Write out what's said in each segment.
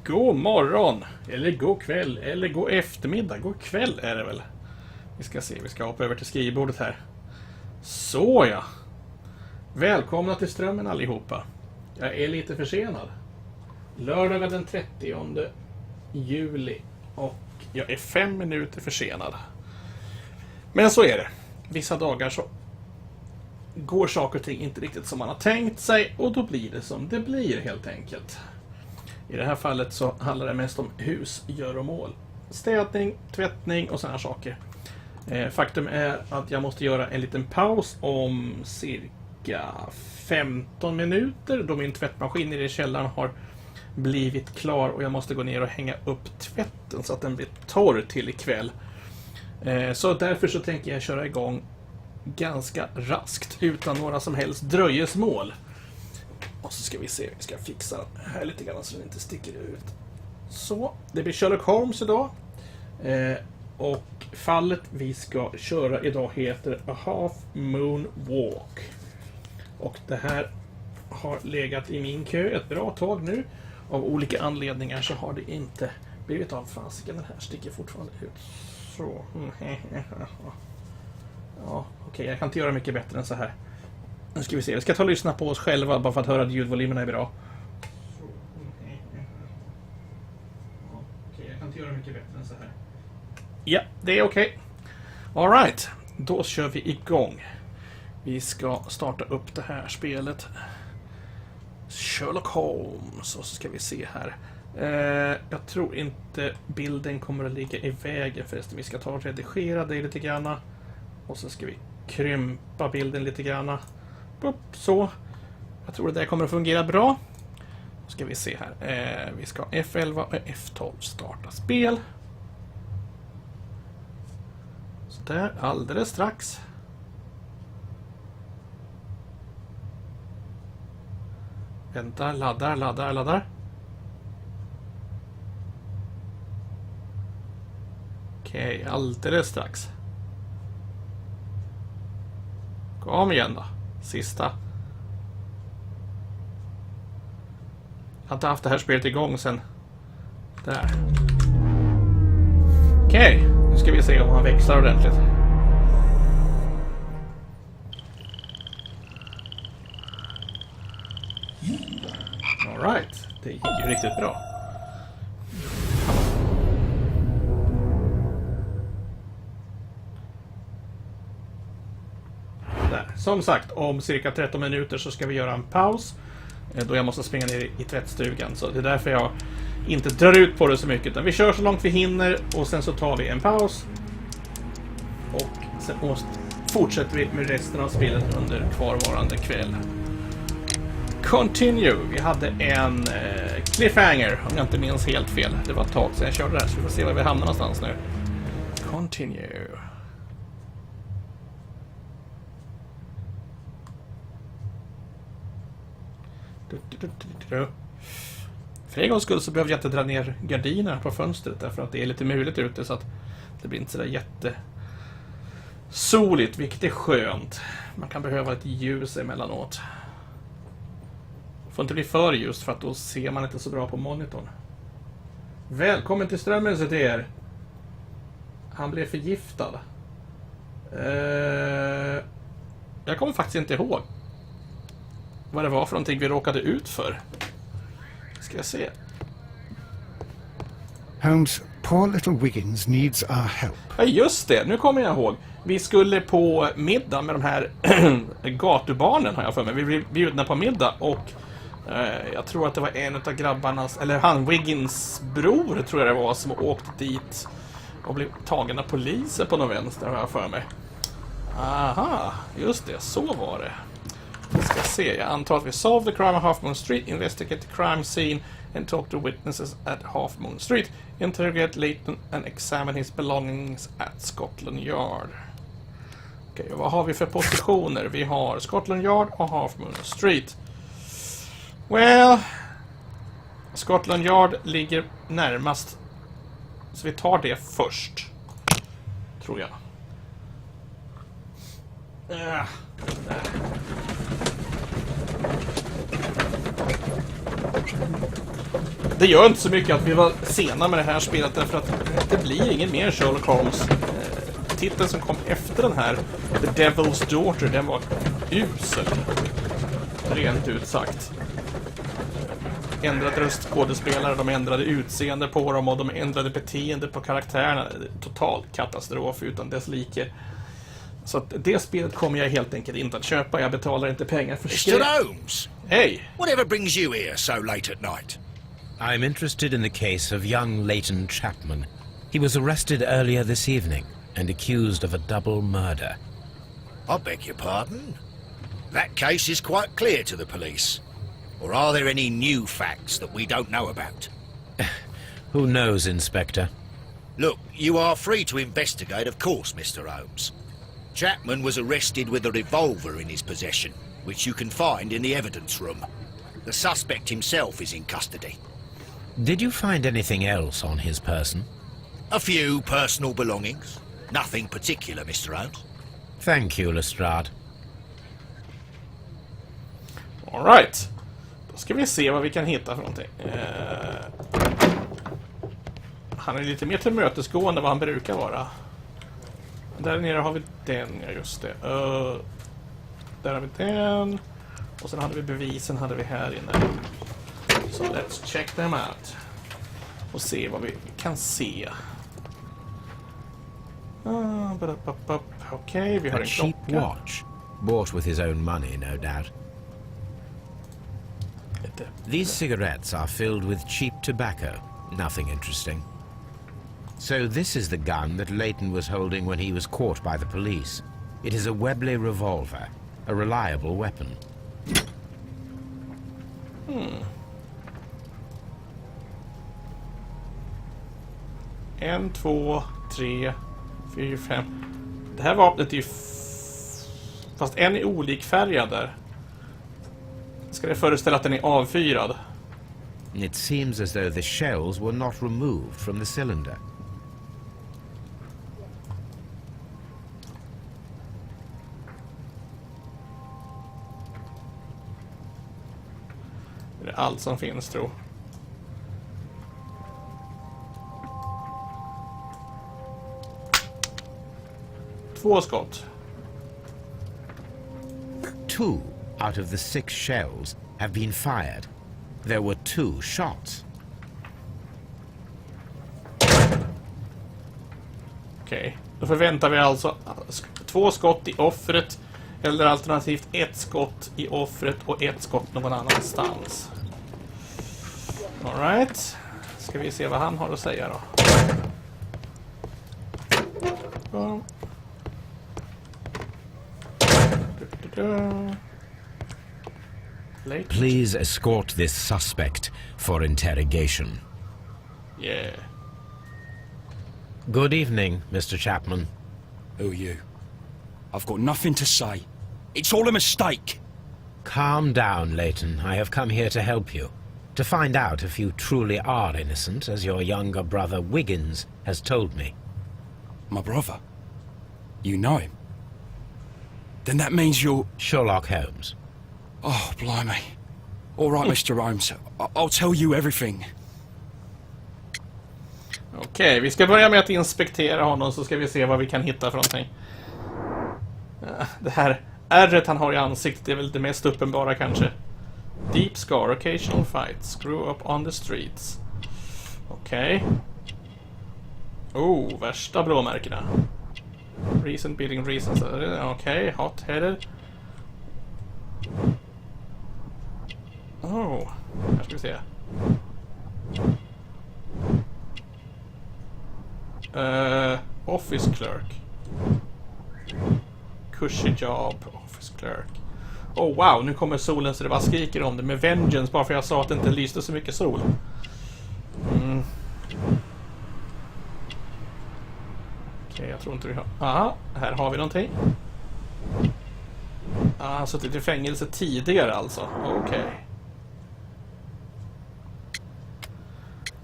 God morgon, eller god kväll, eller god eftermiddag. God kväll är det väl. Vi ska se, vi ska hoppa över till skrivbordet här. Så ja. Välkomna till strömmen allihopa. Jag är lite försenad. Lördagen den 30 juli. Och jag är 5 minuter försenad. Men så är det. Vissa dagar så går saker och ting inte riktigt som man har tänkt sig. Och då blir det som det blir helt enkelt. I det här fallet så handlar det mest om husgöromål. Städning, tvättning och sådana saker. Faktum är att jag måste göra en liten paus om cirka 15 minuter. Då min tvättmaskin i källaren har blivit klar och jag måste gå ner och hänga upp tvätten så att den blir torr till ikväll. Så därför så tänker jag köra igång ganska raskt utan några som helst dröjesmål. Och så ska vi se, vi ska fixa den här lite grann så den inte sticker ut. Så, det blir Sherlock Holmes idag. Och fallet vi ska köra idag heter A Half Moon Walk. Och det här har legat i min kö ett bra tag nu. Av olika anledningar så har det inte blivit av. Fasiken, den här sticker fortfarande ut. Så. Ja, okej, jag kan inte göra mycket bättre än så här. Nu ska vi se, vi ska ta och lyssna på oss själva bara för att höra att ljudvolymerna är bra. Okej, jag kan inte göra mycket bättre än så här. Ja, det är okej. All right, då kör vi igång. Vi ska starta upp det här spelet. Sherlock Holmes. Och så ska vi se här. Jag tror inte bilden kommer att ligga i vägen förresten. Vi ska ta och redigera det lite grann. Och så ska vi krympa bilden lite grann. Så. Jag tror det där kommer att fungera bra. Då ska vi se här. Vi ska F11 och F12 starta spel. Så där, alldeles strax. Vänta, laddar. Okej, alldeles strax. Kom igen då. Sista. Jag har inte haft det här spelet igång sen. Där. Okej, nu ska vi se om han växlar ordentligt. All right, det gick ju riktigt bra. Där. Som sagt, om cirka 13 minuter så ska vi göra en paus. Då jag måste springa ner i tvättstugan. Så det är därför jag inte drar ut på det så mycket. Utan vi kör så långt vi hinner och sen så tar vi en paus. Och sen fortsätter vi med resten av spelet under kvarvarande kväll. Continue. Vi hade en cliffhanger om jag inte minns helt fel. Det var ett tag sedan jag körde det här så vi får se var vi hamnar någonstans nu. Continue. För en gångs skull så behöver jag inte dra ner gardinerna på fönstret därför att det är lite muligt ute så att det blir inte så där jättesoligt, vilket är skönt. Man kan behöva ett ljus emellanåt. Får inte bli för ljust för att då ser man inte så bra på monitorn. Välkommen till strömmen så det är. Han blev förgiftad. Jag kommer faktiskt inte ihåg vad det var för någonting vi råkade ut för. Ska jag se. Holmes, poor little Wiggins needs our help. Ja, just det. Nu kommer jag ihåg. Vi skulle på middag med de här gatubarnen har jag för mig. Vi blev bjudna på middag och jag tror att det var en av grabbarnas, eller han Wiggins bror tror jag det var, som åkte dit och blev tagen av polisen på någon vänster har jag för mig. Aha, just det. Så var det. Vi ska se, jag antar att vi solve the crime at Half Moon Street, investigate the crime scene and talk to witnesses at Half Moon Street, interrogate Leighton and examine his belongings at Scotland Yard. Okej, vad har vi för positioner? Vi har Scotland Yard och Half Moon Street. Well, Scotland Yard ligger närmast, så vi tar det först, tror jag. Det gör inte så mycket att vi var sena med det här spelet, därför att det blir ingen mer Sherlock Holmes. Titeln som kom efter den här, The Devil's Daughter, den var usel. Rent ut sagt. Ändrade röstskådespelare, de ändrade utseende på dem och de ändrade beteende på karaktärerna. Total katastrof utan dess like. Så att det spelet kommer jag helt enkelt inte att köpa. Jag betalar inte pengar för Mr. Holmes! Hey! Whatever brings you here so late at night? I'm interested in the case of young Leighton Chapman. He was arrested earlier this evening and accused of a double murder. I beg your pardon? That case is quite clear to the police. Or are there any new facts that we don't know about? Who knows, Inspector? Look, you are free to investigate, of course, Mr. Holmes. Chapman was arrested with a revolver in his possession, which you can find in the evidence room. The suspect himself is in custody. Did you find anything else on his person? A few personal belongings. Nothing particular, Mr. Holmes. Thank you, Lestrade. All right. Då ska vi se vad vi kan hitta för någonting. Han är lite mer tillmötesgående vad han brukar vara. Där nere har vi den, ja just det. Där har vi den. Och sen hade vi bevisen hade vi här inne. Så let's check them out. Och se vad vi kan se. Okej, vi har en cheap klocka. watch, bought with his own money, no doubt. These cigarettes are filled with cheap tobacco. Nothing interesting. So this is the gun that Leighton was holding when he was caught by the police. It is a Webley revolver, a reliable weapon. 1, 2, 3, 4, 5. Det här vapnet är ju fast en är olikfärgad där. Ska det föreställa att den är avfyrad? It seems as though the shells were not removed from the cylinder. Det är allt som finns, tror. Två skott. 2 out of the 6 shells have been fired. There were 2 shots. Okej. Då förväntar vi alltså 2 skott i offret, eller alternativt 1 skott i offret och 1 skott någon annanstans. All right. Ska vi se vad han har att säga då. Please escort this suspect for interrogation. Yeah. Good evening, Mr. Chapman. Who are you? I've got nothing to say. It's all a mistake. Calm down, Leighton. I have come here to help you. To find out if you truly are innocent, as your younger brother Wiggins has told me. My brother? You know him? Then that means you're... Sherlock Holmes. Oh, blimey. All right, Mr. Holmes. I'll tell you everything. Okej, vi ska börja med att inspektera honom, så ska vi se vad vi kan hitta för någonting. Det här ärret han har i ansiktet är väl det mest uppenbara kanske. Deep scar, occasional fights, grew up on the streets. Okej. Oh, värsta blåmärkena. Recent beating reasons. Okej, hot-headed. Oh, här ska vi se. Office clerk. Cushy job, office clerk. Oh wow, nu kommer solen så det bara skriker om det med vengeance, bara för jag sa att det inte lyste så mycket sol. Okej, jag tror inte vi har... Aha, här har vi någonting. Suttit i fängelse tidigare alltså. Okej.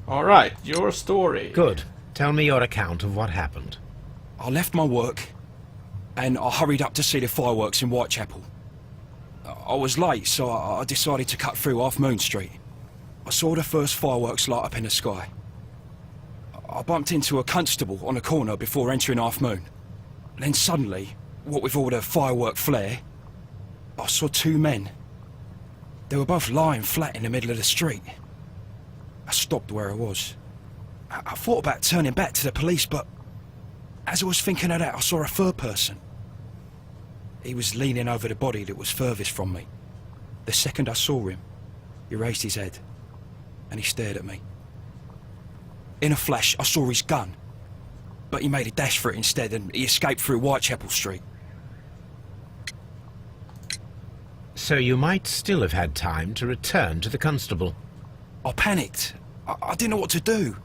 All right, your story. Good. Tell me your account of what happened. I left my work and I hurried up to see the fireworks in Whitechapel. I was late, so I decided to cut through Half Moon Street. I saw the first fireworks light up in the sky. I bumped into a constable on a corner before entering Half Moon. Then suddenly, what with all the firework flare, I saw two men. They were both lying flat in the middle of the street. I stopped where I was. I thought about turning back to the police, but as I was thinking of that, I saw a third person. He was leaning over the body that was furthest from me. The second I saw him, he raised his head and he stared at me. In a flash, I saw his gun, but he made a dash for it instead and he escaped through Whitechapel Street. So you might still have had time to return to the constable. I panicked. I didn't know what to do.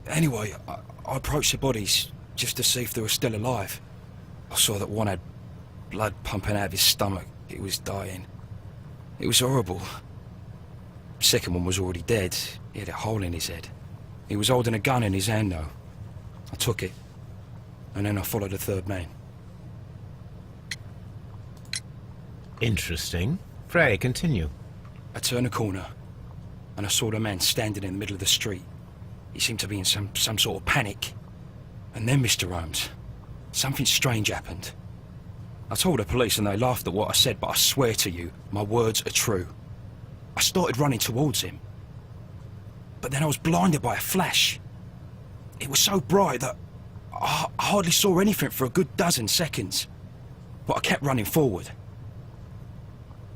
Anyway, I approached the bodies just to see if they were still alive. I saw that one had blood pumping out of his stomach. He was dying. It was horrible. The second one was already dead. He had a hole in his head. He was holding a gun in his hand though. I took it, and then I followed the third man. Interesting. Pray, continue. I turned a corner, and I saw the man standing in the middle of the street. He seemed to be in some sort of panic. And then, Mr. Holmes, something strange happened. I told the police and they laughed at what I said, but I swear to you, my words are true. I started running towards him. But then I was blinded by a flash. It was so bright that I hardly saw anything for a good dozen seconds. But I kept running forward.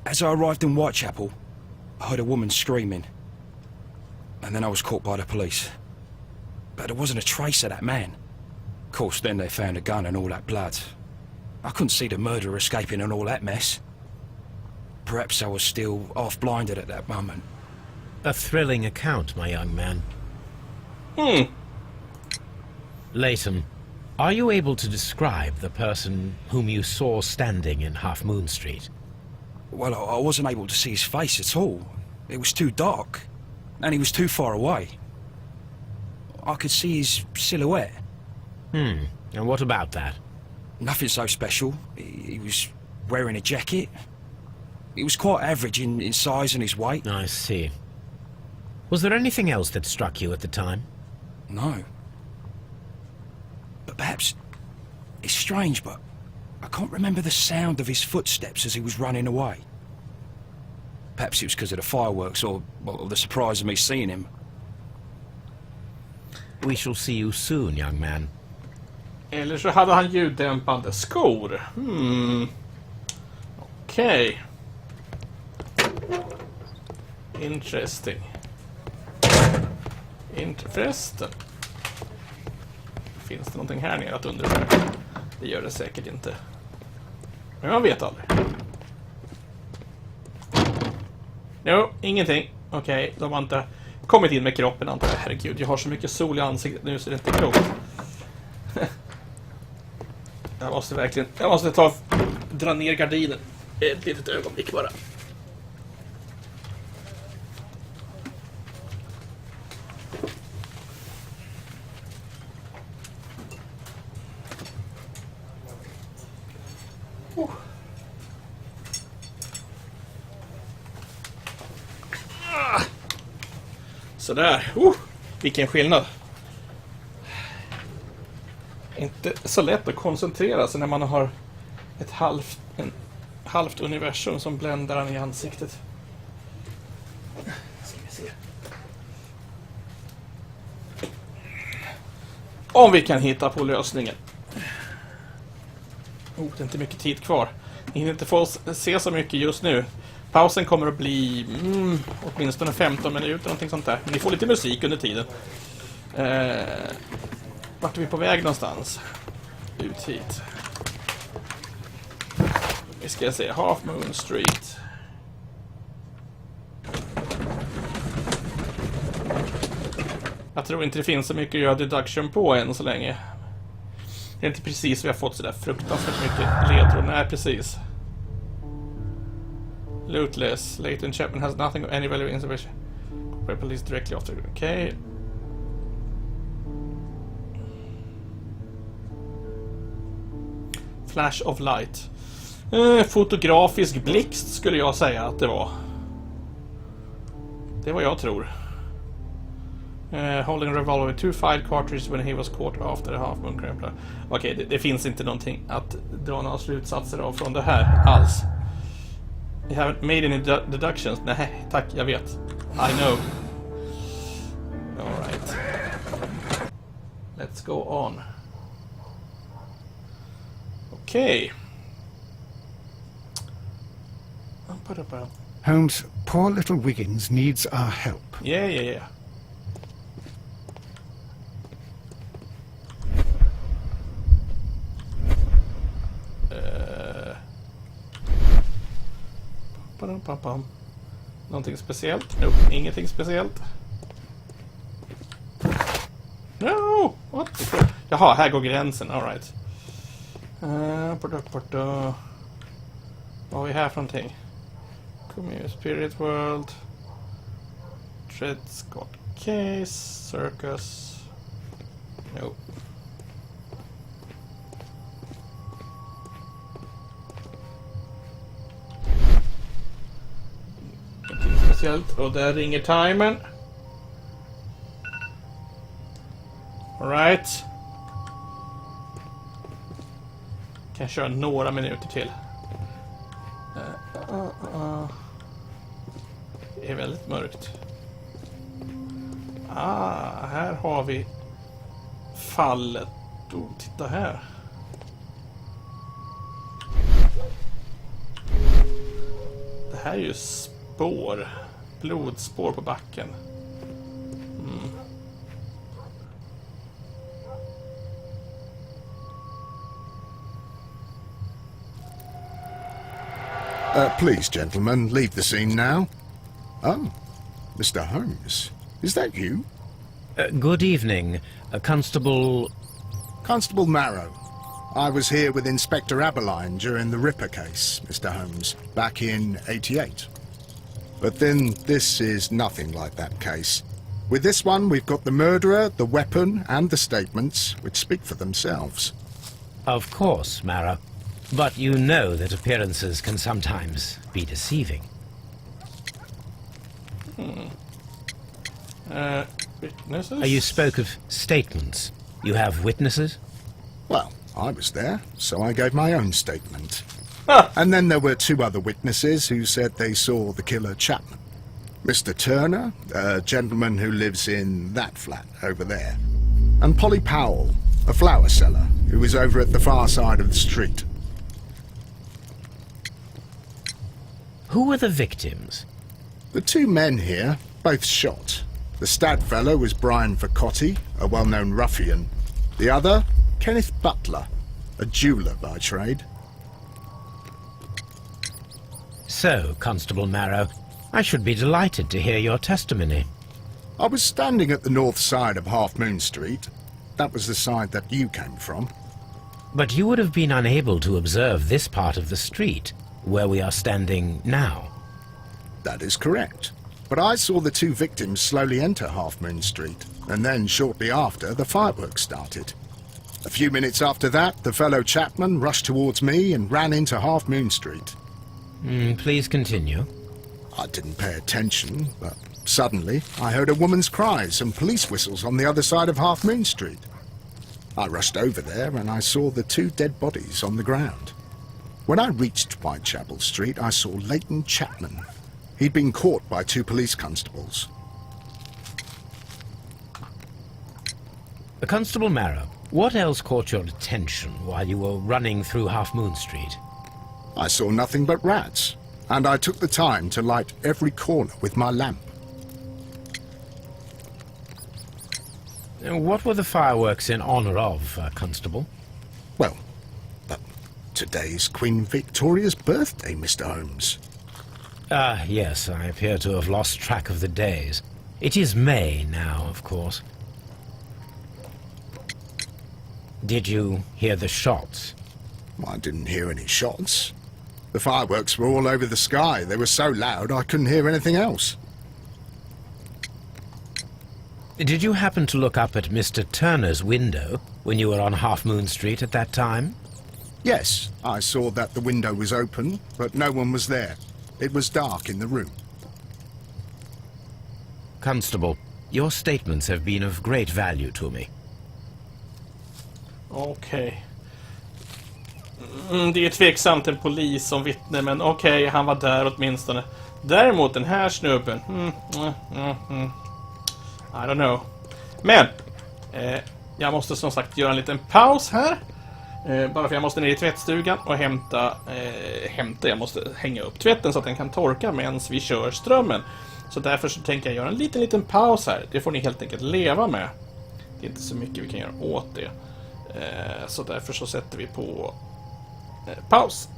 As I arrived in Whitechapel, I heard a woman screaming. And then I was caught by the police. But there wasn't a trace of that man. Of course, then they found a gun and all that blood. I couldn't see the murderer escaping and all that mess. Perhaps I was still half-blinded at that moment. A thrilling account, my young man. Leighton, are you able to describe the person whom you saw standing in Half Moon Street? Well, I wasn't able to see his face at all. It was too dark. And he was too far away. I could see his silhouette. And what about that? Nothing so special. He was wearing a jacket. He was quite average in size and his weight. I see. Was there anything else that struck you at the time? No. But perhaps... It's strange, but I can't remember the sound of his footsteps as he was running away. Perhaps it was because of the fireworks or the surprise of me seeing him. We shall see you soon, young man. Eller så hade han ljuddämpande skor. Okej. Interesting. Förresten. Finns det någonting här nere att undersöka? Det gör det säkert inte. Men man vet aldrig. Jo, ingenting. Okej, de har inte kommit in med kroppen antar jag. Herregud, jag har så mycket sol i ansiktet nu så det är inte klokt. Jag måste dra ner gardinen ett litet ögonblick bara. Sådär. Vilken skillnad. Inte så lätt att koncentrera sig när man har ett halvt universum som bländar en i ansiktet. Ska vi se. Om vi kan hitta på lösningen. Det är inte mycket tid kvar. Ni hinner inte få se så mycket just nu. Pausen kommer att bli åtminstone 15 minuter, någonting sånt där. Men ni får lite musik under tiden. Vart är vi på väg någonstans? Ut hit. Vi ska se, Half Moon Street. Jag tror inte det finns så mycket att göra deduction på än så länge. Det är inte precis vi har fått så där fruktansvärt mycket ledtråd. Nej, precis. Lootless. Leighton Chapman has nothing of any value in information. Where police directly after. Okay. Flash of light. Fotografisk blixt skulle jag säga att det var. Det är vad jag tror. Holding a revolver with 2 fired cartridges when he was caught after the half moon crime. Okej, det finns inte någonting att dra några slutsatser av från det här alls. You haven't made any deductions? Nej, tack, jag vet. I know. Alright. Let's go on. Okej. Holmes, poor little Wiggins needs our help. Yeah. Någonting speciellt? Nope, ingenting speciellt. No! What? Jaha, här går gränsen, alright. Vad har vi här för någonting? Community Spirit World. Dread Scott Case. Circus. Nope. Ingenting speciellt. Och där ringer timern. Alright. Kan köra några minuter till. Det är väldigt mörkt. Här har vi fallet. Titta här. Det här är ju spår. Blodspår på backen. Please, gentlemen, leave the scene now. Oh, Mr. Holmes. Is that you? Good evening, Constable... Constable Marrow. I was here with Inspector Aberline during the Ripper case, Mr. Holmes, back in '88. But then this is nothing like that case. With this one, we've got the murderer, the weapon, and the statements, which speak for themselves. Of course, Mara. But you know that appearances can sometimes be deceiving. Witnesses? You spoke of statements. You have witnesses? Well, I was there, so I gave my own statement. And then there were 2 other witnesses who said they saw the killer Chapman. Mr. Turner, a gentleman who lives in that flat over there. And Polly Powell, a flower seller, who is over at the far side of the street. Who were the victims? The 2 men here, both shot. The stab fellow was Brian Vercotti, a well-known ruffian. The other, Kenneth Butler, a jeweller by trade. So, Constable Marrow, I should be delighted to hear your testimony. I was standing at the north side of Half Moon Street. That was the side that you came from. But you would have been unable to observe this part of the street, where we are standing now. That is correct. But I saw the 2 victims slowly enter Half Moon Street, and then shortly after, the fireworks started. A few minutes after that, the fellow Chapman rushed towards me and ran into Half Moon Street. Please continue. I didn't pay attention, but suddenly I heard a woman's cries and police whistles on the other side of Half Moon Street. I rushed over there and I saw the 2 dead bodies on the ground. When I reached Whitechapel Street, I saw Leighton Chapman. He'd been caught by 2 police constables. Constable Marrow, what else caught your attention while you were running through Half Moon Street? I saw nothing but rats, and I took the time to light every corner with my lamp. What were the fireworks in honor of, Constable? Well, today's Queen Victoria's birthday, Mr. Holmes. Yes, I appear to have lost track of the days. It is May now, of course. Did you hear the shots? I didn't hear any shots. The fireworks were all over the sky. They were so loud I couldn't hear anything else. Did you happen to look up at Mr. Turner's window when you were on Half Moon Street at that time? Yes, I saw that the window was open, but no one was there. It was dark in the room. Constable, your statements have been of great value to me. Okej. Det är tveksamt en polis som vittne, men okej, han var där åtminstone. Däremot den här snubben. I don't know. Men jag måste som sagt göra en liten paus här. Bara för jag måste ner i tvättstugan och hämta. Jag måste hänga upp tvätten så att den kan torka medan vi kör strömmen. Så därför så tänker jag göra en liten paus här. Det får ni helt enkelt leva med. Det är inte så mycket vi kan göra åt det. Så därför så sätter vi på paus.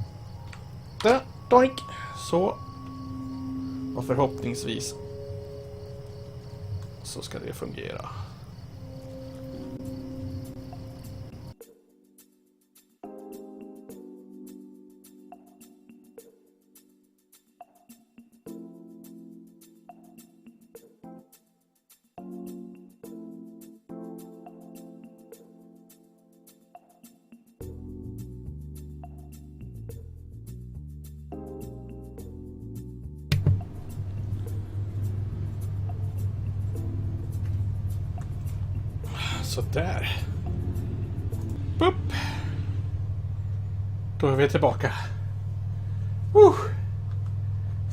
Där, doink. Så. Och förhoppningsvis så ska det fungera. Så där. Bup. Då är vi tillbaka.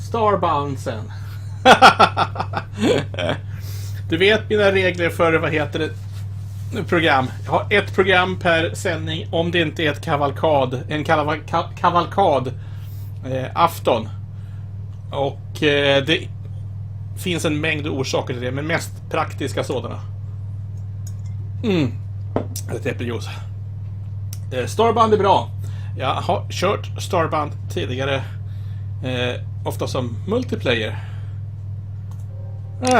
Starbouncen. Du vet mina regler för vad heter det program. Jag har ett program per sändning om det inte är ett kavalkad afton. Och det finns en mängd orsaker till det, men mest praktiska sådana. Ett äppeljuice. Starband är bra. Jag har kört Starband tidigare. Ofta som multiplayer.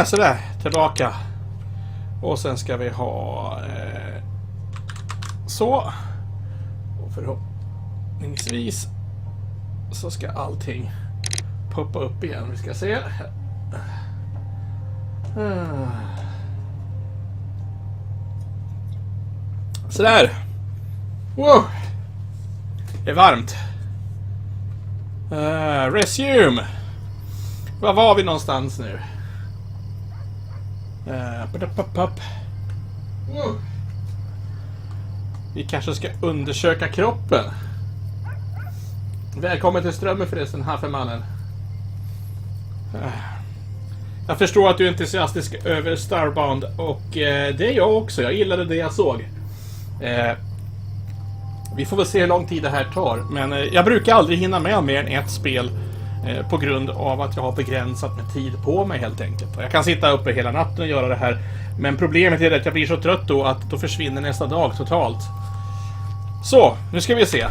Sådär, tillbaka. Och sen ska vi ha så. Och förhoppningsvis så ska allting poppa upp igen. Vi ska se. Sådär. Wow. Det är varmt. Resume. Var var vi någonstans nu? Vi kanske ska undersöka kroppen. Välkommen till strömmen förresten, här för mannen. Jag förstår att du är entusiastisk över Starbound. Och det är jag också. Jag gillade det jag såg. Vi får väl se hur lång tid det här tar. Men jag brukar aldrig hinna med mer än ett spel. På grund av att jag har begränsat med tid på mig helt enkelt. Jag kan sitta uppe hela natten och göra det här. Men problemet är att jag blir så trött då att då försvinner nästa dag totalt. Så, nu ska vi se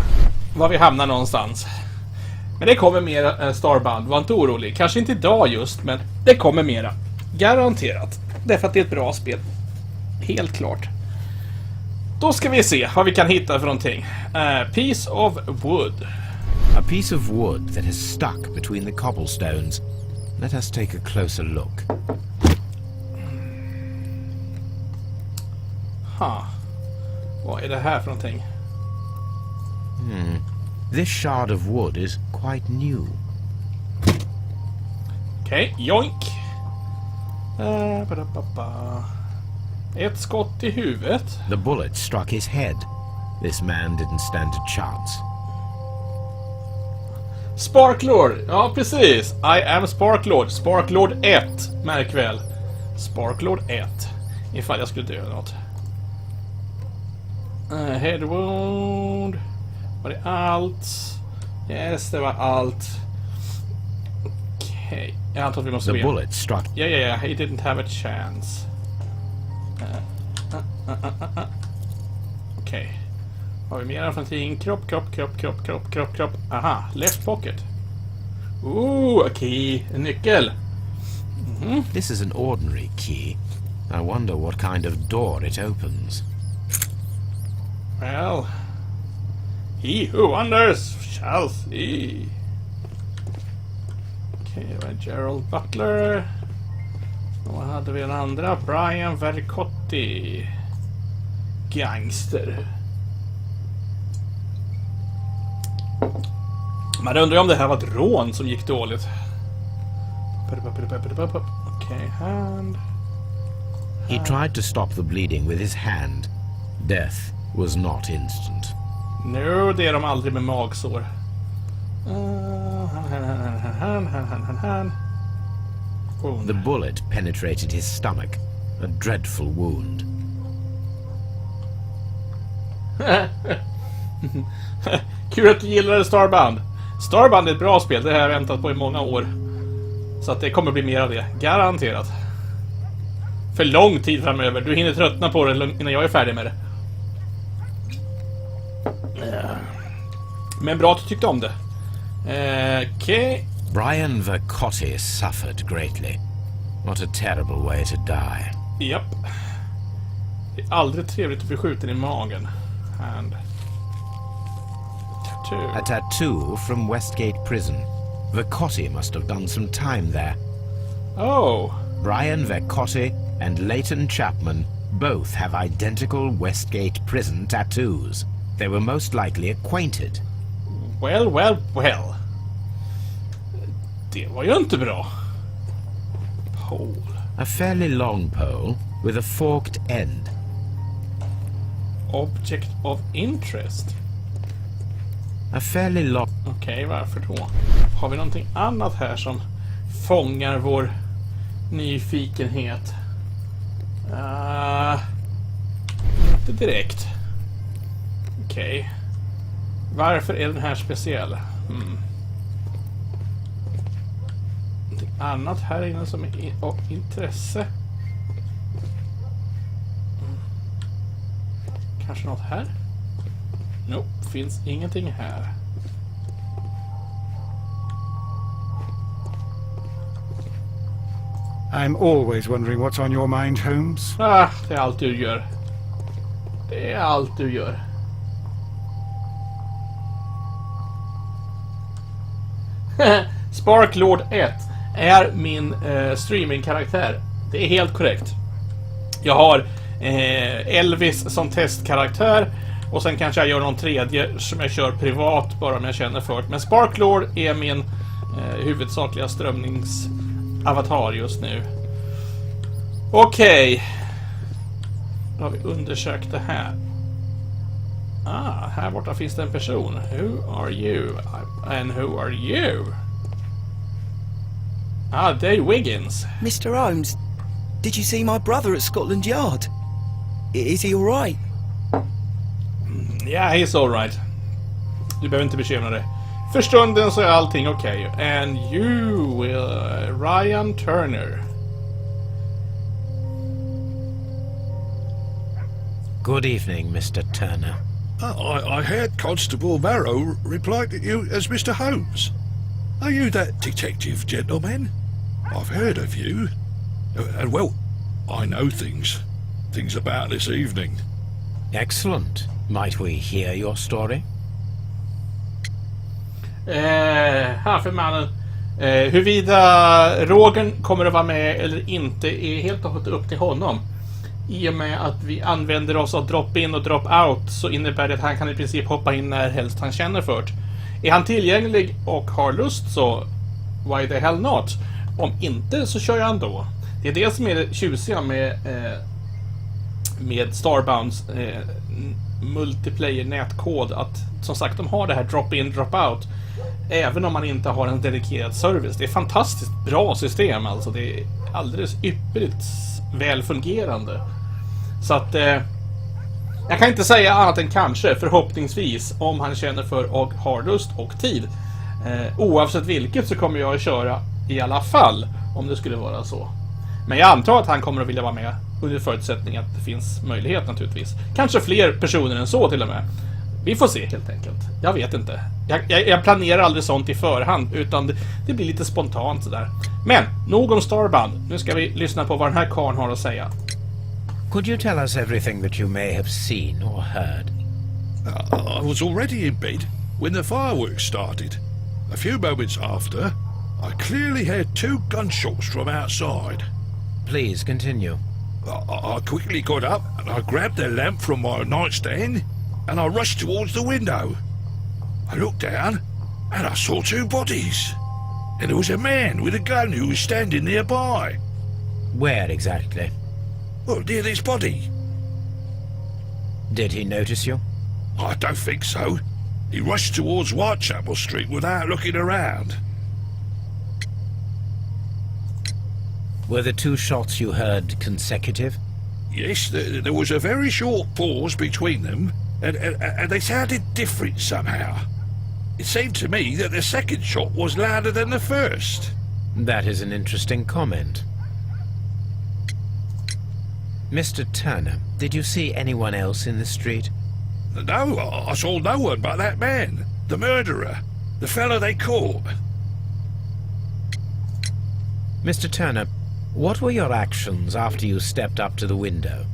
var vi hamnar någonstans. Men det kommer mera Starbound, var inte orolig. Kanske inte idag just, men det kommer mera. Garanterat. Därför att det är ett bra spel. Helt klart. Då ska vi se vad vi kan hitta för någonting. Piece of wood. A piece of wood that has stuck between the cobblestones. Let us take a closer look. Vad är det här för någonting? This shard of wood is quite new. Okej, joink. Ett skott i huvudet. The bullet struck his head. This man didn't stand a chance. Sparklord, ja precis. I am Sparklord. Sparklord 1, märk väl. Sparklord 1. Ifall jag skulle dö något. Head wound. Var det allt? Yes, det var allt. Okej. Jag antar att vi måste The bullet struck. Yeah, he didn't have a chance. Okej. Har vi mer för någonting? Kropp. Aha, left pocket. A key. En nyckel. This is an ordinary key. I wonder what kind of door it opens. Well, he who wonders shall see. Okej, det var Gerald Butler. Och vad hade vi den andra? Brian Vercotti. Gangster. Man undrar om det här var ett rån som gick dåligt. Okej, hand. He tried to stop the bleeding with his hand. Death was not instant. Nu, det är de aldrig med magsår. The bullet penetrated his stomach, a dreadful wound. Kul att du gillar Starbound. Starbound är ett bra spel, det har jag väntat på i många år. Så att det kommer bli mer av det, garanterat. För lång tid framöver, du hinner tröttna på det innan jag är färdig med det. Men bra att du tyckte om det. Okej. Brian Vercotti suffered greatly. What a terrible way to die. Japp. Det är aldrig trevligt att bli skjuten i magen. Hand. Tattoo. A tattoo from Westgate Prison. Vercotti must have done some time there. Oh. Brian Vercotti and Leighton Chapman both have identical Westgate Prison tattoos. They were most likely acquainted. Well, well, well. Det var ju inte bra. Pole. A fairly long pole with a forked end. Object of interest. A fairly long... Okej, varför då? Har vi någonting annat här som fångar vår nyfikenhet? Inte direkt. Okej. Varför är den här speciell? Någonting annat här inne som är av intresse? Kanske något här? Nope, finns ingenting här. I'm always wondering what's on your mind, Holmes. Det är allt du gör. Det är allt du gör. Sparklord 1 är min streamingkaraktär. Det är helt korrekt. Jag har Elvis som testkaraktär. Och sen kanske jag gör någon tredje som jag kör privat bara om jag känner för det. Men Sparklord är min huvudsakliga strömningsavatar just nu. Okej. Då har vi undersökt det här. Här borta finns det en person. Who are you? And who are you? Det är Wiggins. Mr. Holmes, did you see my brother at Scotland Yard? Is he all right? Yeah, he's all right. Du behöver inte bekymra dig. För stunden så är allting okej. And you will... Ryan Turner. Good evening, Mr. Turner. I heard Constable Barrow reply to you as Mr. Holmes. Are you that detective gentleman? I've heard of you. And well, I know things about this evening. Excellent. Might we hear your story? Här för mannen. Huruvida Rogen kommer att vara med eller inte är helt och hållet upp till honom. I och med att vi använder oss av drop-in och drop-out så innebär det att han kan i princip hoppa in när helst han känner för det. Är han tillgänglig och har lust så why the hell not? Om inte så kör jag ändå. Det är det som är det tjusiga med Starbounds multiplayer nätkod, att som sagt de har det här drop-in drop-out även om man inte har en dedikerad service. Det är fantastiskt bra system, alltså det är alldeles ypperligt väl fungerande. Så att jag kan inte säga annat än kanske, förhoppningsvis, om han känner för och har lust och tid. Oavsett vilket så kommer jag att köra i alla fall, om det skulle vara så. Men jag antar att han kommer att vilja vara med under förutsättning att det finns möjlighet naturligtvis. Kanske fler personer än så till och med. Vi får se helt enkelt. Jag vet inte. Jag planerar aldrig sånt i förhand, utan det blir lite spontant sådär. Men, nog om Starbound. Nu ska vi lyssna på vad den här karln har att säga. Could you tell us everything that you may have seen or heard? I was already in bed when the fireworks started. A few moments after, I clearly heard 2 gunshots from outside. Please continue. I quickly got up and I grabbed the lamp from my nightstand and I rushed towards the window. I looked down and I saw 2 bodies. And there was a man with a gun who was standing nearby. Where exactly? Well, near this body. Did he notice you? I don't think so. He rushed towards Whitechapel Street without looking around. Were the 2 shots you heard consecutive? Yes, there was a very short pause between them, and they sounded different somehow. It seemed to me that the second shot was louder than the first. That is an interesting comment. Mr. Turner, did you see anyone else in the street? No, I saw no one but that man, the murderer, the fellow they caught. Mr. Turner, what were your actions after you stepped up to the window?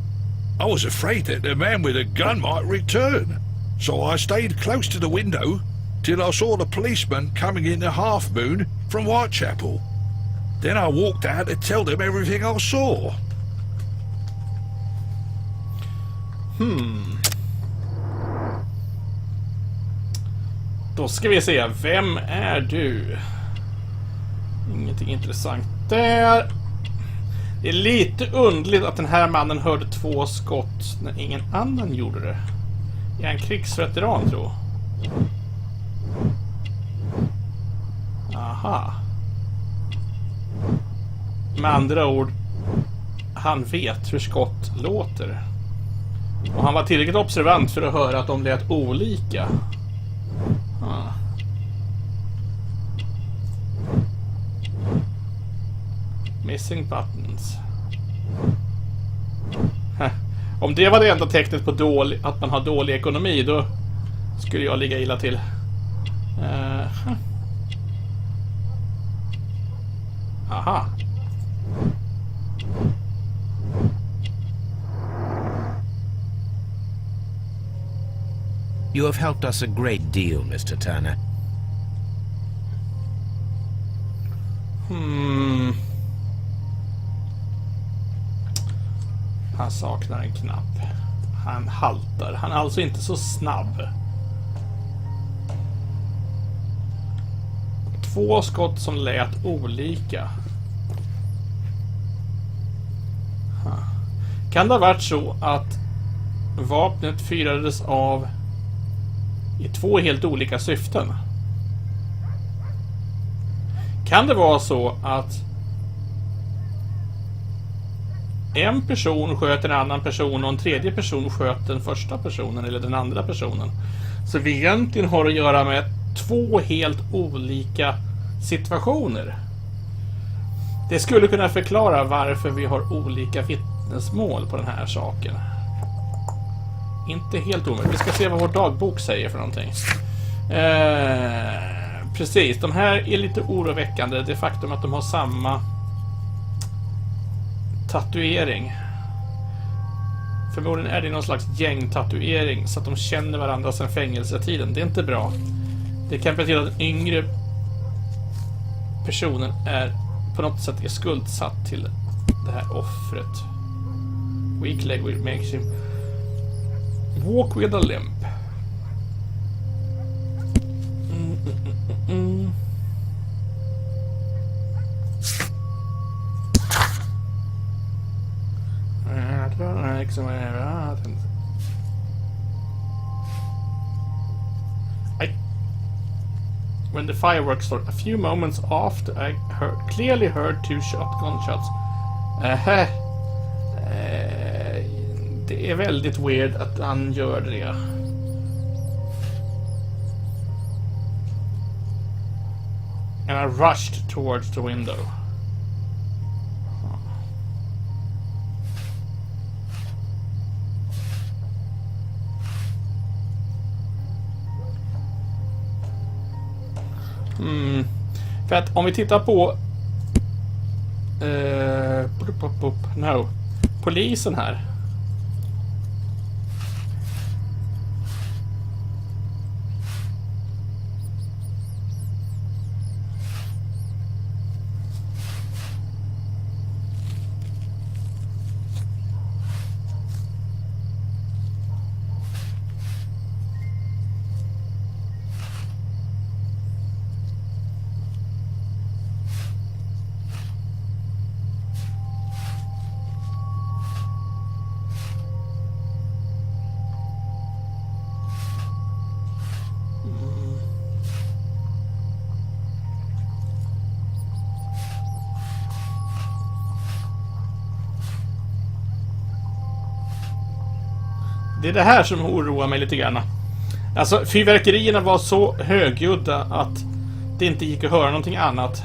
I was afraid that the man with a gun might return, so I stayed close to the window till I saw the policeman coming in the Half Moon from Whitechapel. Then I walked out to tell them everything I saw. Då ska vi se, vem är du? Ingenting intressant där. Det är lite underligt att den här mannen hörde 2 skott när ingen annan gjorde det. Är en krigsveteran, tror jag. Aha. Med andra ord, han vet hur skott låter. Och han var tillräckligt observant för att höra att de lät olika. Missing buttons. Om det var det enda tecknet på att man har dålig ekonomi, då skulle jag ligga illa till. Aha. You have helped us a great deal, Mr. Turner. Han saknar en knapp. Han haltar. Han är alltså inte så snabb. 2 skott som lät olika. Kan det ha varit så att vapnet fyrades av i 2 helt olika syften? Kan det vara så att en person sköt en annan person och en tredje person sköt den första personen eller den andra personen? Så vi egentligen har att göra med 2 helt olika situationer. Det skulle kunna förklara varför vi har olika vittnesmål på den här saken. Inte helt omöjligt. Vi ska se vad vår dagbok säger för någonting. Precis, de här är lite oroväckande. Det faktum att de har samma tatuering. Förmodligen är det någon slags gängtatuering så att de känner varandra sedan fängelsetiden. Det är inte bra. Det kan betyda att den yngre personen är på något sätt är skuldsatt till det här offret. Weak leg will make him walk with a limp. When the fireworks started, a few moments after, I clearly heard 2 shotgun shots. Det är väldigt weird att han gör det. And I rushed towards the window. För att om vi tittar på polisen här. Det är det här som oroar mig lite grann. Alltså, fyrverkerierna var så högljudda att det inte gick att höra någonting annat.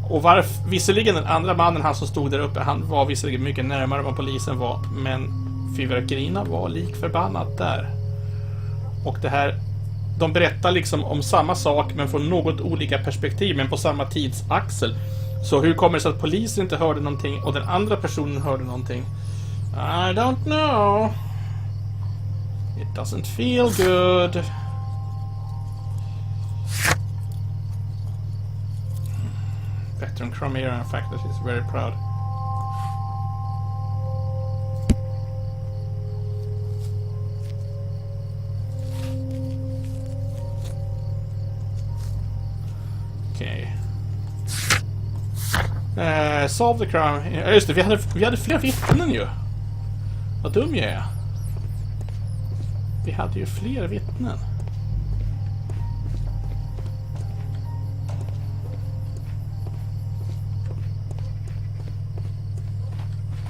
Och visserligen den andra mannen, han som stod där uppe, han var visserligen mycket närmare vad polisen var, men fyrverkerierna var lik förbannat där. Och det här, de berättar liksom om samma sak men från något olika perspektiv, men på samma tidsaxel. Så hur kommer det sig att polisen inte hörde någonting och den andra personen hörde någonting? I don't know. It doesn't feel good. Veteran Cromera, in fact, that he's very proud. Okej. Solve the crime. Ja, just det, vi hade fler vittnen ju. Vad dum jag är. Vi hade ju fler vittnen.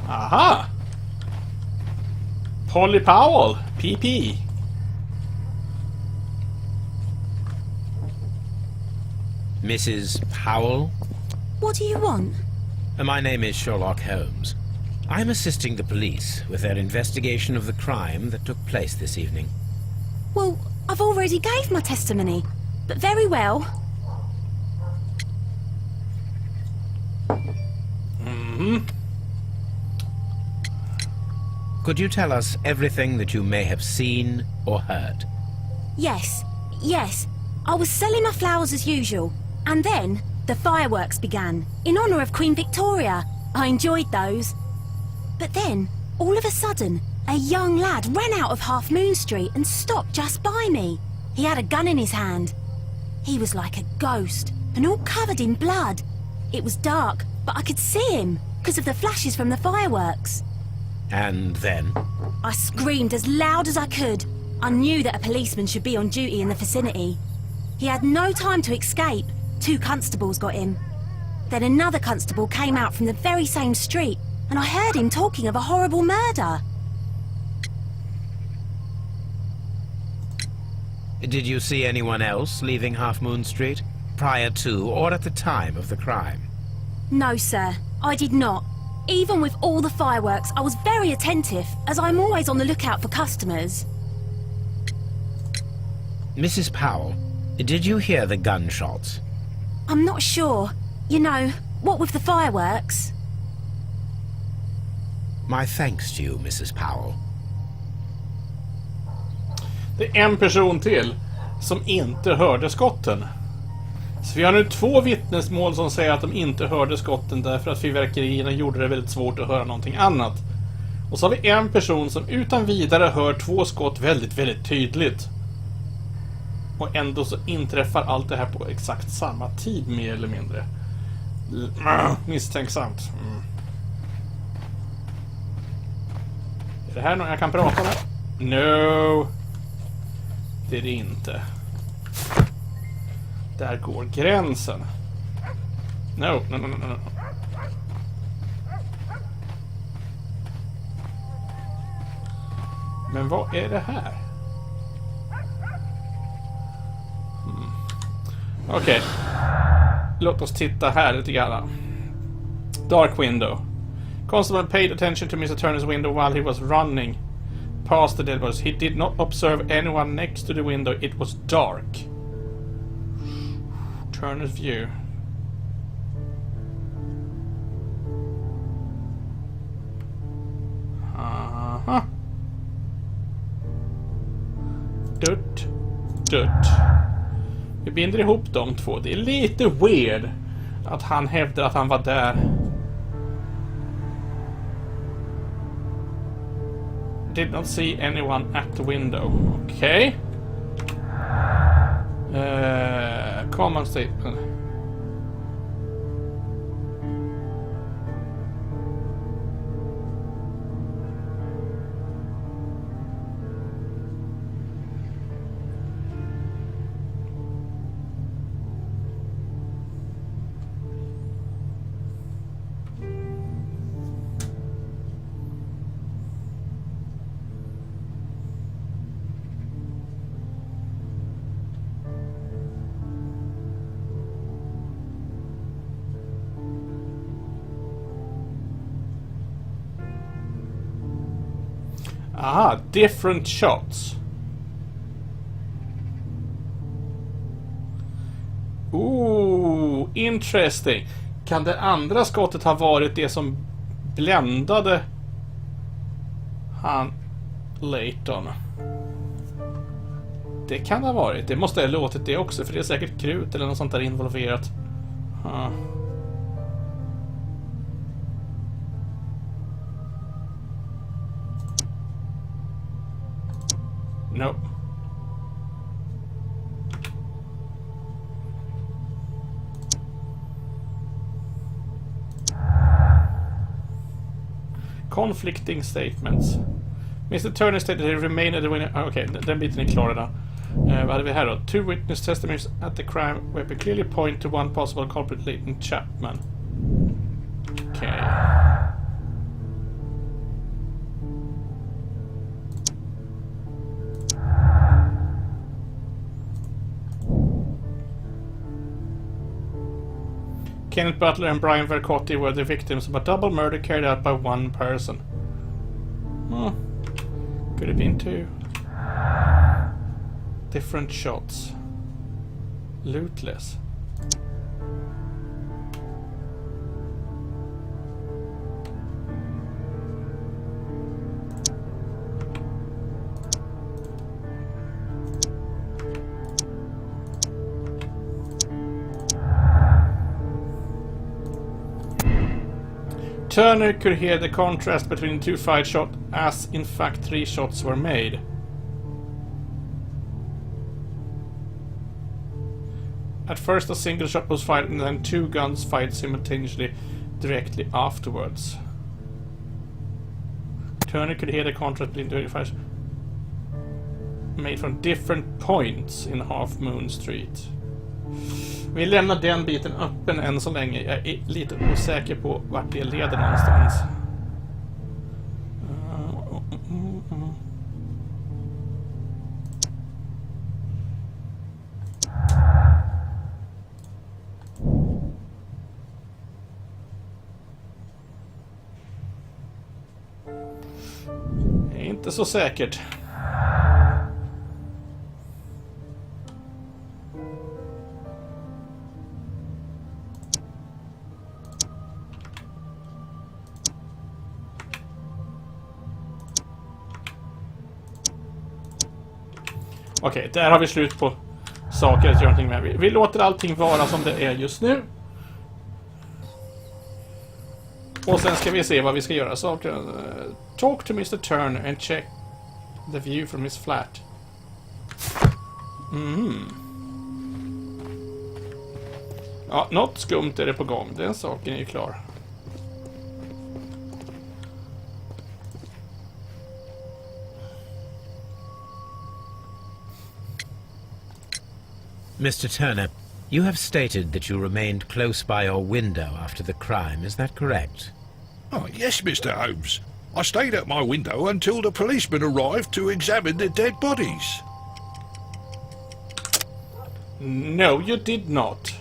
Aha! Polly Powell, PP. Mrs. Powell? What do you want? My name is Sherlock Holmes. I'm assisting the police with their investigation of the crime that took place this evening. Well, I've already gave my testimony, but very well. Could you tell us everything that you may have seen or heard? Yes. I was selling my flowers as usual, and then the fireworks began, in honour of Queen Victoria. I enjoyed those. But then, all of a sudden, a young lad ran out of Half Moon Street and stopped just by me. He had a gun in his hand. He was like a ghost, and all covered in blood. It was dark, but I could see him, because of the flashes from the fireworks. And then? I screamed as loud as I could. I knew that a policeman should be on duty in the vicinity. He had no time to escape. 2 constables got him. Then another constable came out from the very same street, and I heard him talking of a horrible murder. Did you see anyone else leaving Half Moon Street prior to or at the time of the crime? No, sir, I did not. Even with all the fireworks, I was very attentive, as I'm always on the lookout for customers. Mrs. Powell, did you hear the gunshots? I'm not sure. You know, what with the fireworks? My thanks to you, Mrs. Powell. Det är en person till som inte hörde skotten. Så vi har nu 2 vittnesmål som säger att de inte hörde skotten därför att fyrverkerierna gjorde det väldigt svårt att höra någonting annat. Och så har vi en person som utan vidare hör 2 skott väldigt, väldigt tydligt. Och ändå så inträffar allt det här på exakt samma tid, mer eller mindre. Misstänksamt. Är det här någon jag kan prata med? No. Det är det inte. Där går gränsen. No. Men vad är det här? Okej. Låt oss titta här lite grann. Dark window. Constable paid attention to Mr. Turner's window while he was running past the dead bodies. He did not observe anyone next to the window. It was dark. Turner's view. Aha. Dutt. Vi binder ihop de 2. Det är lite weird att han hävdar att han var där. Did not see anyone at the window. Okay. Common statement. Aha, different shots. Ooh, interesting. Kan det andra skottet ha varit det som bländade han Layton? Det kan det ha varit. Det måste ha låtit det också, för det är säkert krut eller något sånt där involverat. No. Conflicting statements. Mr. Turner stated he remained at the winner. Okej, den biten är klar redan. Vad hade vi här då? 2 witness testimonies at the crime where we clearly point to one possible culprit, Leighton Chapman. Okej. Kenneth Butler and Brian Vercotti were the victims of a double murder carried out by one person. Could have been 2 different shots. Lootless. Turner could hear the contrast between the 2 fired shots, as in fact 3 shots were made. At first a single shot was fired and then 2 guns fired simultaneously directly afterwards. Turner could hear the contrast between 2 fires made from different points in Half Moon Street. Vi lämnar den biten öppen än så länge. Jag är lite osäker på vart det leder någonstans. Det är inte så säkert. Okej, där har vi slut på saker att göra någonting med. Vi låter allting vara som det är just nu. Och sen ska vi se vad vi ska göra. Så, talk to Mr. Turner and check the view from his flat. Ja, något skumt är det på gång. Den saken är ju klar. Mr. Turner, you have stated that you remained close by your window after the crime, is that correct? Oh, yes, Mr. Holmes. I stayed at my window until the policeman arrived to examine the dead bodies. No, you did not.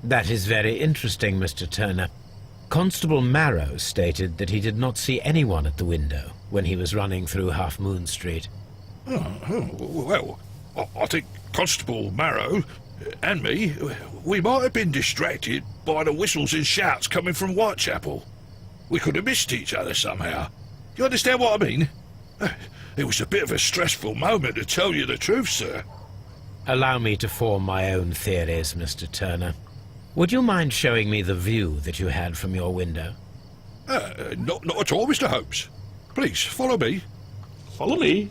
That is very interesting, Mr. Turner. Constable Marrow stated that he did not see anyone at the window when he was running through Half Moon Street. Well, I think Constable Marrow and me, we might have been distracted by the whistles and shouts coming from Whitechapel. We could have missed each other somehow. You understand what I mean? It was a bit of a stressful moment, to tell you the truth, sir. Allow me to form my own theories, Mr. Turner. Would you mind showing me the view that you had from your window? Not at all, Mr. Holmes. Please, follow me. Follow me.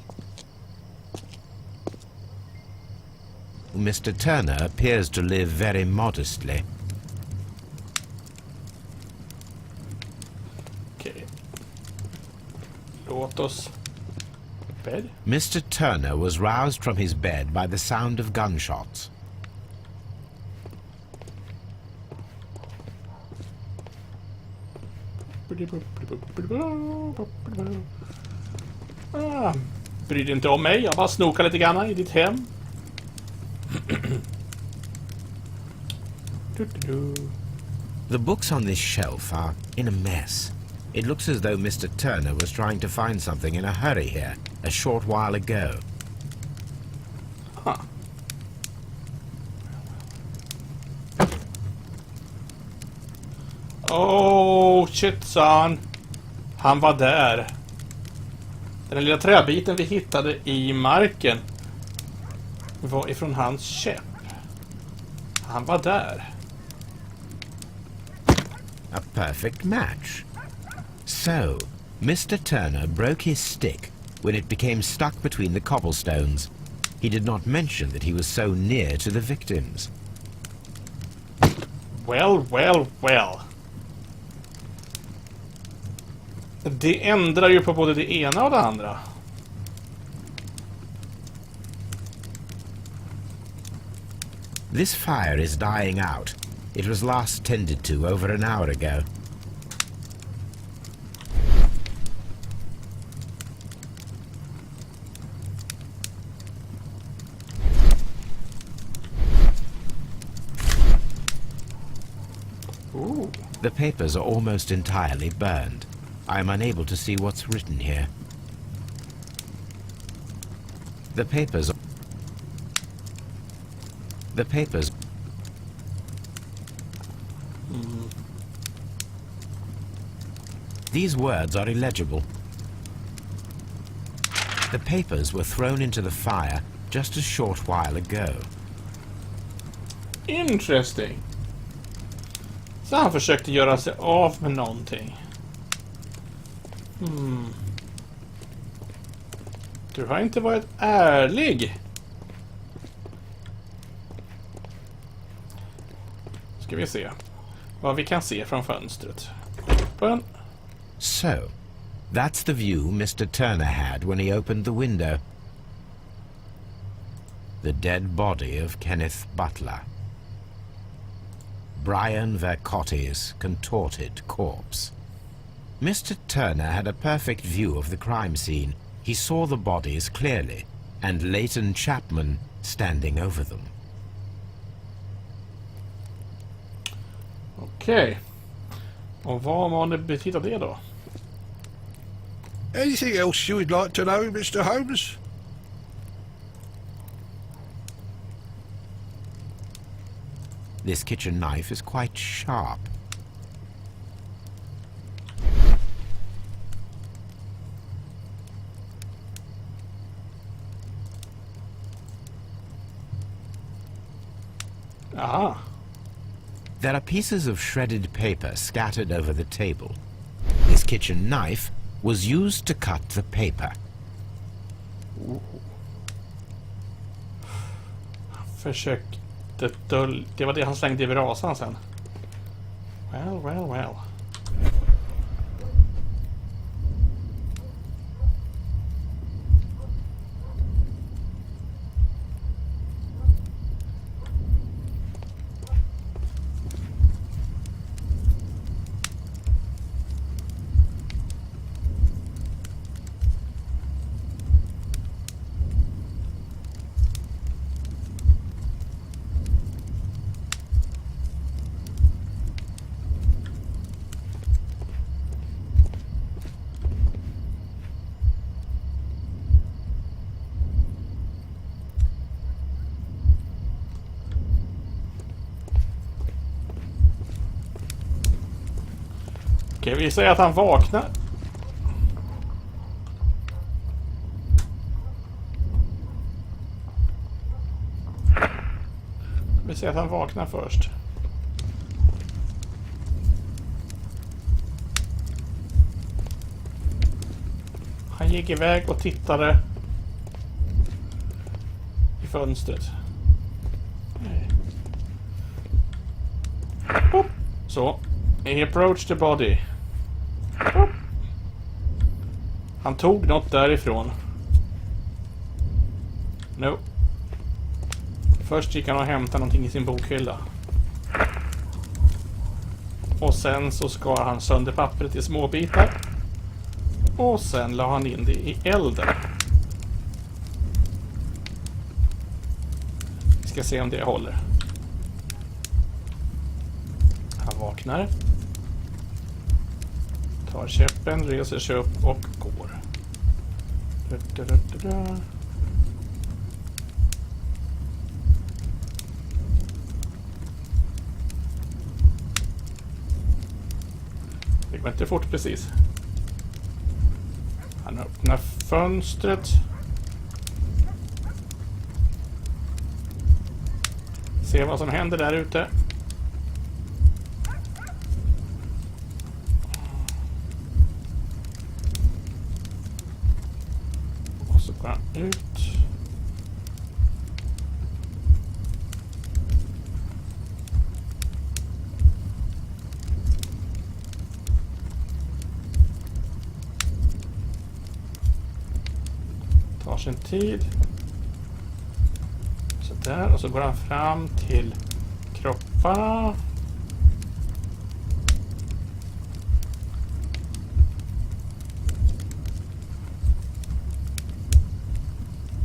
Mr. Turner appears to live very modestly. Okej. Låt oss... Bed? Mr. Turner was roused from his bed by the sound of gunshots. Bryr dig inte om mig, jag bara snokar lite grann i ditt hem. The books on this shelf are in a mess. It looks as though Mr. Turner was trying to find something in a hurry here a short while ago. Huh. Oh, shit, son. Han var där. Den lilla träbiten vi hittade i marken var ifrån hans käpp. Han var där. A perfect match. So, Mr. Turner broke his stick when it became stuck between the cobblestones. He did not mention that he was so near to the victims. Well, well, well. Det ändrar ju på både det ena och det andra. This fire is dying out. It was last tended to over an hour ago. Ooh. The papers are almost entirely burned. I am unable to see what's written here. The papers... These words are illegible. The papers were thrown into the fire just a short while ago. Interesting. Så han försökte göra sig av med någonting. Du har inte varit ärlig. Ska vi se vad vi kan se från fönstret. Öppen. So, that's the view Mr. Turner had when he opened the window. The dead body of Kenneth Butler. Brian Vercotti's contorted corpse. Mr. Turner had a perfect view of the crime scene. He saw the bodies clearly, and Leighton Chapman standing over them. Okej. Och vad betyder det då? Anything else you would like to know, Mr. Holmes? This kitchen knife is quite sharp. Aha. There are pieces of shredded paper scattered over the table. This kitchen knife was used to cut the paper. Försökte det var det han slängde i brasan sen. Well, well, well. Okej, vi säger att han vaknar. Vi säger att han vaknar först. Han gick iväg och tittade i fönstret. Hopp. Så. He approached the body. Hopp. Han tog något därifrån. No. Först gick han och hämtade någonting i sin bokhylla. Och sen så skar han sönder pappret i små bitar. Och sen la han in det i elden. Vi ska se om det håller. Han var vaknar. Tar käppen, reser sig upp och går. Det går inte fort precis. Han öppnar fönstret. Se vad som händer där ute. Och så går han ut. Tar sin tid. Så där, och så går han fram till kropparna.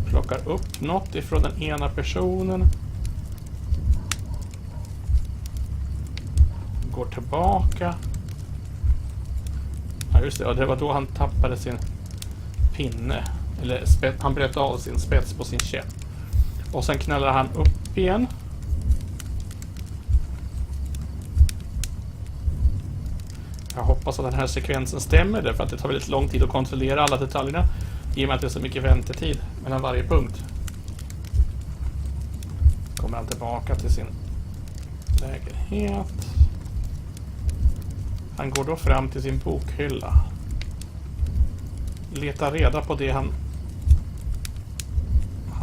Plockar upp något ifrån den ena personen. Går tillbaka. Ja just det, och det var då han tappade sin pinne. Eller han bröt av sin spets på sin käpp. Och sen knallar han upp igen. Jag hoppas att den här sekvensen stämmer, därför att det tar väldigt lång tid att kontrollera alla detaljerna i och med att det är så mycket väntetid mellan varje punkt. Kommer han tillbaka till sin lägenhet. Han går då fram till sin bokhylla. Letar reda på det han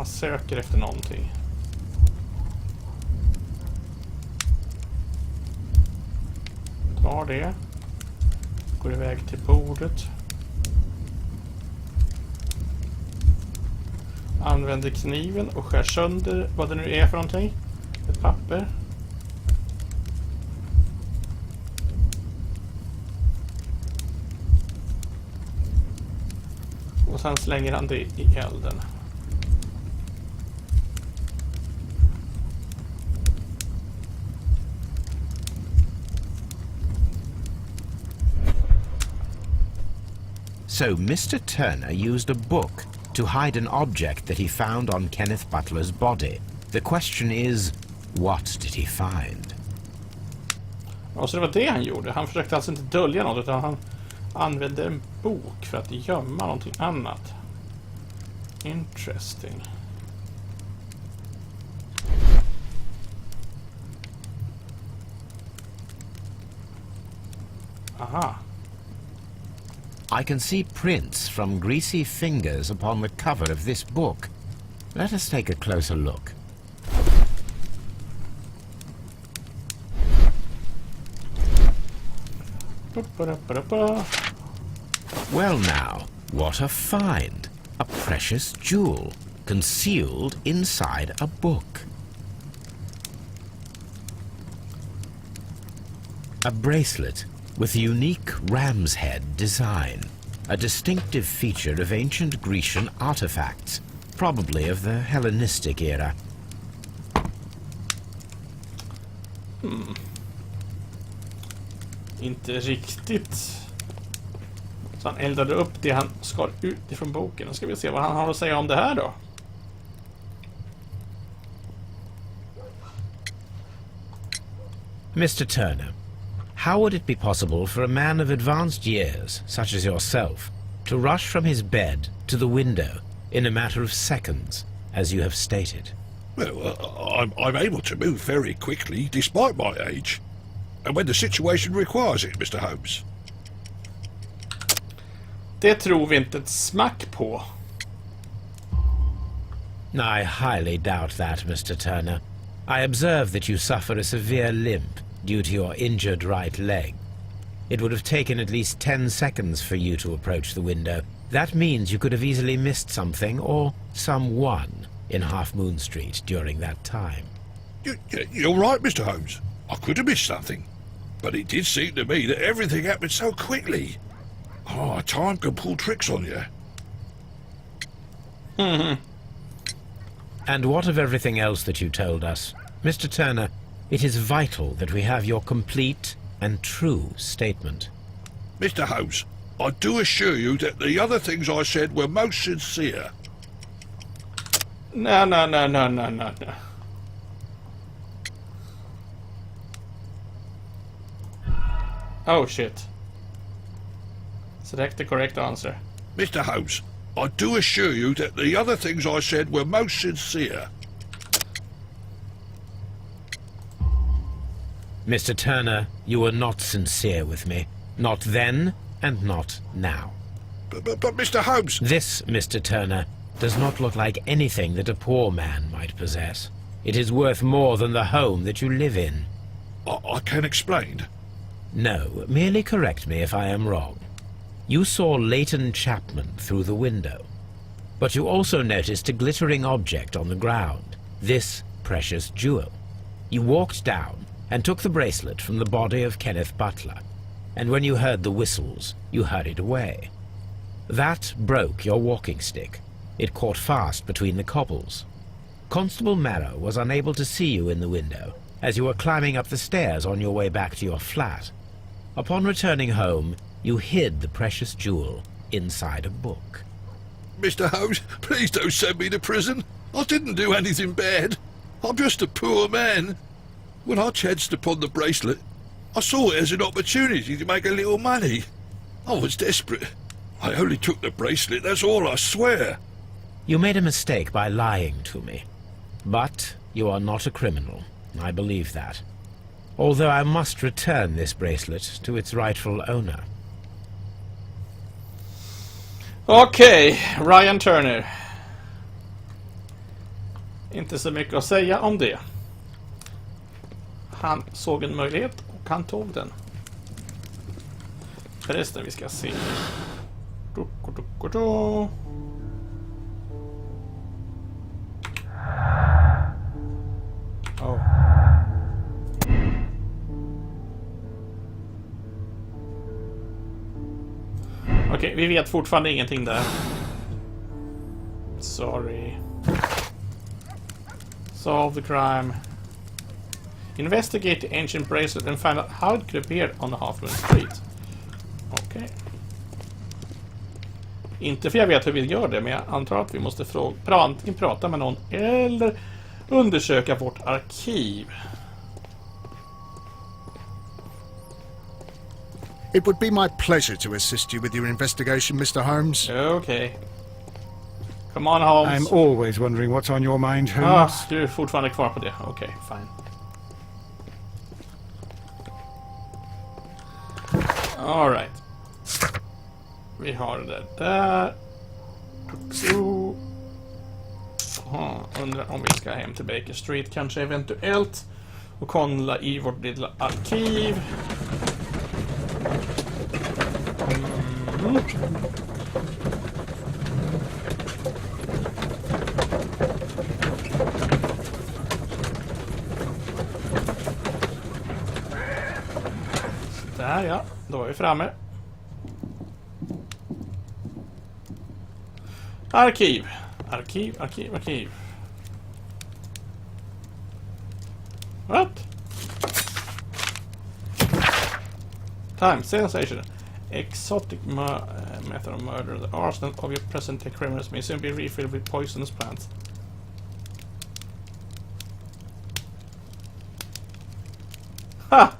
söker efter någonting. Tar det. Går iväg till bordet. Använder kniven och skär sönder vad det nu är för någonting. Ett papper. Och sen slänger han det i elden. So Mr. Turner used a book to hide an object that he found on Kenneth Butler's body. The question is, what did he find? Ja, så det var det han gjorde. Han försökte alltså inte dölja något, utan han använde en bok för att gömma någonting annat. Interesting. Aha. I can see prints from greasy fingers upon the cover of this book. Let us take a closer look. Well now, what a find! A precious jewel, concealed inside a book. A bracelet with a unique ram's head design, a distinctive feature of ancient Grecian artifacts, probably of the Hellenistic era. Inte riktigt. Så han eldade upp det han skar ut ifrån boken. Nu ska vi se vad han har att säga om det här då. Mr. Turner, how would it be possible for a man of advanced years, such as yourself, to rush from his bed to the window in a matter of seconds, as you have stated? Well, I'm able to move very quickly, despite my age. And when the situation requires it, Mr. Holmes. Det tror vi inte ett smack på. I highly doubt that, Mr. Turner. I observe that you suffer a severe limp due to your injured right leg. It would have taken at least 10 seconds for you to approach the window. That means you could have easily missed something or someone in Half Moon Street during that time. You're right, Mr. Holmes. I could have missed something. But it did seem to me that everything happened so quickly. Oh, time can pull tricks on you. And what of everything else that you told us? Mr. Turner, it is vital that we have your complete, and true statement. Mr. Holmes, I do assure you that the other things I said were most sincere. No. Oh shit. Select the correct answer. Mr. Holmes, I do assure you that the other things I said were most sincere. Mr. Turner, you were not sincere with me. Not then, and not now. But Mr. Holmes... This, Mr. Turner, does not look like anything that a poor man might possess. It is worth more than the home that you live in. I can explain. No, merely correct me if I am wrong. You saw Leighton Chapman through the window, but you also noticed a glittering object on the ground, this precious jewel. You walked down and took the bracelet from the body of Kenneth Butler, and when you heard the whistles, you hurried away. That broke your walking stick. It caught fast between the cobbles. Constable Marrow was unable to see you in the window as you were climbing up the stairs on your way back to your flat. Upon returning home, you hid the precious jewel inside a book. Mr. Holmes, please don't send me to prison. I didn't do anything bad. I'm just a poor man. When I chanced upon the bracelet, I saw it as an opportunity to make a little money. I was desperate. I only took the bracelet, that's all, I swear. You made a mistake by lying to me. But you are not a criminal. I believe that. Although I must return this bracelet to its rightful owner. Okej, Ryan Turner. Inte så mycket att säga om det. Han såg en möjlighet och han tog den. Förresten, vi ska se. Oh. Okej, vi vet fortfarande ingenting där. Sorry. Solve the crime. Investigate the ancient bracelet and find out how it could appear on the Half Moon Street. Okej. Inte för jag vet hur vi gör det, men jag antar att vi måste antingen prata med någon eller undersöka vårt arkiv. It would be my pleasure to assist you with your investigation, Mr. Holmes. Okej. Come on, Holmes. I'm always wondering what's on your mind, Holmes. Du är fortfarande kvar på det. Okej, fine. All right. Vi har det där. Undrar om vi ska hem till Baker Street kanske eventuellt och kolla i vårt lilla arkiv. Där ja, då är vi framme. Arkiv. What? Time sensation. Exotic method of murder. The arsenal of your present-day criminals may soon be refilled with poisonous plants. Ha!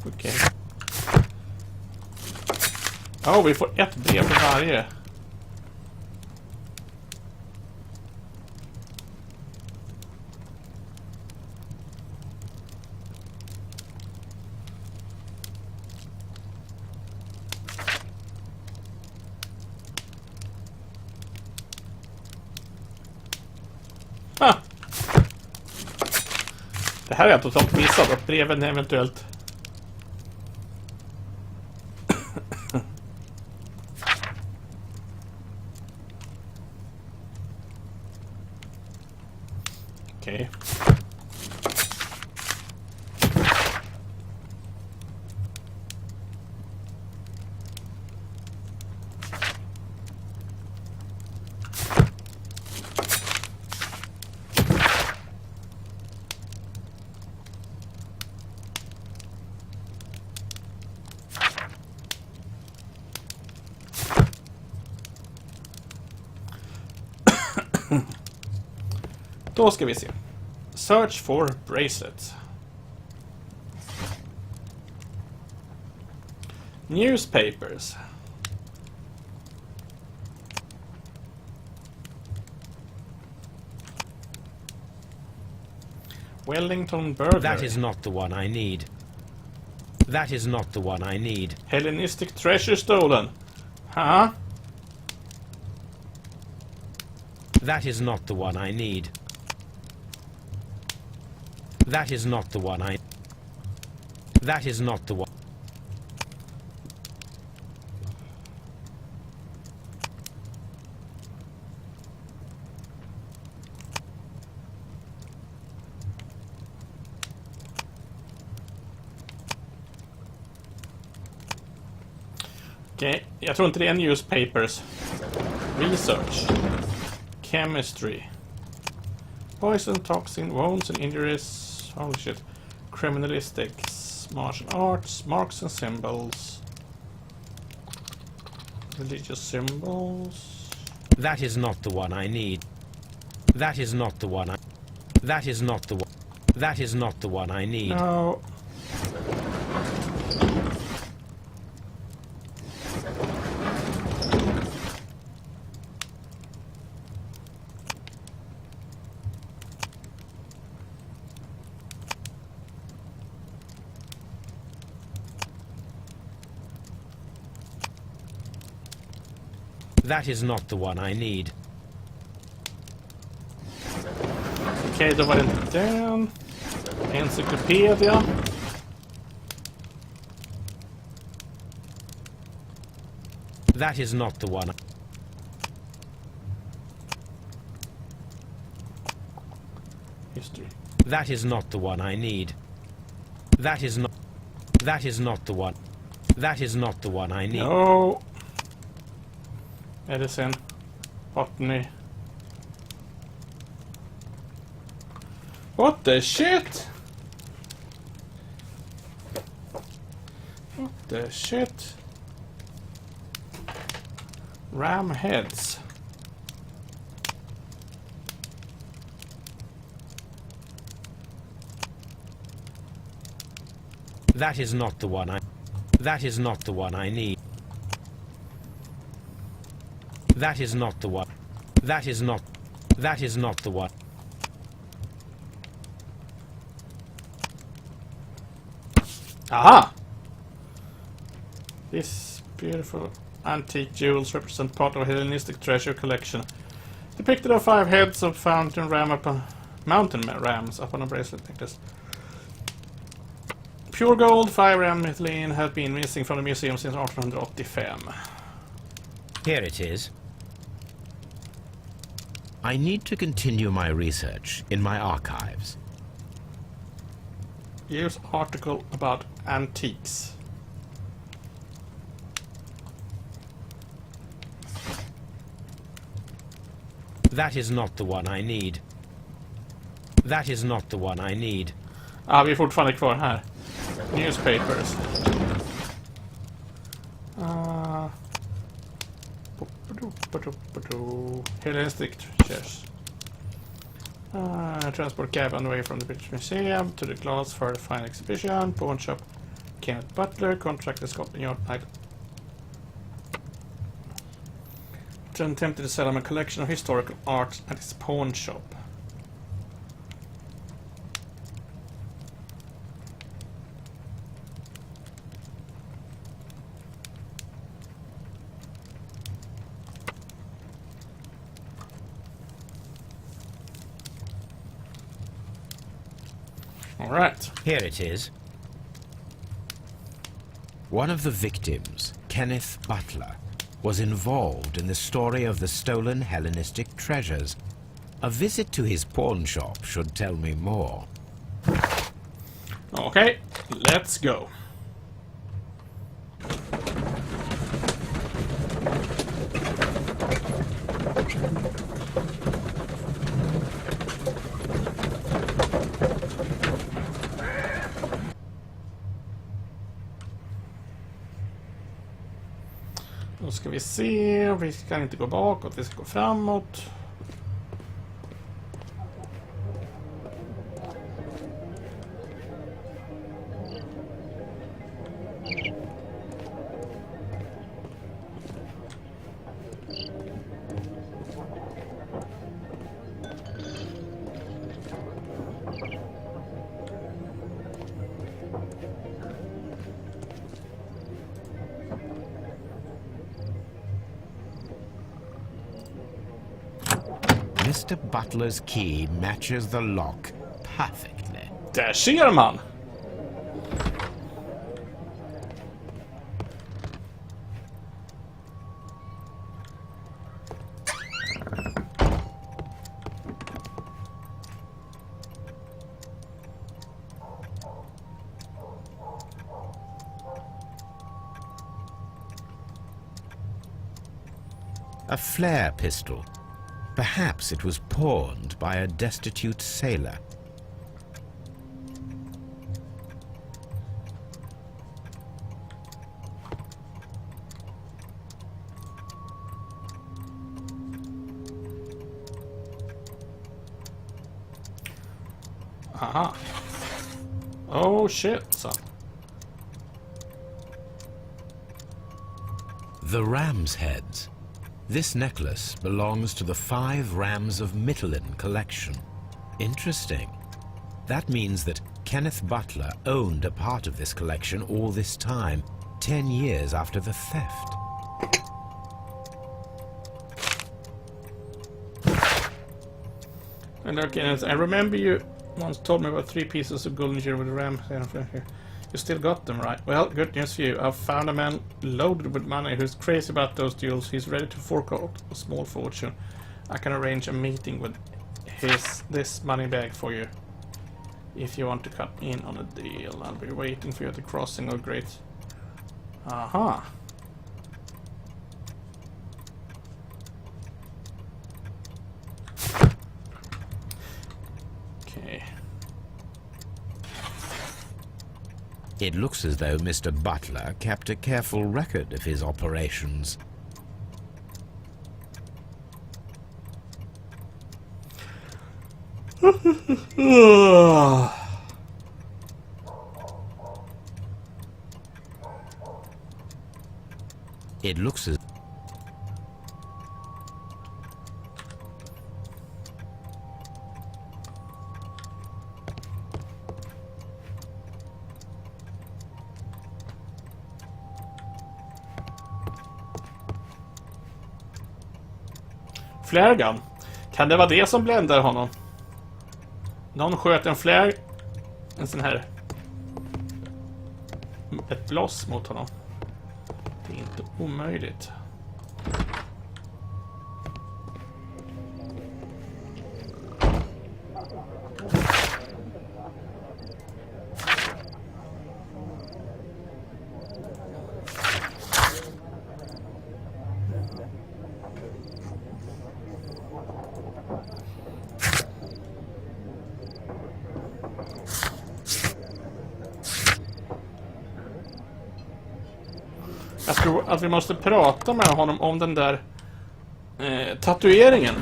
Okej. Vi får ett brev för varje. Det här är jag totalt missat att breven eventuellt. Okej. Då ska vi se. Search for bracelet. Newspapers. Wellington burglary. That is not the one I need. That is not the one I need. Hellenistic treasure stolen. Huh? That is not the one I need. That is not the one I... That is not the one... Okej, jag tror inte det är newspapers. Research. Chemistry. Poison, toxin, wounds and injuries. Holy shit. Criminalistics. Martial arts. Marks and symbols. Religious symbols. That is not the one I need. That is not the one I... That is not the one... That is not the one I need. No. That is not the one I need. Okej, då var det inte den. Encyclopedia. That is not the one. History. That is not the one I need. That is not... That is not the one. That is not the one I need. No. Medicine. Botany. What the shit? What the shit? Ram heads. That is not the one I... That is not the one I need. That is not the one. That is not... That is not the one. Aha! These beautiful antique jewels represent part of a Hellenistic treasure collection. Depicted are 5 heads of mountain rams upon a bracelet necklace. Pure gold, 5 ram methylene have been missing from the museum since 1885. Here it is. I need to continue my research in my archives. Use article about antiques. That is not the one I need. That is not the one I need. Vi är fortfarande kvar här. Newspapers. Hellenistic treasures. Transport cab on the way from the British Museum to the glass for the fine exhibition. Pawn shop. Kenneth Butler, contractor Scotland Yard. Attempted to sell him a collection of historical art at his pawn shop. All right. Here it is. One of the victims, Kenneth Butler, was involved in the story of the stolen Hellenistic treasures. A visit to his pawn shop should tell me more. Okay, let's go. Då ska vi se, vi kan inte gå bakåt, vi ska gå framåt. Mr. Butler's key matches the lock perfectly. Där ser man! A flare pistol. Perhaps it was pawned by a destitute sailor. Aha. Oh shit, son. The ram's heads. This necklace belongs to the 5 Rams of Mittelin collection. Interesting. That means that Kenneth Butler owned a part of this collection all this time, 10 years after the theft. And okay, I remember you once told me about 3 pieces of golden jewelry with a ram. You still got them, right? Well, good news for you. I've found a man loaded with money who's crazy about those jewels. He's ready to fork out a small fortune. I can arrange a meeting with this money bag for you. If you want to cut in on a deal, I'll be waiting for you at the crossing of Great. Aha. Okay. It looks as though Mr. Butler kept a careful record of his operations. It looks as Flare gun. Kan det vara det som bländar honom? Någon sköt en flare, en sån här, ett bloss mot honom. Det är inte omöjligt. Jag tror att vi måste prata med honom om den där tatueringen.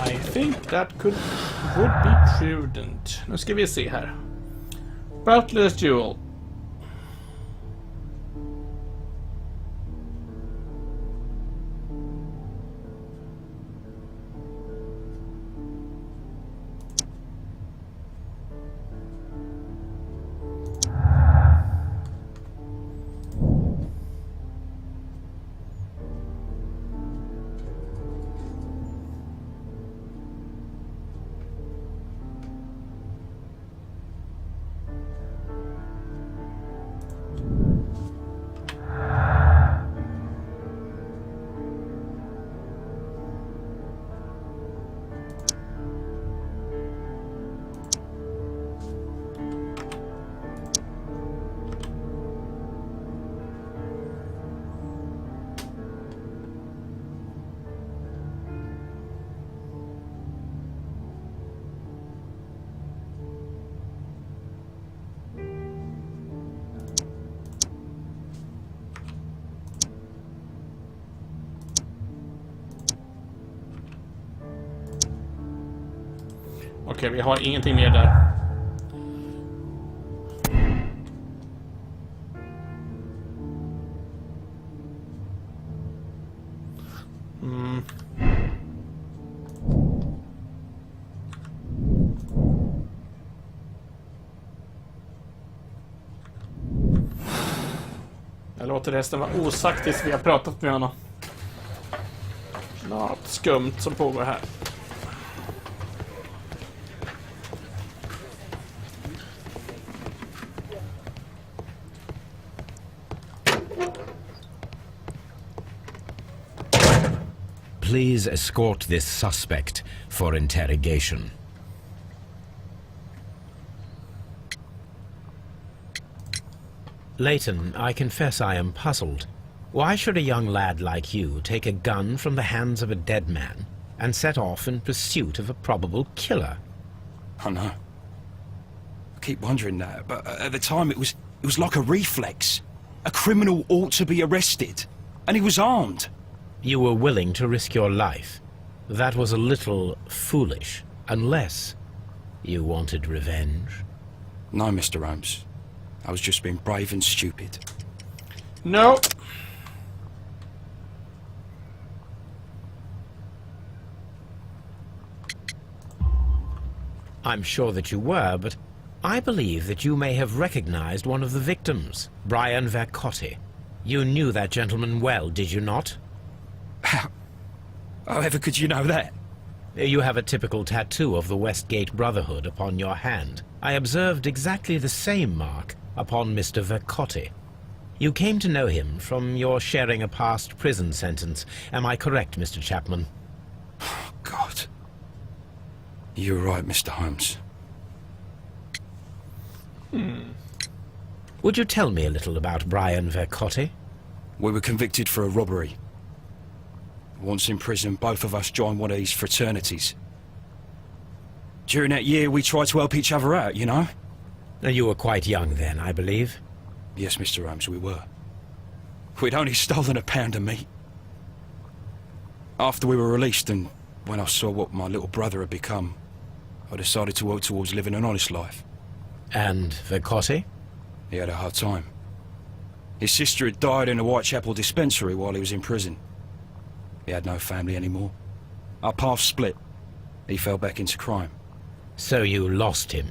I think that would be prudent. Nu ska vi se här. Butler's jewel. Okej, vi har ingenting mer där. Jag låter resten vara osagt tills vi har pratat med honom. Något skumt som pågår här. Please escort this suspect for interrogation. Leighton, I confess I am puzzled. Why should a young lad like you take a gun from the hands of a dead man and set off in pursuit of a probable killer? I know. I keep wondering that, but at the time it was like a reflex. A criminal ought to be arrested, and he was armed. You were willing to risk your life. That was a little foolish, unless you wanted revenge. No, Mr. Holmes. I was just being brave and stupid. No. I'm sure that you were, but I believe that you may have recognized one of the victims, Brian Vercotti. You knew that gentleman well, did you not? However could you know that? You have a typical tattoo of the Westgate Brotherhood upon your hand. I observed exactly the same mark upon Mr. Vercotti. You came to know him from your sharing a past prison sentence. Am I correct, Mr. Chapman? God. You're right, Mr. Holmes. Would you tell me a little about Brian Vercotti? We were convicted for a robbery. Once in prison, both of us joined one of these fraternities. During that year, we tried to help each other out, you know? You were quite young then, I believe. Yes, Mr. Holmes, we were. We'd only stolen a pound of meat. After we were released, and when I saw what my little brother had become, I decided to work towards living an honest life. And Vercotti? He had a hard time. His sister had died in a Whitechapel dispensary while he was in prison. He had no family anymore. Our paths split. He fell back into crime. So you lost him?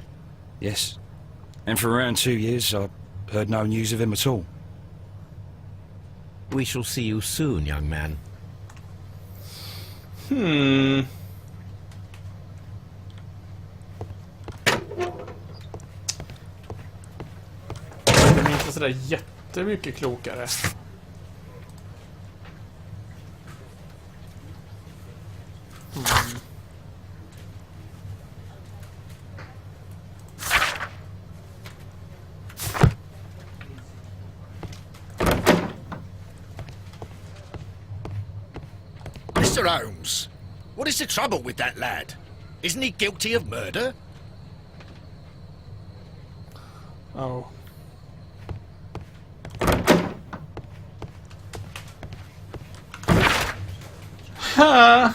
Yes. And for around 2 years, I heard no news of him at all. We shall see you soon, young man. De är inte sådär jättemycket klokare. Mr. Holmes, what is the trouble with that lad? Isn't he guilty of murder? Oh. Ha!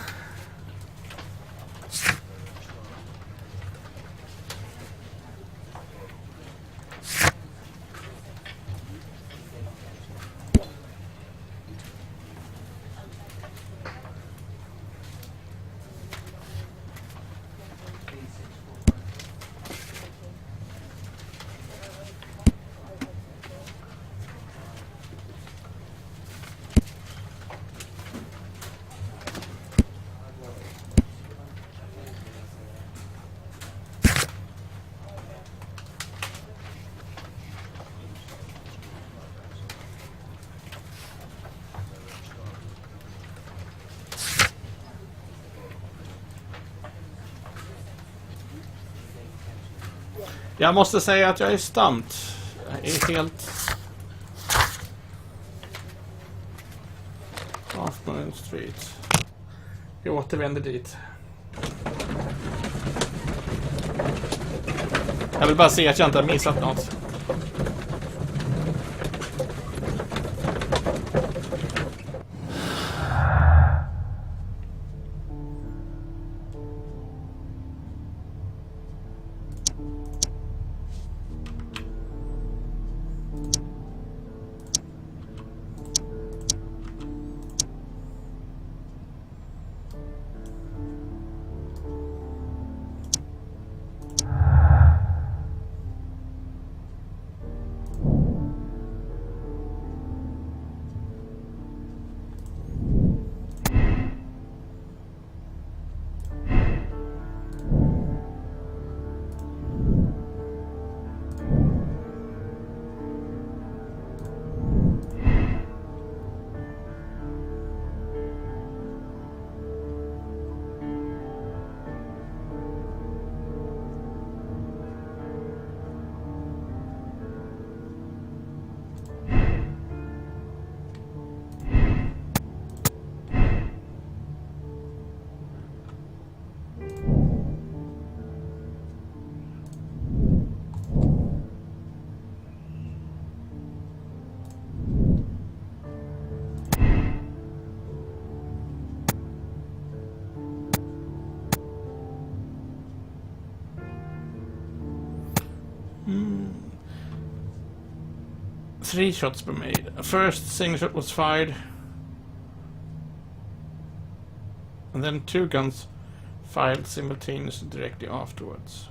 Jag måste säga att jag är stamt. Jag är helt... Half Moon Street. Vi återvänder dit. Jag vill bara se att jag inte har missat något. 3 shots were made. First single shot was fired. And then 2 guns fired simultaneously directly afterwards.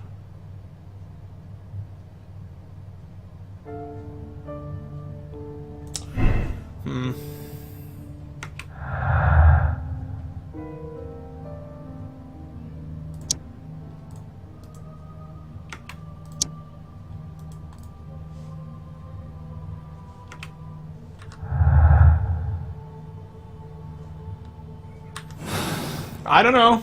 I don't know.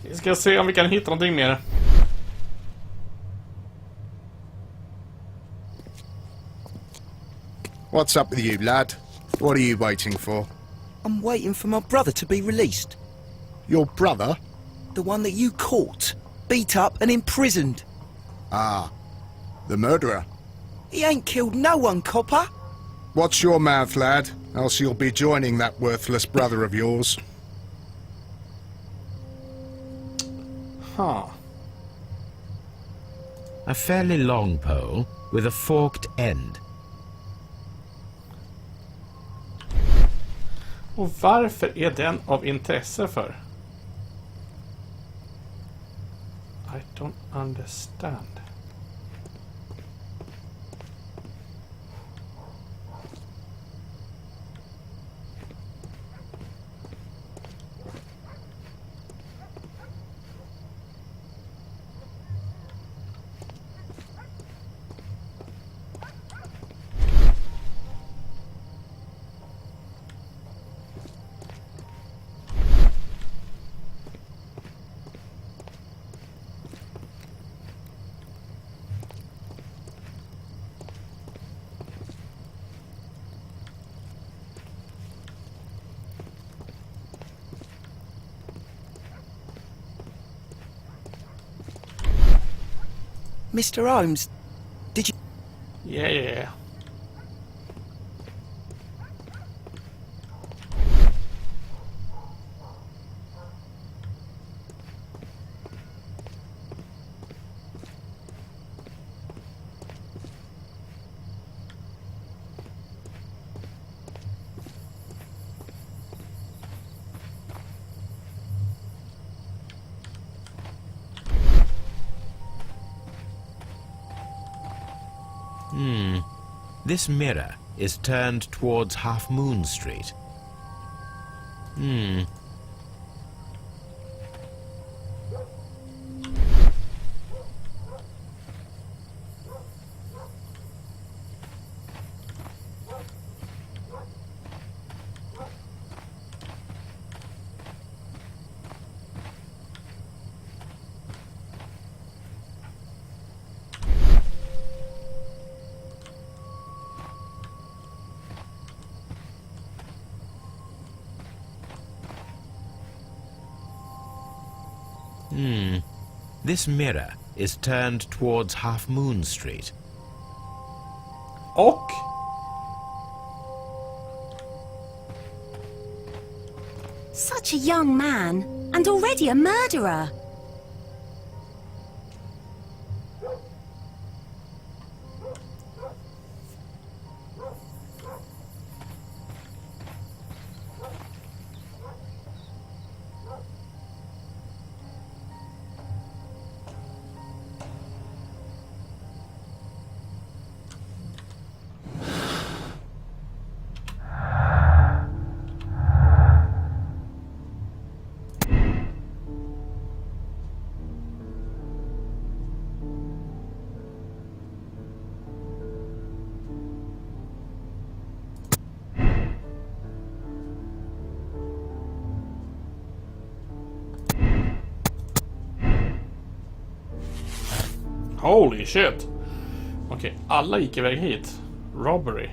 Vi ska se om vi kan hitta någonting mer. What's up with you, lad? What are you waiting for? I'm waiting for my brother to be released. Your brother? The one that you caught, beat up and imprisoned. Ah, the murderer. He ain't killed no one, copper. Watch your mouth, lad, else you'll be joining that worthless brother of yours. Huh. A fairly long pole with a forked end. Och varför är den av intresse för? I don't understand. Mr. Holmes, did you... Yeah. This mirror is turned towards Half Moon Street. This mirror is turned towards Half Moon Street. Och Such a young man, and already a murderer. holy shit. Okej, alla gick iväg hit. Robbery.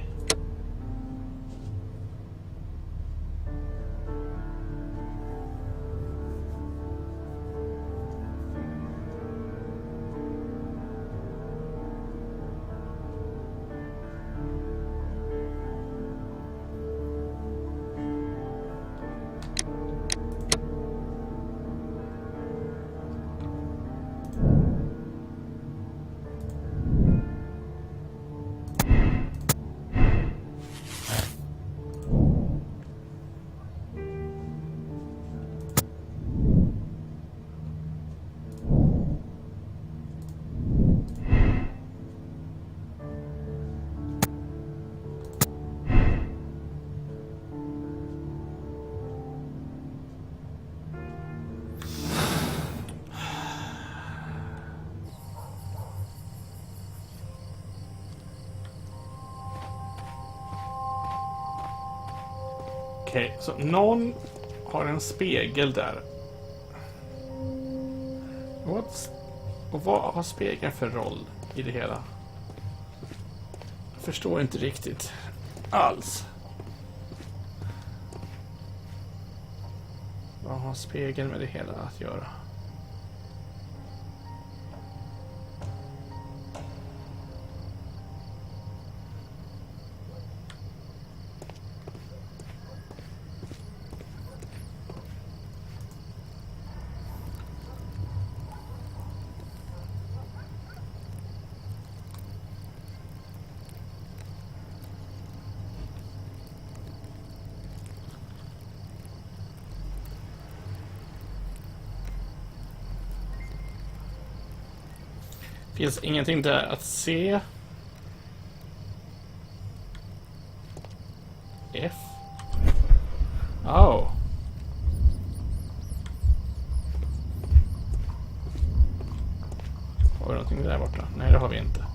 Okej, så någon har en spegel där. Och vad har spegeln för roll i det hela? Jag förstår inte riktigt alls. Vad har spegeln med det hela att göra? Finns ingenting där att se. F. Oh. Har vi någonting där borta? Nej, det har vi inte.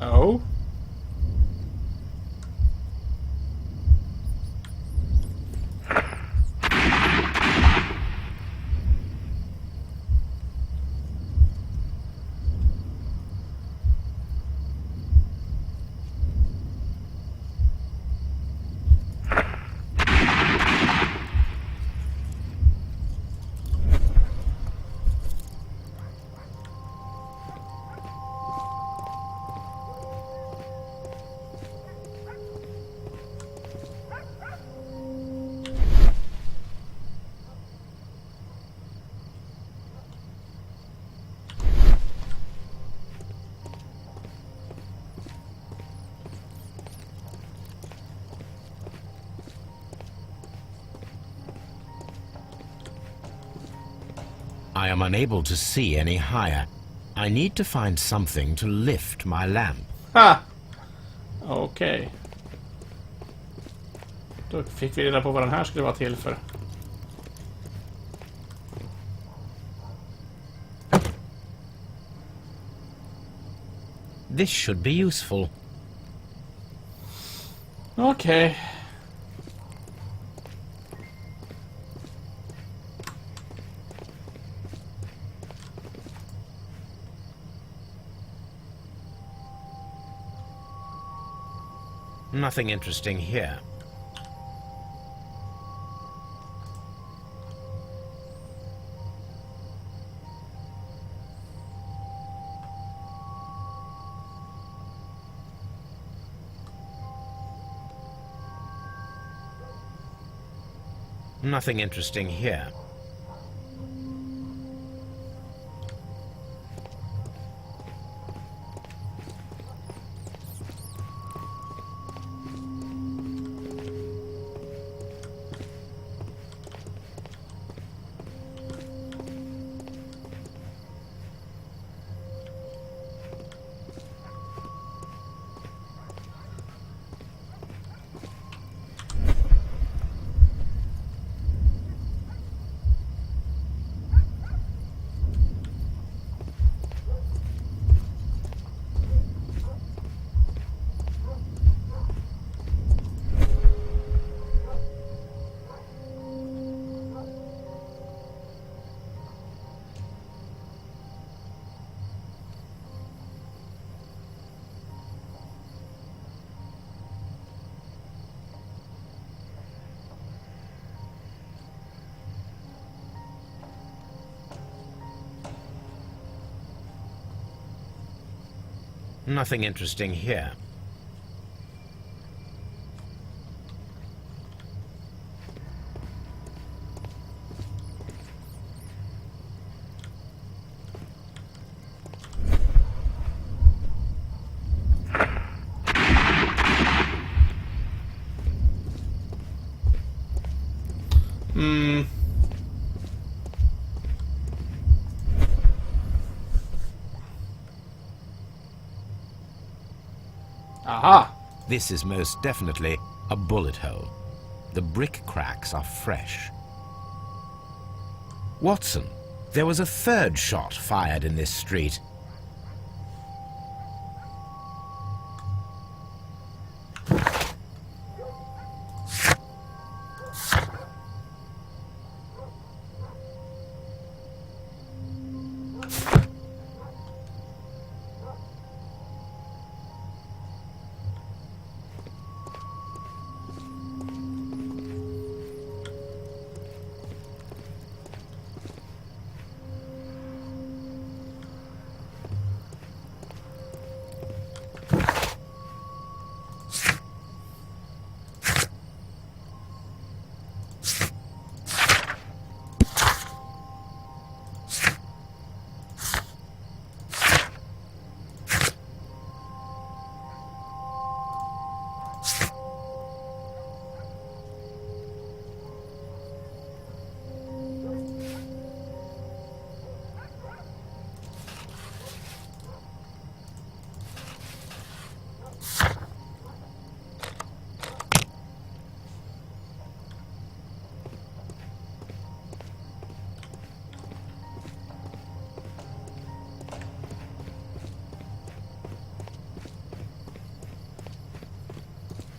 Oh. I am unable to see any higher. I need to find something to lift my lamp. Ha! Okej. Då fick vi reda på vad den här skulle vara till för. This should be useful. Okej. Nothing interesting here. Nothing interesting here. Nothing interesting here. Aha! This is most definitely a bullet hole. The brick cracks are fresh. Watson, there was a third shot fired in this street.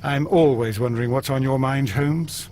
I'm always wondering what's on your mind, Holmes.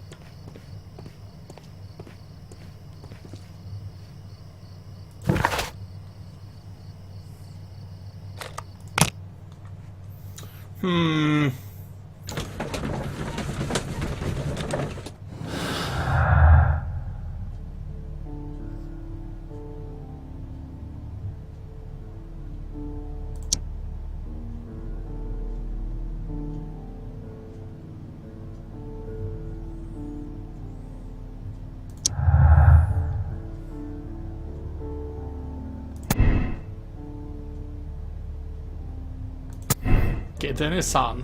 Okej, den är sann.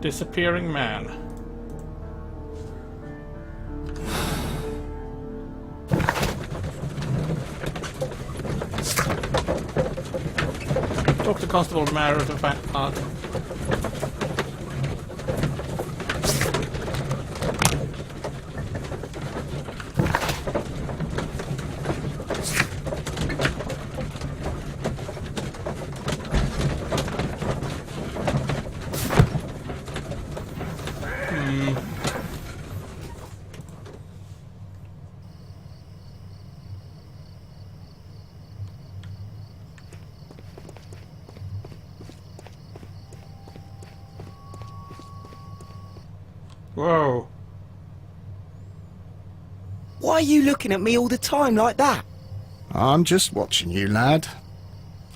Disappearing man. Talk to Constable Marrow to find out. Whoa. Why are you looking at me all the time like that? I'm just watching you, lad.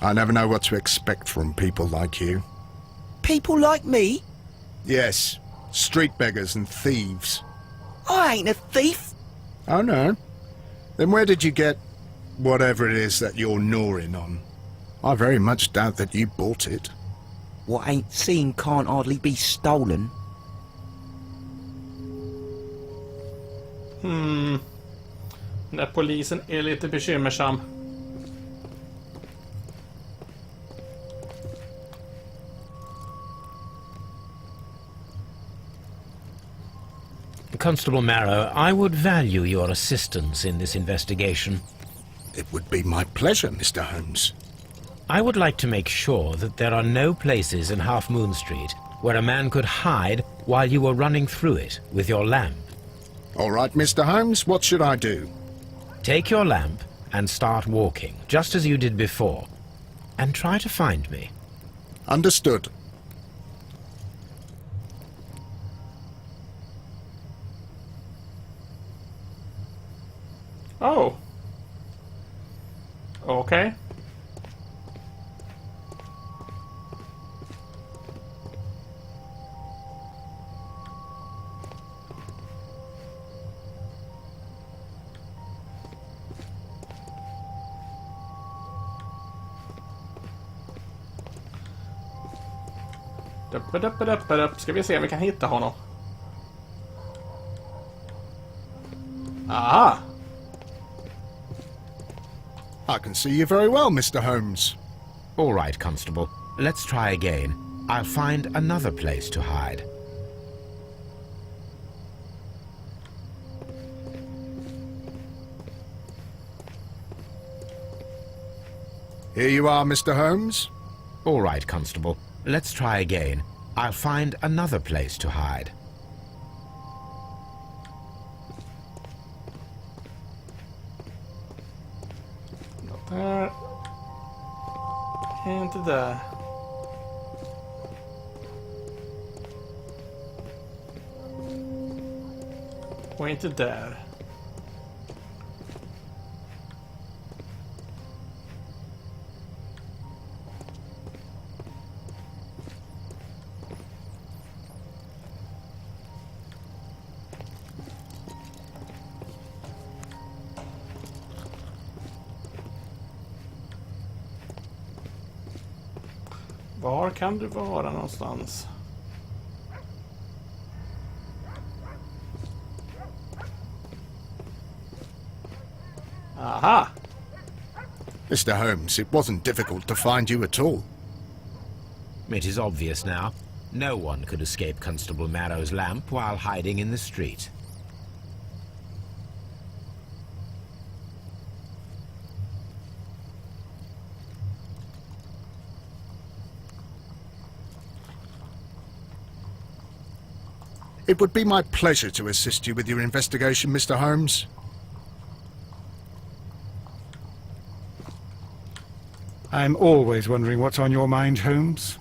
I never know what to expect from people like you. People like me? Yes, street beggars and thieves. I ain't a thief. Oh, no? Then where did you get whatever it is that you're gnawing on? I very much doubt that you bought it. What ain't seen can't hardly be stolen. Den där polisen är lite bekymmersam. Constable Marrow, I would value your assistance in this investigation. It would be my pleasure, Mr. Holmes. I would like to make sure that there are no places in Half Moon Street where a man could hide while you were running through it with your lamp. All right, Mr. Holmes, what should I do? Take your lamp and start walking, just as you did before, and try to find me. Understood. Oh. Okay. Ska vi se om vi kan hitta honom. Aha! I can see you very well, Mr. Holmes. All right, Constable. Let's try again. I'll find another place to hide. Here you are, Mr. Holmes. All right, Constable. Let's try again. I'll find another place to hide. Not där. Inte där. Och inte där. Var kan du vara någonstans? Aha! Mr. Holmes, it wasn't difficult to find you at all. It is obvious now. No one could escape Constable Marrow's lamp while hiding in the street. It would be my pleasure to assist you with your investigation, Mr. Holmes. I'm always wondering what's on your mind, Holmes.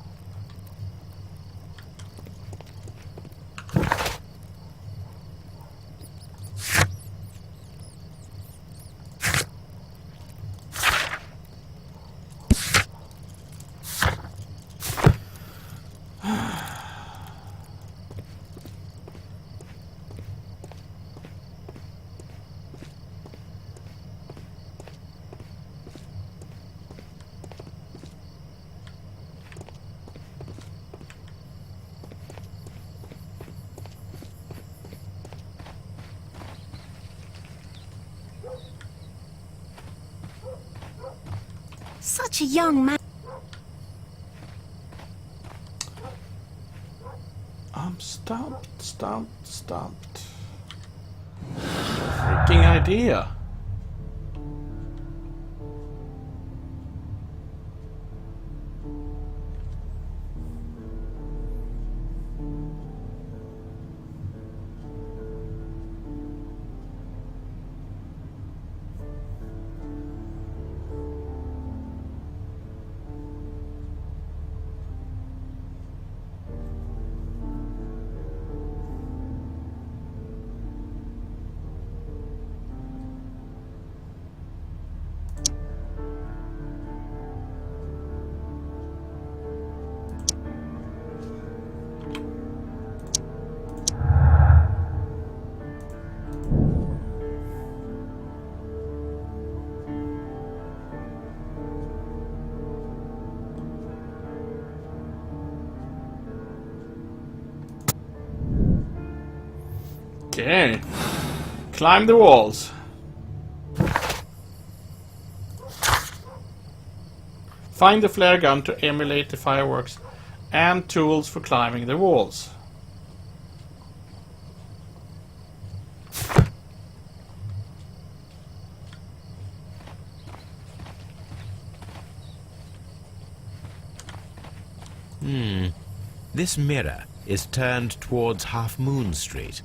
Such a young man. I'm stumped. Freaking idea. Okay. Climb the walls. Find the flare gun to emulate the fireworks and tools for climbing the walls. This mirror is turned towards Half Moon Street.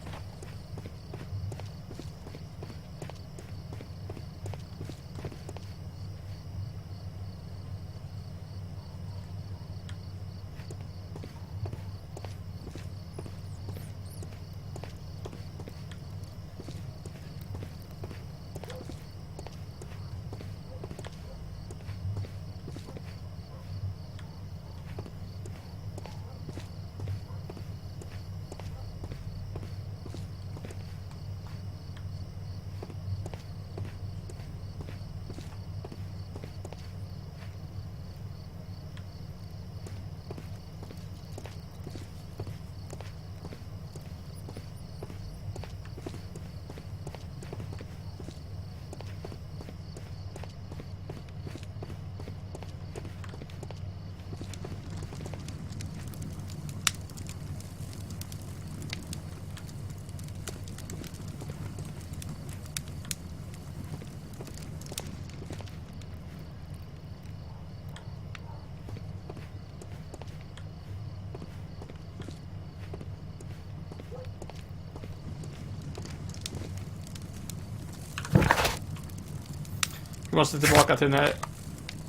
Vi måste tillbaka till den här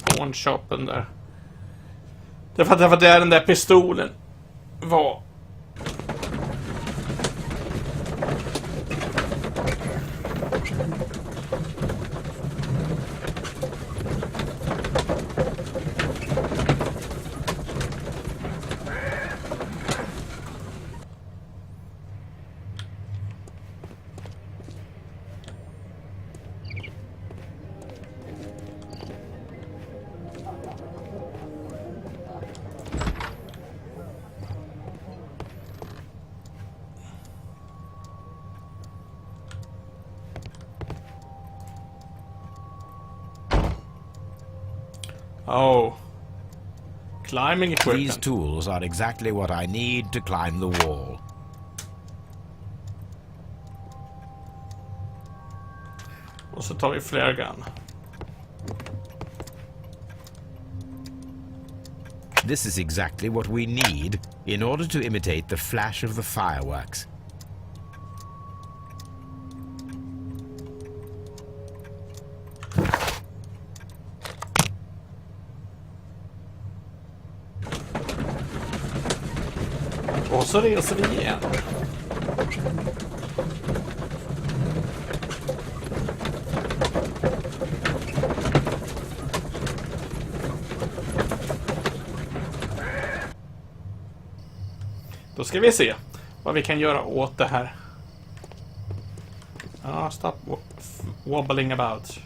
pawn-shoppen där. Därför att det är den där pistolen var. Oh. Climbing equipment. These tools are exactly what I need to climb the wall. Och så tar vi flare gun. This is exactly what we need in order to imitate the flash of the fireworks. Och så reser vi igen. Då ska vi se vad vi kan göra åt det här. Ja, stop wobbling about.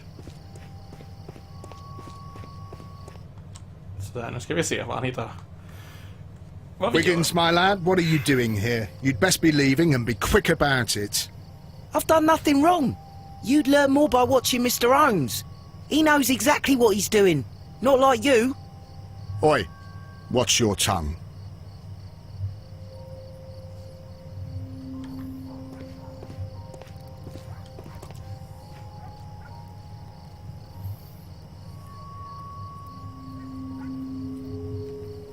Så där, nu ska vi se vad han hittar. Wiggins, my lad, what are you doing here? You'd best be leaving and be quick about it. I've done nothing wrong. You'd learn more by watching Mr. Holmes. He knows exactly what he's doing. Not like you. Oi, watch your tongue.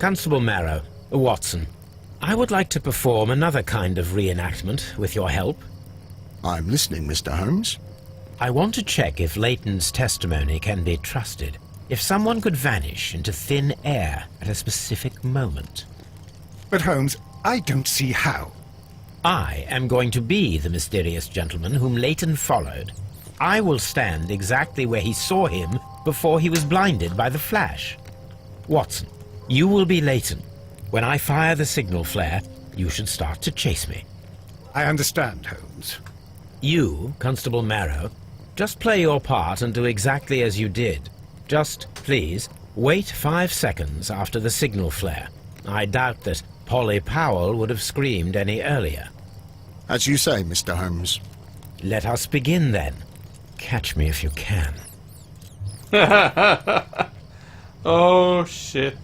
Constable Marrow, Watson, I would like to perform another kind of reenactment with your help. I'm listening, Mr. Holmes. I want to check if Leighton's testimony can be trusted. If someone could vanish into thin air at a specific moment. But Holmes, I don't see how. I am going to be the mysterious gentleman whom Leighton followed. I will stand exactly where he saw him before he was blinded by the flash. Watson, you will be Leighton. When I fire the signal flare, you should start to chase me. I understand, Holmes. You, Constable Marrow, just play your part and do exactly as you did. Just, please, wait 5 seconds after the signal flare. I doubt that Polly Powell would have screamed any earlier. As you say, Mr. Holmes. Let us begin then. Catch me if you can. Oh shit.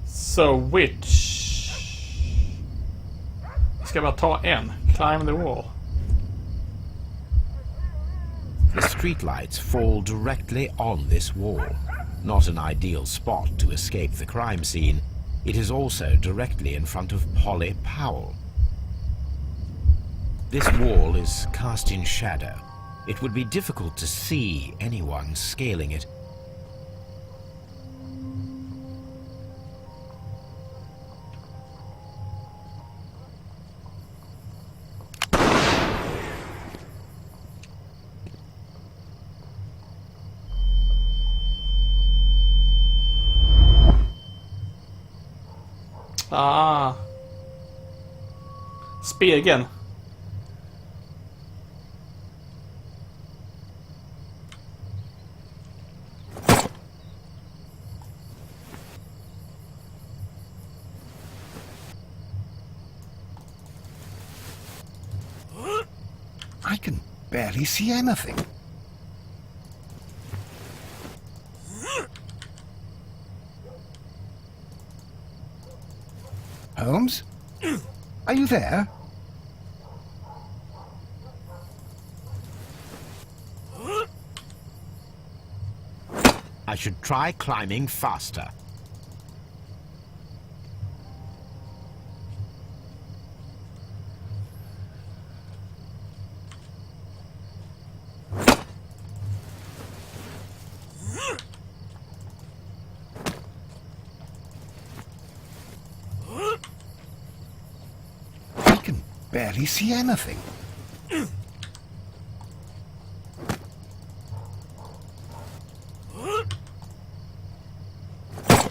So which? Ska bara ta en. Climb the wall. The streetlights fall directly on this wall. Not an ideal spot to escape the crime scene. It is also directly in front of Polly Powell. This wall is cast in shadow. It would be difficult to see anyone scaling it. Ah. Spegeln. I can barely see anything. Holmes? Are you there? I should try climbing faster. I can barely see anything.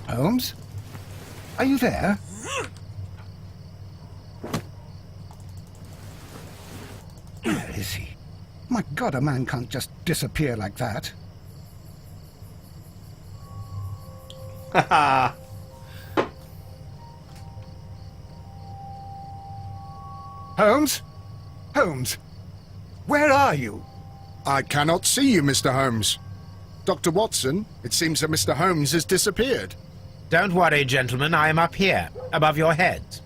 Holmes? Are you there? Where is he? My God, a man can't just disappear like that. Haha. Holmes? Holmes? Where are you? I cannot see you, Mr. Holmes. Dr. Watson, it seems that Mr. Holmes has disappeared. Don't worry, gentlemen, I am up here, above your heads.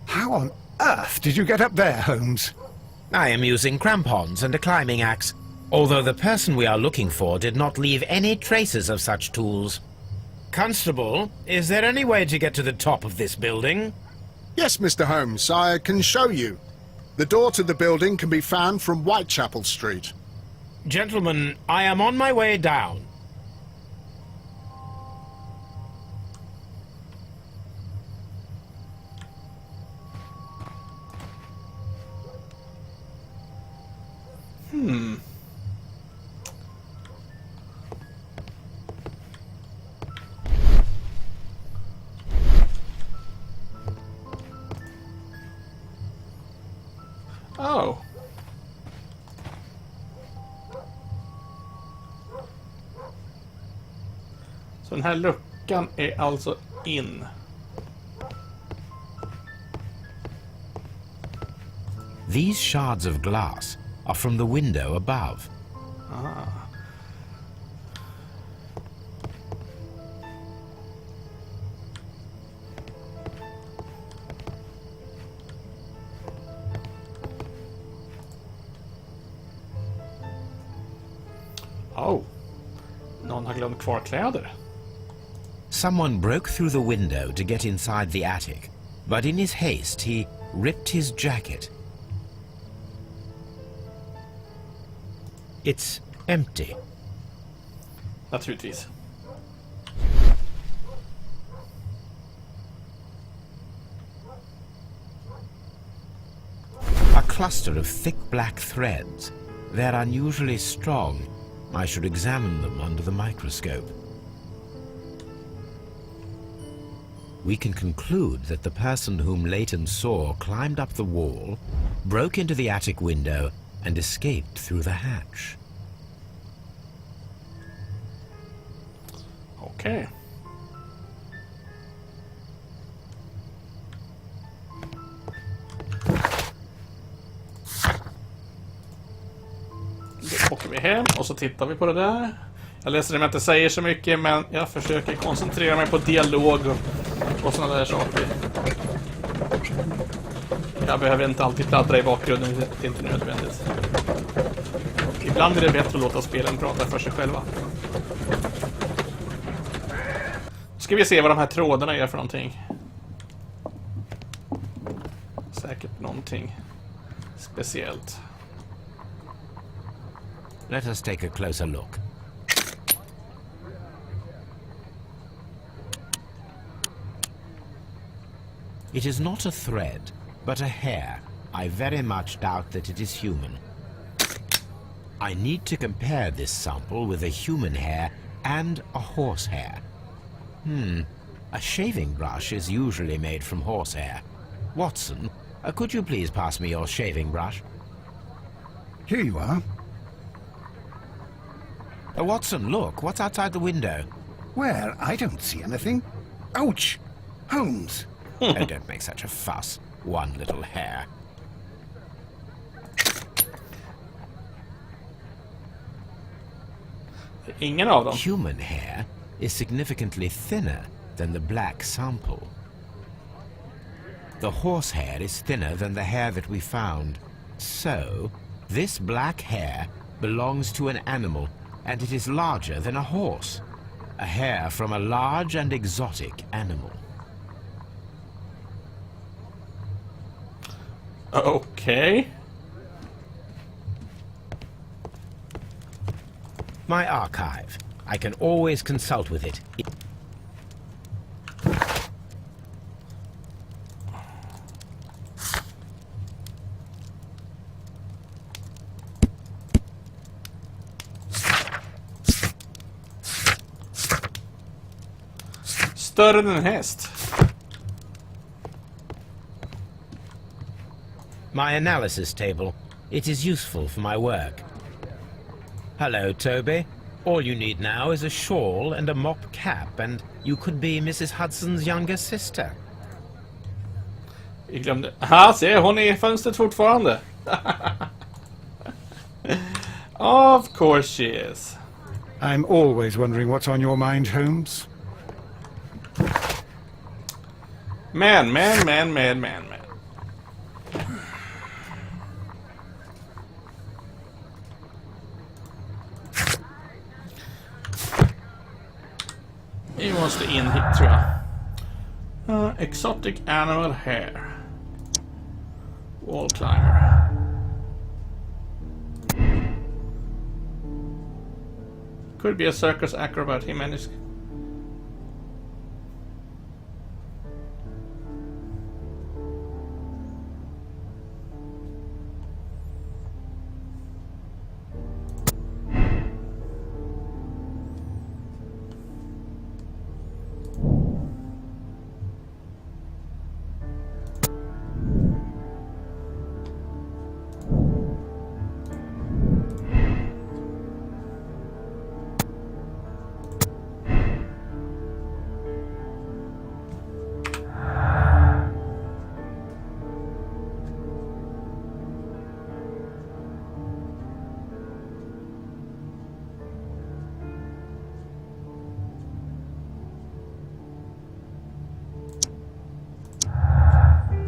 How on earth did you get up there, Holmes? I am using crampons and a climbing axe, although the person we are looking for did not leave any traces of such tools. Constable, is there any way to get to the top of this building? Yes, Mr. Holmes, I can show you. The door to the building can be found from Whitechapel Street. Gentlemen, I am on my way down. Oh. Så den här luckan är alltså in. These shards of glass are from the window above. Oh. Någon har glömt kvar kläder. Someone broke through the window to get inside the attic, but in his haste he ripped his jacket. It's empty. Naturligtvis. A cluster of thick black threads. They're unusually strong. I should examine them under the microscope. We can conclude that the person whom Leighton saw climbed up the wall, broke into the attic window, and escaped through the hatch. Okej. Då åker vi hem och så tittar vi på det där. Jag läser det med att det säger så mycket, men jag försöker koncentrera mig på dialog och sådana där saker. Jag behöver inte alltid pladdra i bakgrunden, det är inte nödvändigt. Ibland är det bättre att låta spelen prata för sig själva. Ska vi se vad de här trådarna är för någonting. Säkert någonting speciellt. Let us take a closer look. It is not a thread, but a hair. I very much doubt that it is human. I need to compare this sample with a human hair and a horse hair. A shaving brush is usually made from horsehair. Watson, could you please pass me your shaving brush? Here you are. Watson, look, what's outside the window? Where? I don't see anything. Ouch! Holmes! Oh, don't make such a fuss. One little hair. Ingen av dem. Human hair is significantly thinner than the black sample. The horsehair is thinner than the hair that we found. So, this black hair belongs to an animal, and it is larger than a horse. A hair from a large and exotic animal. Okay. My archive. I can always consult with it. Större än en häst. My analysis table. It is useful for my work. Hello, Toby. All you need now is a shawl and a mop cap, and you could be Mrs. Hudson's younger sister. Vi glömde. Aha, se, hon är i fönstret fortfarande. Of course she is. I'm always wondering what's on your mind, Holmes. Man. Vi måste in hit, tror jag. Exotic animal hair. Wall climber. Could be a circus acrobat. He managed.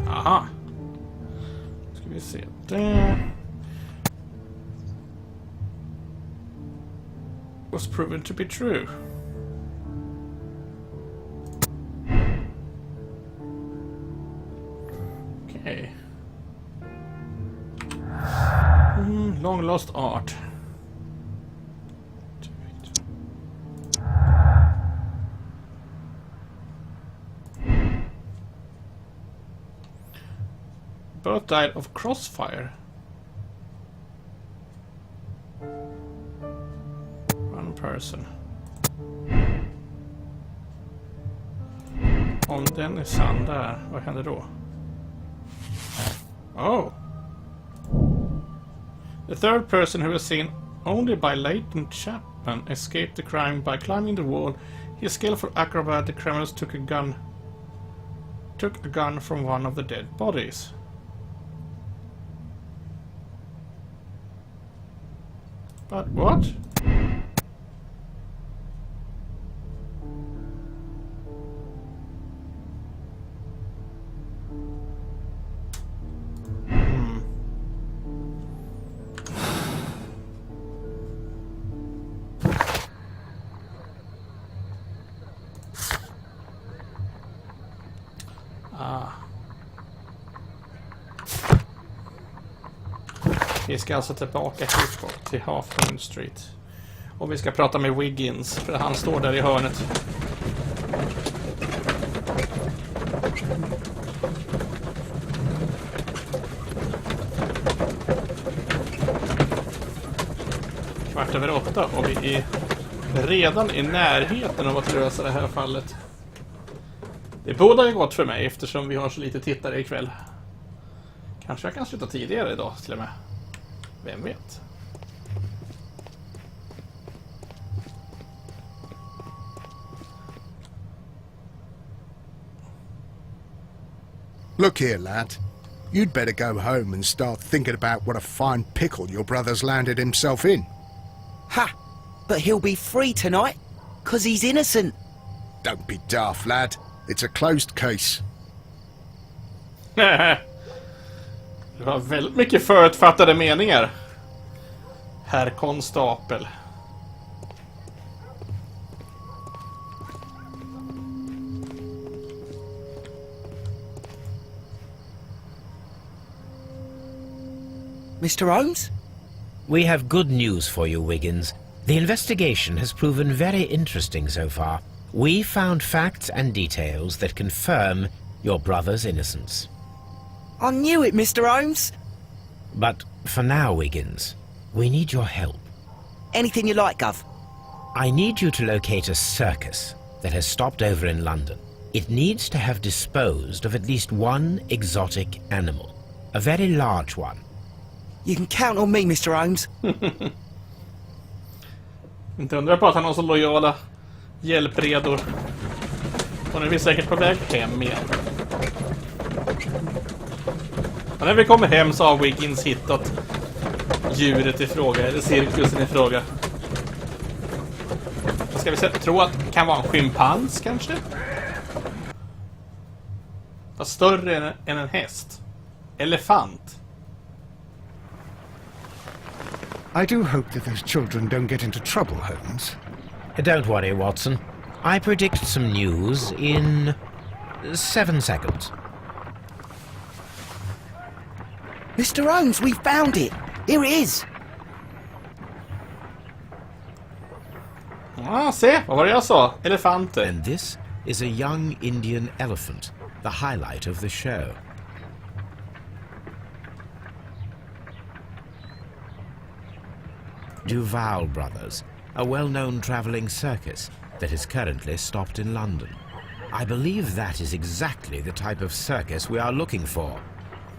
Aha. Ska vi se där. Was proven to be true. Okay. Long lost art. Both died of crossfire. One person. Om den är sann där, vad händer då? Oh! The third person who was seen only by Leighton Chapman escaped the crime by climbing the wall. He is skillful acrobat. The criminals took a gun from one of the dead bodies. But what? Vi ska alltså tillbaka hit till Half Moon Street. Och vi ska prata med Wiggins, för han står där i hörnet. Kvart över 8 och vi är redan i närheten av att lösa det här fallet. Det båda är gott för mig eftersom vi har så lite tittare ikväll. Kanske jag kan sluta tidigare idag till och med. Vem vet? Look here, lad. You'd better go home and start thinking about what a fine pickle your brother's landed himself in. Ha! But he'll be free tonight, 'cause he's innocent. Don't be daft, lad. It's a closed case. Du har väldigt mycket förutfattade meningar, herr konstapel. Mr. Holmes? We have good news for you, Wiggins. The investigation has proven very interesting so far. We found facts and details that confirm your brother's innocence. I knew it, Mr. Holmes. But for now, Wiggins, we need your help. Anything you like, Gov. I need you to locate a circus that has stopped over in London. It needs to have disposed of at least one exotic animal. A very large one. You can count on me, Mr. Holmes. Inte undra på att han har så lojala hjälpredor. Och nu är vi säkert på väg hem igen. Och när vi kommer hem så har Wiggins hittat djuret i fråga, eller cirkusen i fråga. Ska vi tro att det kan vara en schimpans kanske? Fast större än en häst. Elefant. I do hope that those children don't get into trouble, Holmes. Don't worry, Watson. I predict some news in 7 seconds. Mr. Holmes, we found it. Here it is. Ja, se. Vad var det jag sa? Elefanter. And this is a young Indian elephant, the highlight of the show. Duval Brothers, a well-known travelling circus that is currently stopped in London. I believe that is exactly the type of circus we are looking for.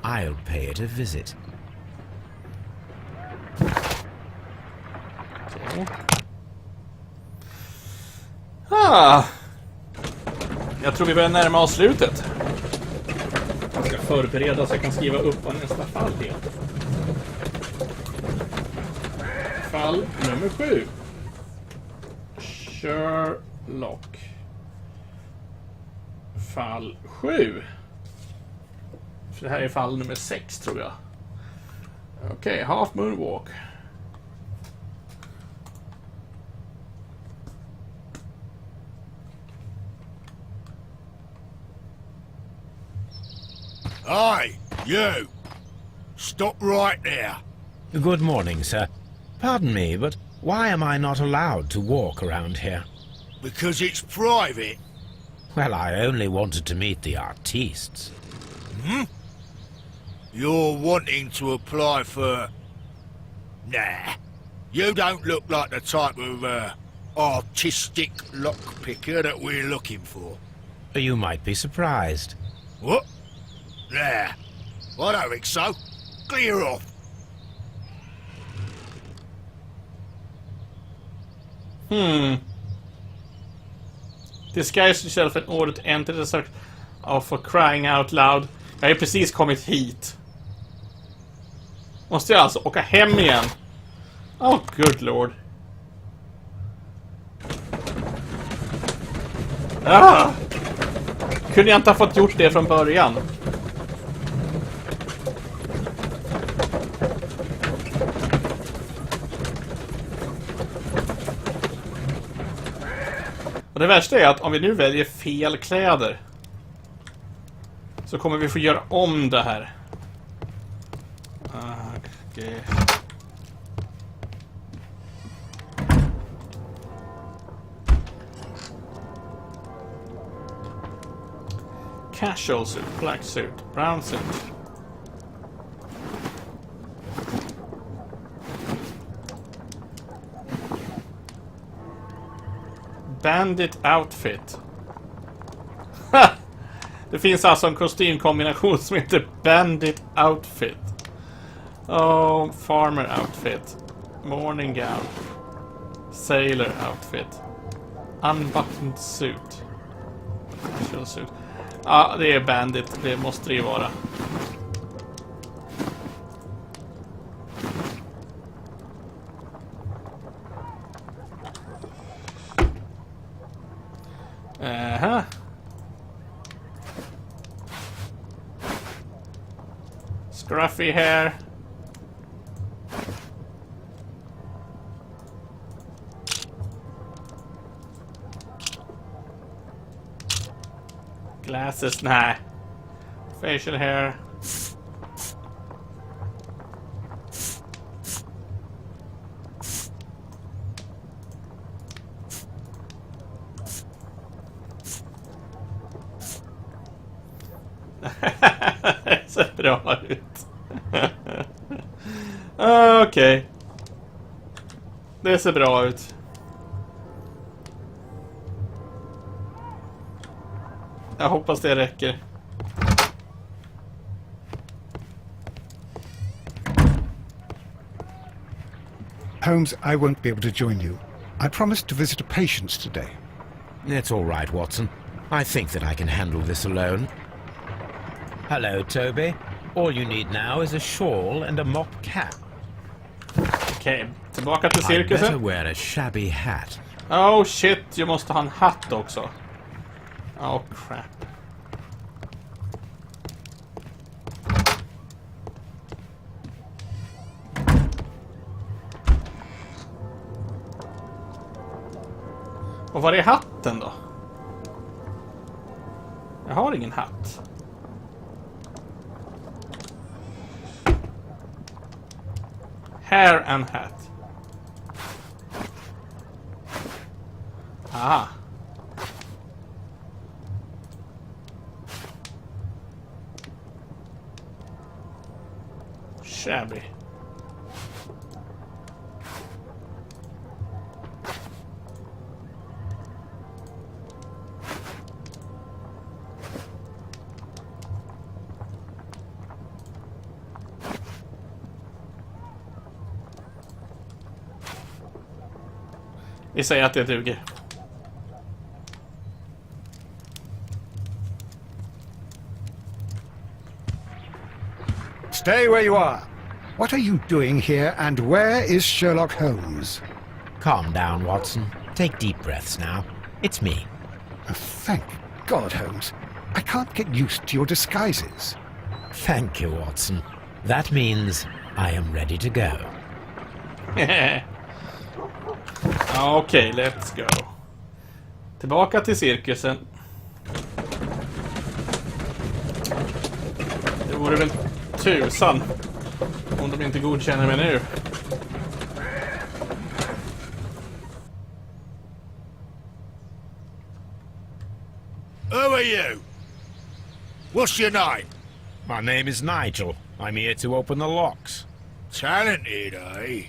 I'll pay it a visit. Okay. Jag tror vi börjar närma oss slutet. Jag ska förbereda så jag kan skriva upp vad nästa fall heter. Fall nummer 7. Sherlock. Fall 7. För det här är fall nummer 6 tror jag. Okej, Half Moon Walk. Aye, you! Stop right there. Good morning, sir. Pardon me, but why am I not allowed to walk around here? Because it's private. Well, I only wanted to meet the artistes. Hmm? You're wanting to apply for... Nah. You don't look like the type of, artistic lockpicker that we're looking for. You might be surprised. What? Nah. I don't think so. Clear off. Disguise yourself in order to enter the circle. Oh, for crying out loud. Jag har precis kommit hit. Måste jag alltså åka hem igen? Oh, good lord. Kunde jag inte ha fått gjort det från början? Och det värsta är att om vi nu väljer fel kläder så kommer vi få göra om det här. Okay. Casual suit, black suit, brown suit. Bandit outfit. Det finns alltså en kostymkombination som heter Bandit outfit. Oh, farmer outfit. Morning gown. Sailor outfit. Unbuttoned suit. Casual suit. Ja, det är bandit. Det måste det ju vara. Scruffy hair. Glasses, nah. Facial hair. Det ser bra ut. Okej. Det ser bra ut. Jag hoppas det räcker. Holmes, I won't be able to join you. I promised to visit a patient today. It's all right, Watson. I think that I can handle this alone. Hello, Toby. All you need now is a shawl and a mop cap. Okej, tillbaka till I'd better cirkusen. wear a shabby hat. Oh shit, jag måste ha en hatt också. Oh crap. Och var är hatten då? Jag har ingen hatt. Hair and hat. Ah. Shabby. Vi säger att det duger. Stay where you are. What are you doing here, and where is Sherlock Holmes? Calm down, Watson. Take deep breaths now. It's me. Thank God, Holmes. I can't get used to your disguises. Thank you, Watson. That means I am ready to go. Okej, let's go. Tillbaka till cirkusen. Det vore väl tusan om de inte godkänner mig nu. Who are you? What's your name? My name is Nigel. I'm here to open the locks. Talented, eh?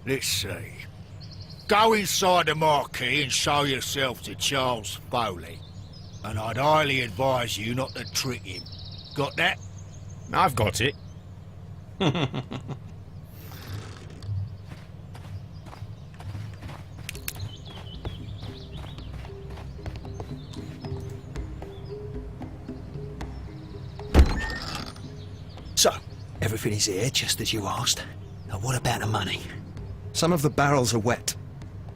Let's see. Go inside the marquee and show yourself to Charles Foley. And I'd highly advise you not to trick him. Got that? I've got it. So, everything is here, just as you asked. Now what about the money? Some of the barrels are wet.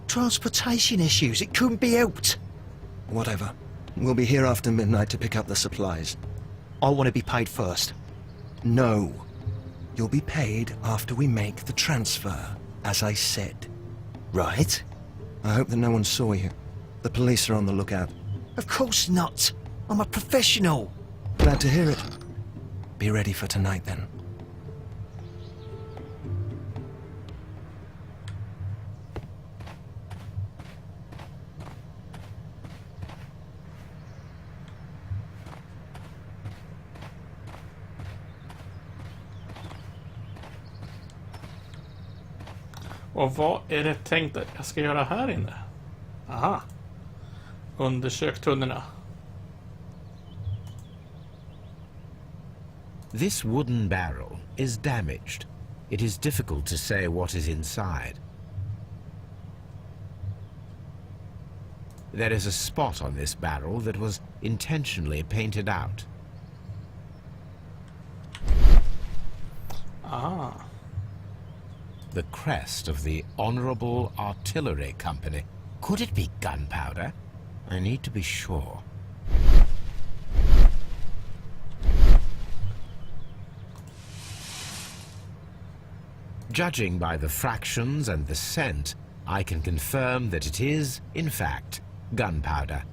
Transportation issues, it couldn't be helped. Whatever. We'll be here after midnight to pick up the supplies. I want to be paid first. No. You'll be paid after we make the transfer, as I said. Right? I hope that no one saw you. The police are on the lookout. Of course not. I'm a professional. Glad to hear it. Be ready for tonight, then. Och vad är det tänkt att jag ska göra här inne? Aha. Undersök tunnorna. This wooden barrel is damaged. It is difficult to say what is inside. There is a spot on this barrel that was intentionally painted out. Ah. The crest of the Honorable Artillery Company. Could it be gunpowder? I need to be sure. Judging by the fractions and the scent, I can confirm that it is, in fact, gunpowder.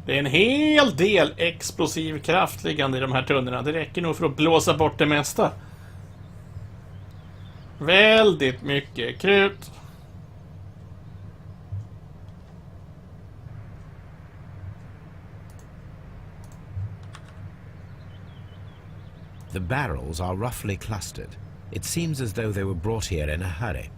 Det är en hel del explosiv kraft liggande i de här tunnorna. Det räcker nog för att blåsa bort det mesta. Väldigt mycket krut. The barrels are roughly clustered. It seems as though they were brought here in a hurry.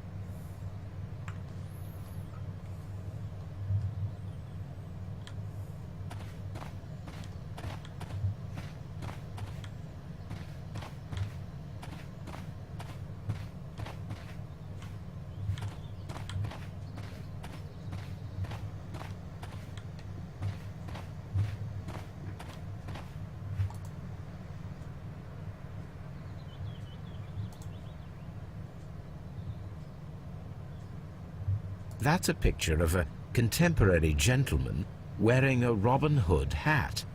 That's a picture of a contemporary gentleman wearing a Robin Hood hat.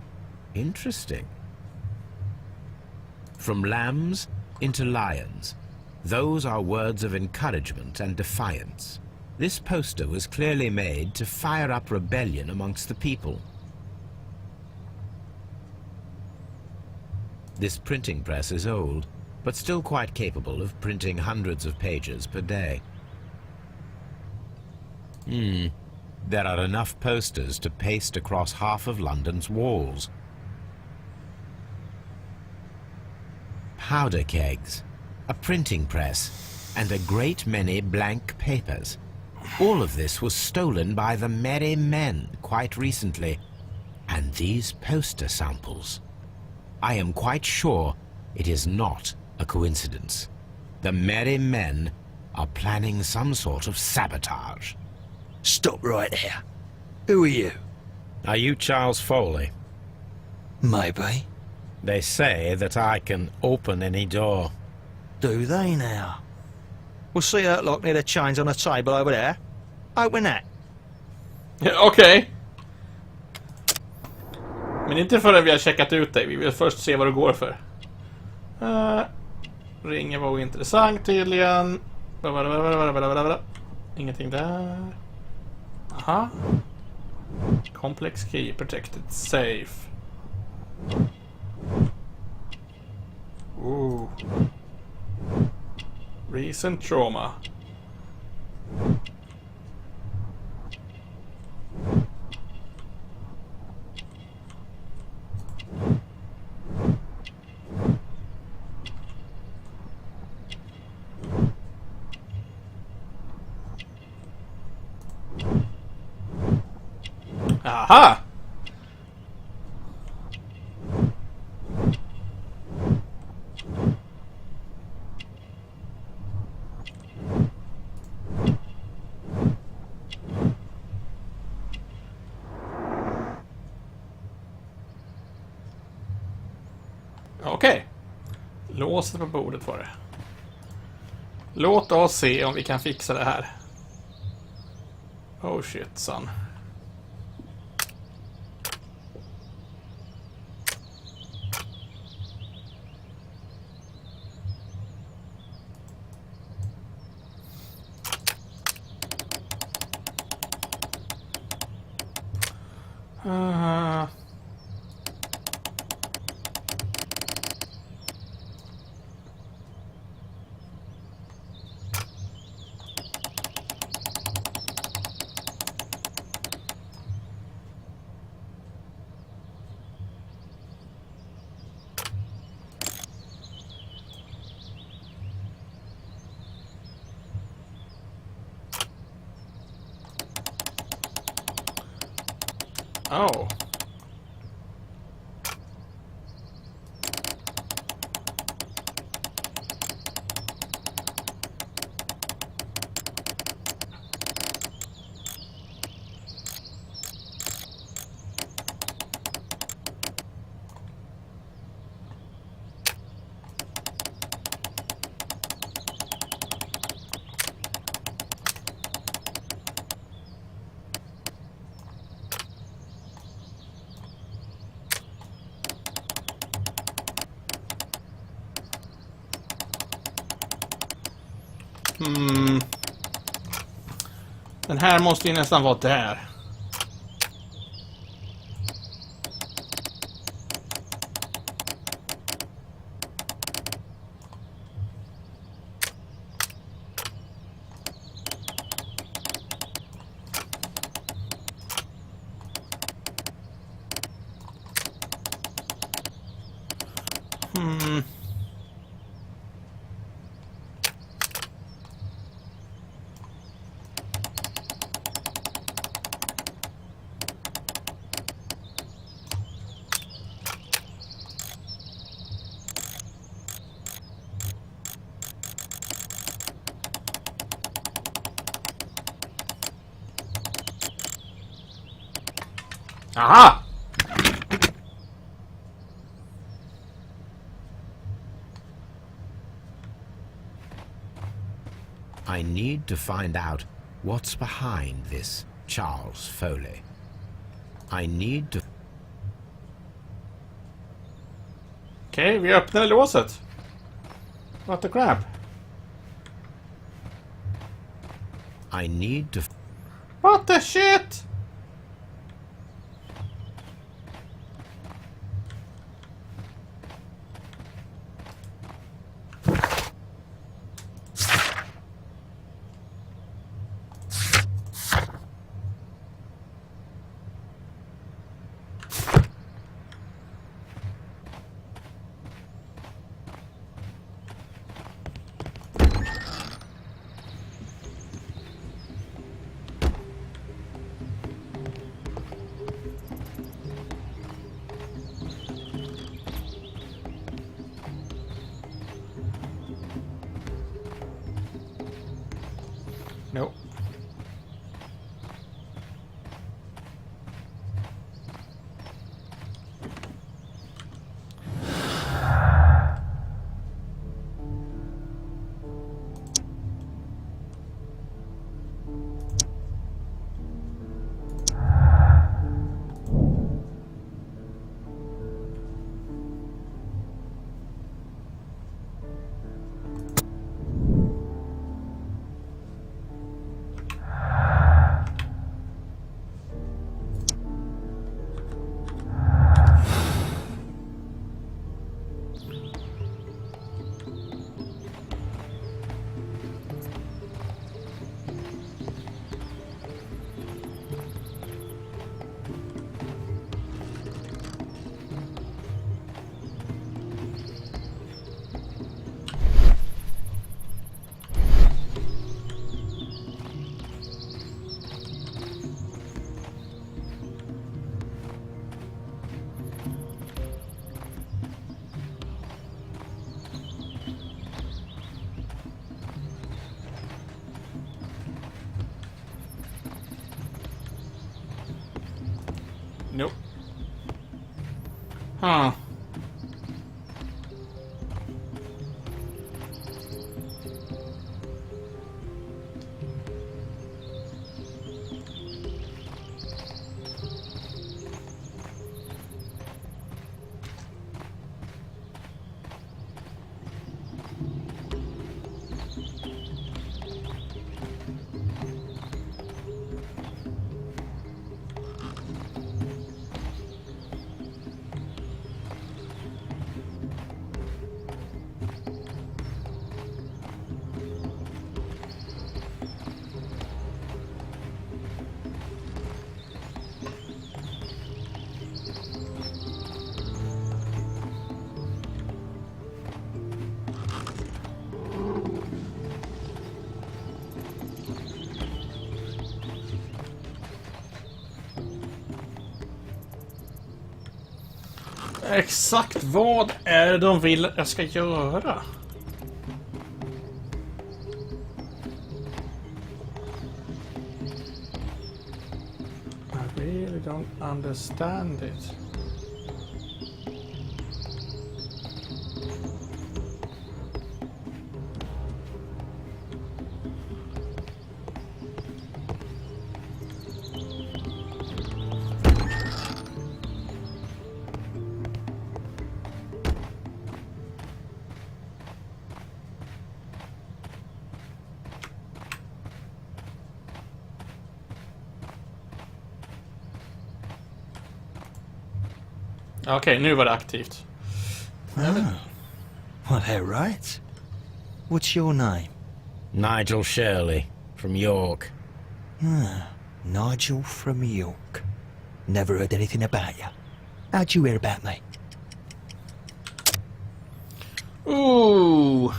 Interesting. From lambs into lions. Those are words of encouragement and defiance. This poster was clearly made to fire up rebellion amongst the people. This printing press is old, but still quite capable of printing hundreds of pages per day. There are enough posters to paste across half of London's walls. Powder kegs, a printing press, and a great many blank papers. All of this was stolen by the Merry Men quite recently. And these poster samples. I am quite sure it is not a coincidence. The Merry Men are planning some sort of sabotage. Stop right there. Who are you? Are you Charles Foley? Maybe. They say that I can open any door. Do they now? We'll see that lock near the chains on the table over there. Open that. Okej. Men inte förrän vi har checkat ut dig. Vi vill först se vad det går för. Ringer var ointressant tydligen. Ingenting där. Aha. Complex key protected safe. Ooh. Recent trauma. Aha! Okej. Låset på bordet var det. Låt oss se om vi kan fixa det här. Oh shit, son. Oh. Den här måste ju nästan vara där. Aha! I need to find out what's behind this Charles Foley. I need to... Okej, vi öppnar låset. What the crap? I need to... What the shit? No. Nope. Huh. Exakt vad är det de vill jag ska göra? I really don't understand it. Okej, nu var det aktivt. Well, they're right. What's your name? Nigel Shirley, from York. Nigel from York. Never heard anything about you. How'd you hear about me? Ooh.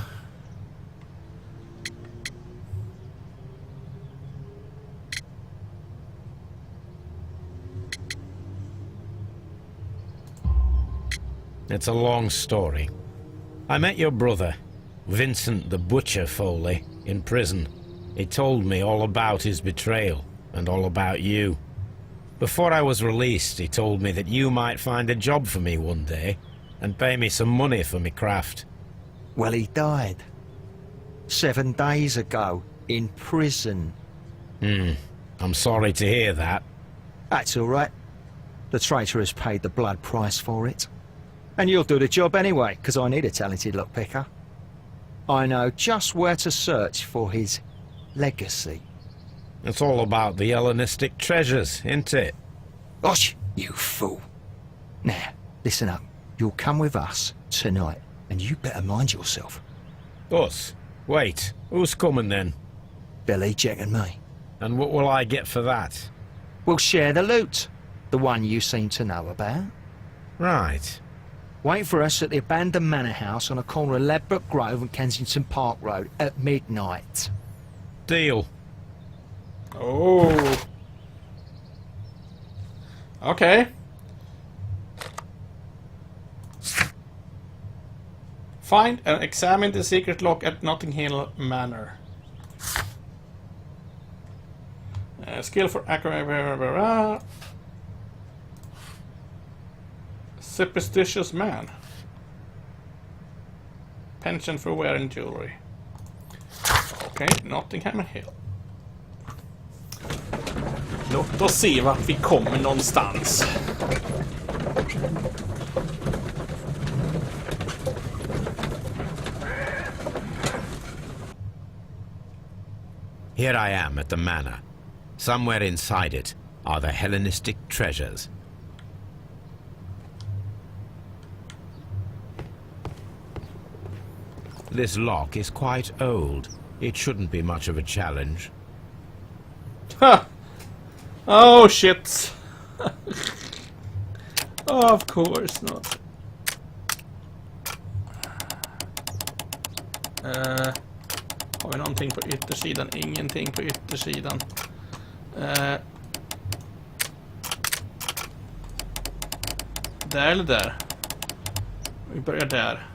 It's a long story. I met your brother, Vincent the Butcher Foley, in prison. He told me all about his betrayal and all about you. Before I was released, he told me that you might find a job for me one day and pay me some money for me craft. Well, he died 7 days ago in prison. I'm sorry to hear that. That's all right. The traitor has paid the blood price for it. And you'll do the job anyway, because I need a talented lockpicker. I know just where to search for his legacy. It's all about the Hellenistic treasures, isn't it? Osh, you fool. Now, listen up. You'll come with us tonight, and you better mind yourself. Us? Wait, who's coming then? Billy, Jack and me. And what will I get for that? We'll share the loot. The one you seem to know about. Right. Wait for us at the abandoned manor house on the corner of Ladbroke Grove and Kensington Park Road at midnight. Deal. Oh. Okay. Find and examine the secret lock at Notting Hill Manor. Skill for Arkiverad. Superstitious man. Pension for wearing jewelry. Okej, Nottingham Hill. Låt oss se vart vi kommer någonstans. Here I am at the manor. Somewhere inside it are the Hellenistic treasures. This lock is quite old. It shouldn't be much of a challenge. Ha! Oh shit! Of course not. Har vi någonting på yttersidan? Ingenting på yttersidan. Där eller där? Vi börjar där.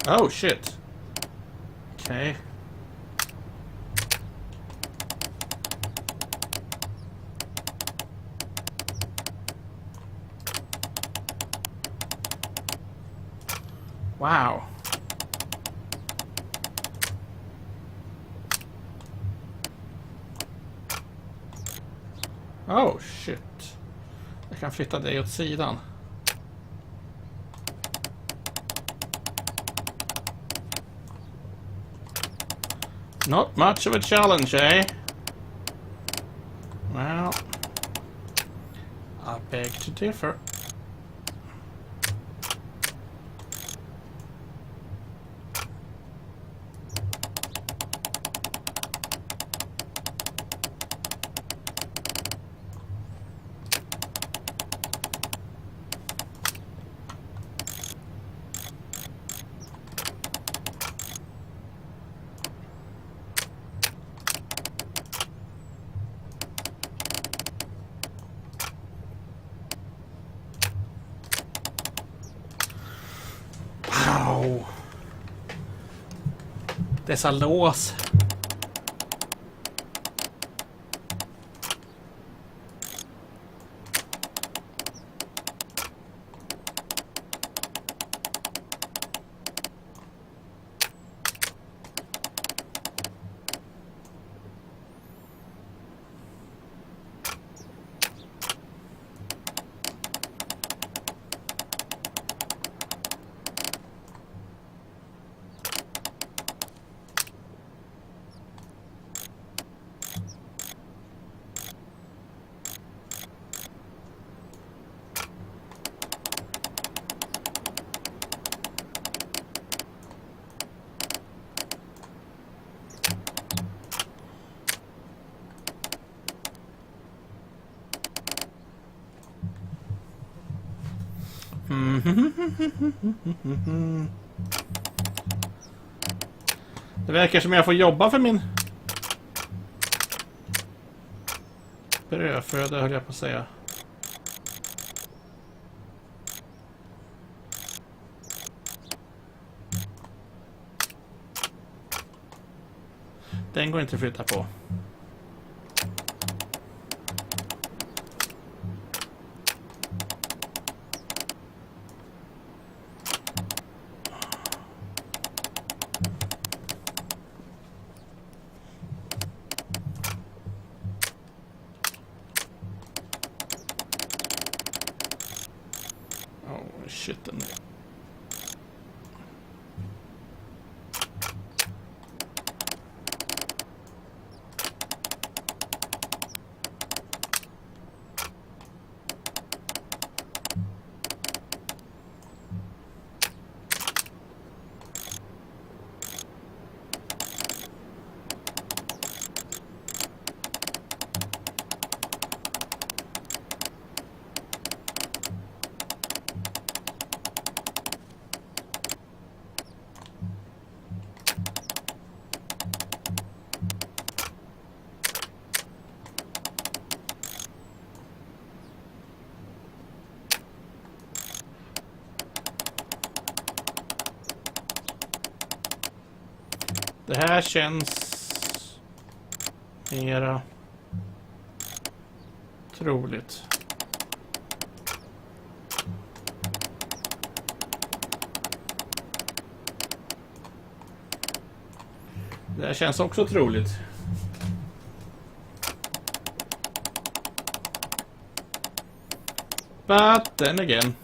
Oh shit. Okay. Wow. Oh shit. Jag kan flytta dig åt sidan. Not much of a challenge, eh? Well, I beg to differ. Wow. Dessa lås. Det verkar som jag får jobba för min brödföda, höll jag på att säga. Den går inte att flytta på. Oh shit, den är... Det här känns mera troligt. Det här känns också troligt. But then again.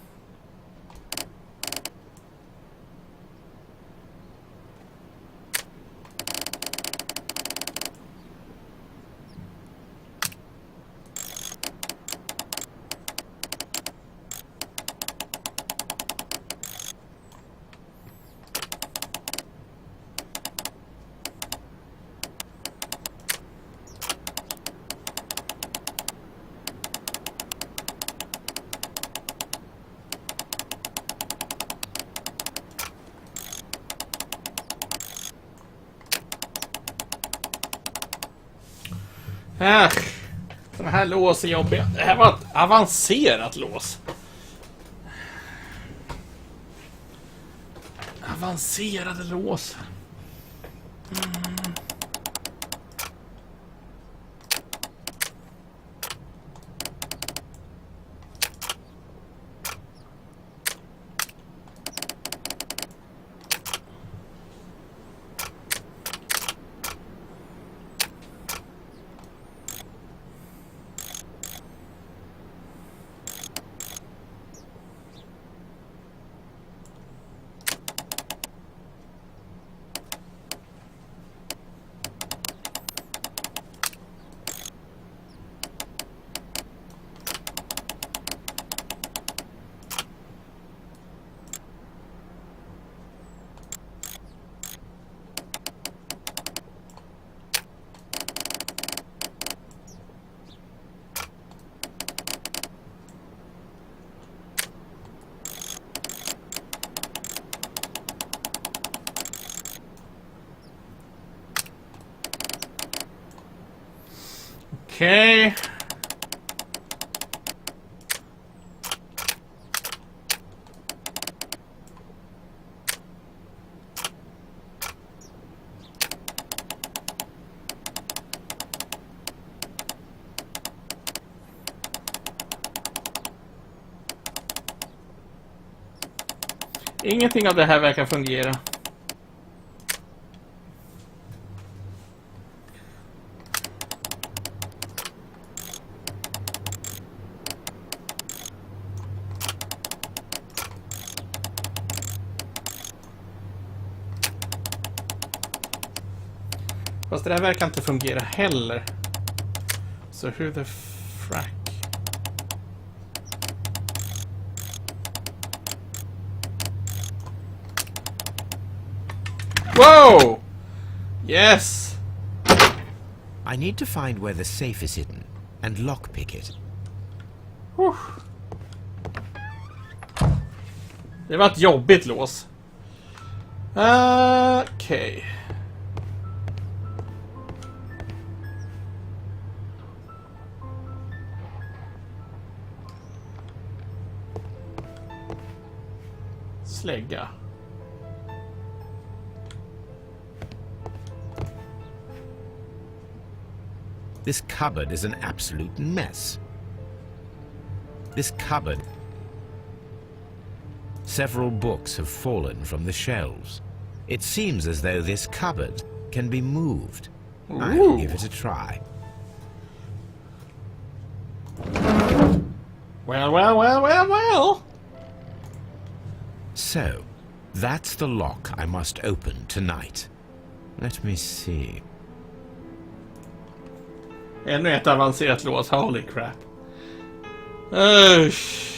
Såna här lås är jobbiga. Det här var ett avancerat lås. Avancerade lås. Okej. Ingenting av det här verkar fungera. Fast det här verkar inte fungera heller. Så hur the frack? Whoa! Yes! I need to find where the safe is hidden and lockpick it. Whew. Det var ett jobbigt lås. Okej. Slägga. This cupboard is an absolute mess. This cupboard. Several books have fallen from the shelves. It seems as though this cupboard can be moved. I'll give it a try. Well. So, that's the lock I must open tonight. Let me see. Ännu ett avancerat lås. Holy crap. Usch.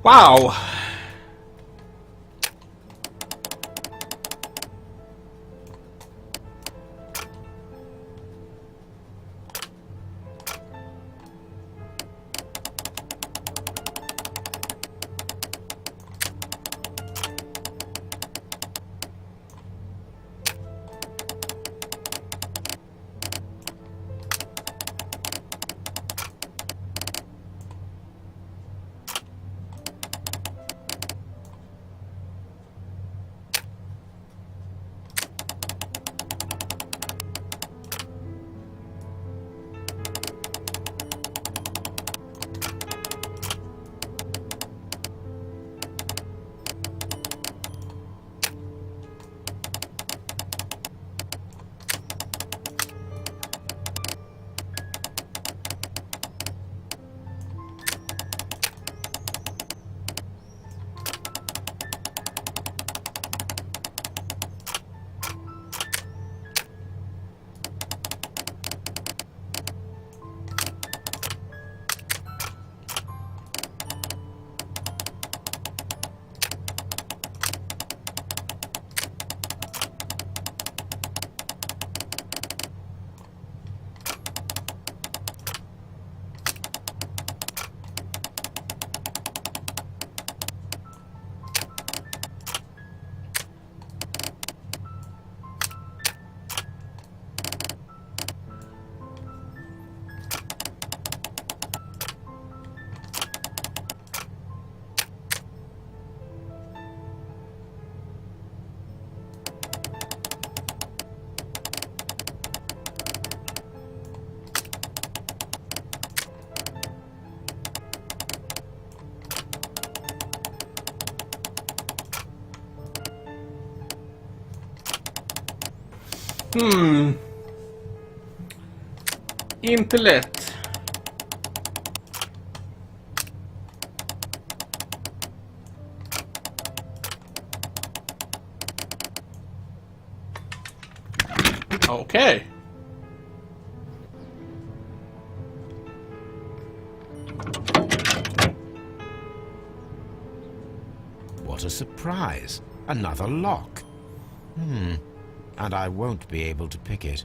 Wow. Inte lätt. Okej. What a surprise. Another lock. And I won't be able to pick it.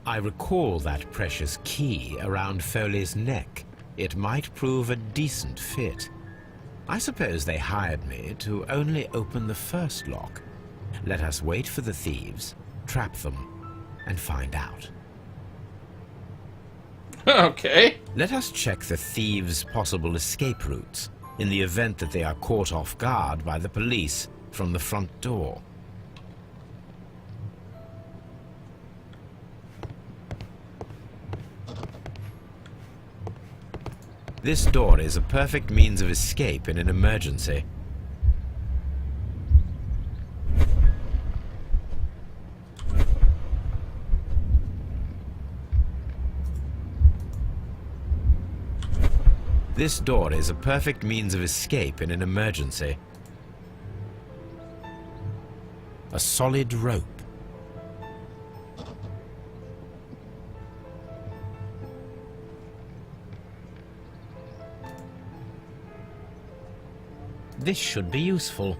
I recall that precious key around Foley's neck. It might prove a decent fit. I suppose they hired me to only open the first lock. Let us wait for the thieves, trap them, and find out. Okay. Let us check the thieves' possible escape routes. in the event that they are caught off guard by the police from the front door. This door is a perfect means of escape in an emergency. This door is a perfect means of escape in an emergency. A solid rope. This should be useful.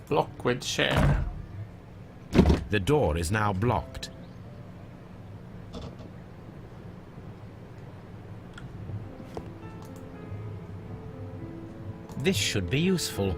Block with chair. The door is now blocked. This should be useful.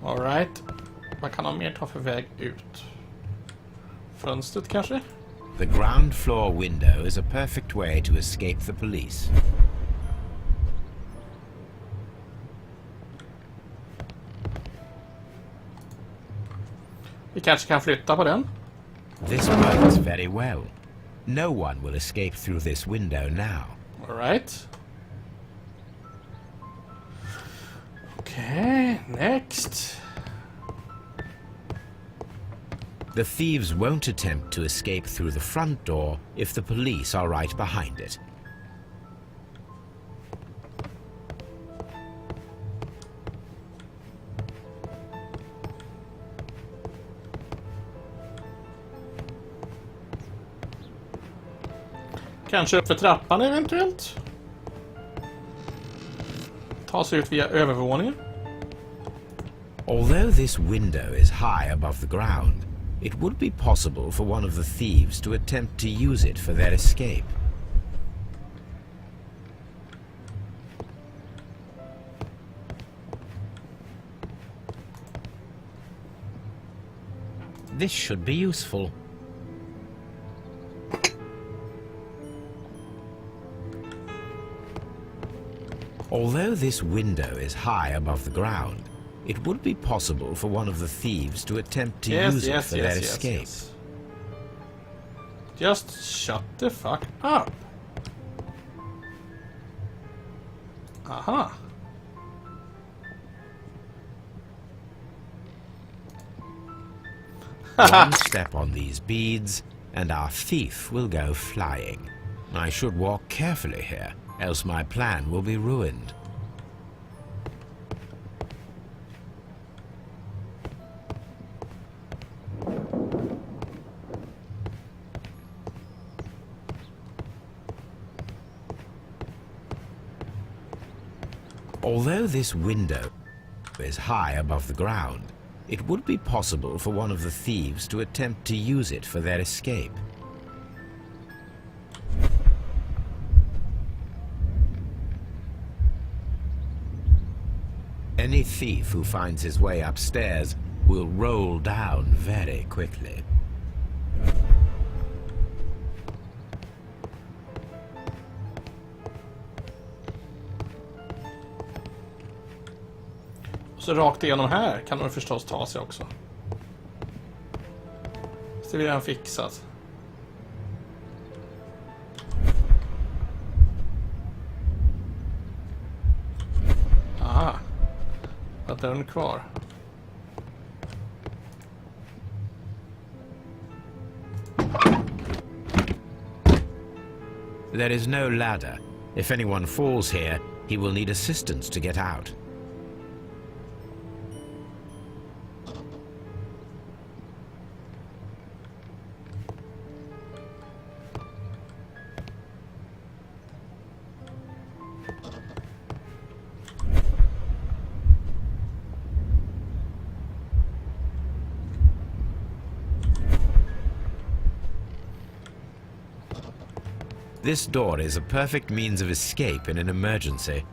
All right. Vad kan de mer ta för väg ut? Fönstret kanske? The ground floor window is a perfect way to escape the police. Vi kanske kan flytta på den. This works very well. No one will escape through this window now. All right. Okay, next. The thieves won't attempt to escape through the front door if the police are right behind it. Kanske upp för trappan eventuellt. Ta sig ut via övervåningen. Although this window is high above the ground, it would be possible for one of the thieves to attempt to use it for their escape. This should be useful. Although this window is high above the ground, it would be possible for one of the thieves to attempt to use it for their escape. Just shut the fuck up. Aha. One step on these beads, and our thief will go flying. I should walk carefully here, else my plan will be ruined. Although this window is high above the ground, it would be possible for one of the thieves to attempt to use it for their escape. Any thief who finds his way upstairs will roll down very quickly. Så rakt igenom här kan de förstås ta sig också. Så det är redan fixat. Aha. Att den är kvar. There is no ladder. If anyone falls here, he will need assistance to get out. This door is a perfect means of escape in an emergency.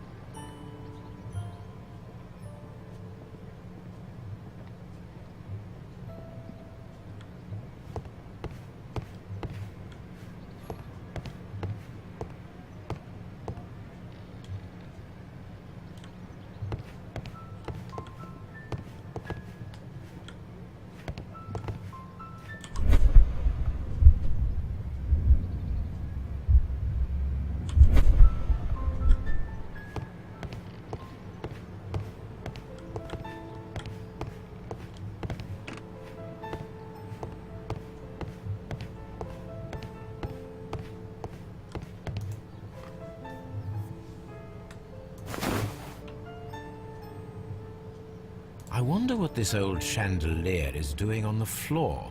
I wonder what this old chandelier is doing on the floor.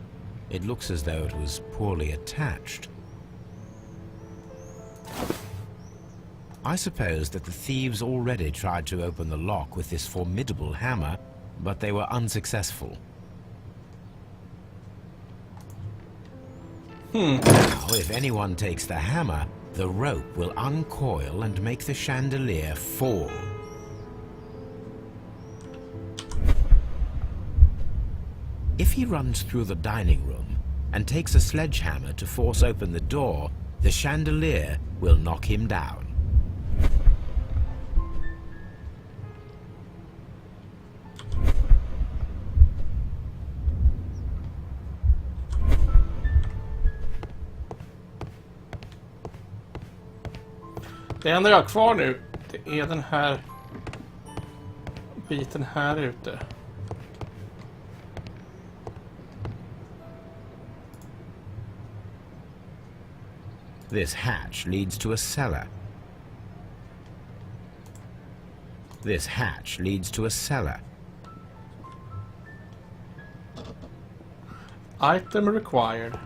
It looks as though it was poorly attached. I suppose that the thieves already tried to open the lock with this formidable hammer, but they were unsuccessful. Now, if anyone takes the hammer, the rope will uncoil and make the chandelier fall. If he runs through the dining room and takes a sledgehammer to force open the door, the chandelier will knock him down. Det enda jag har kvar nu, det är den här biten här ute. This hatch leads to a cellar. This hatch leads to a cellar. Item required.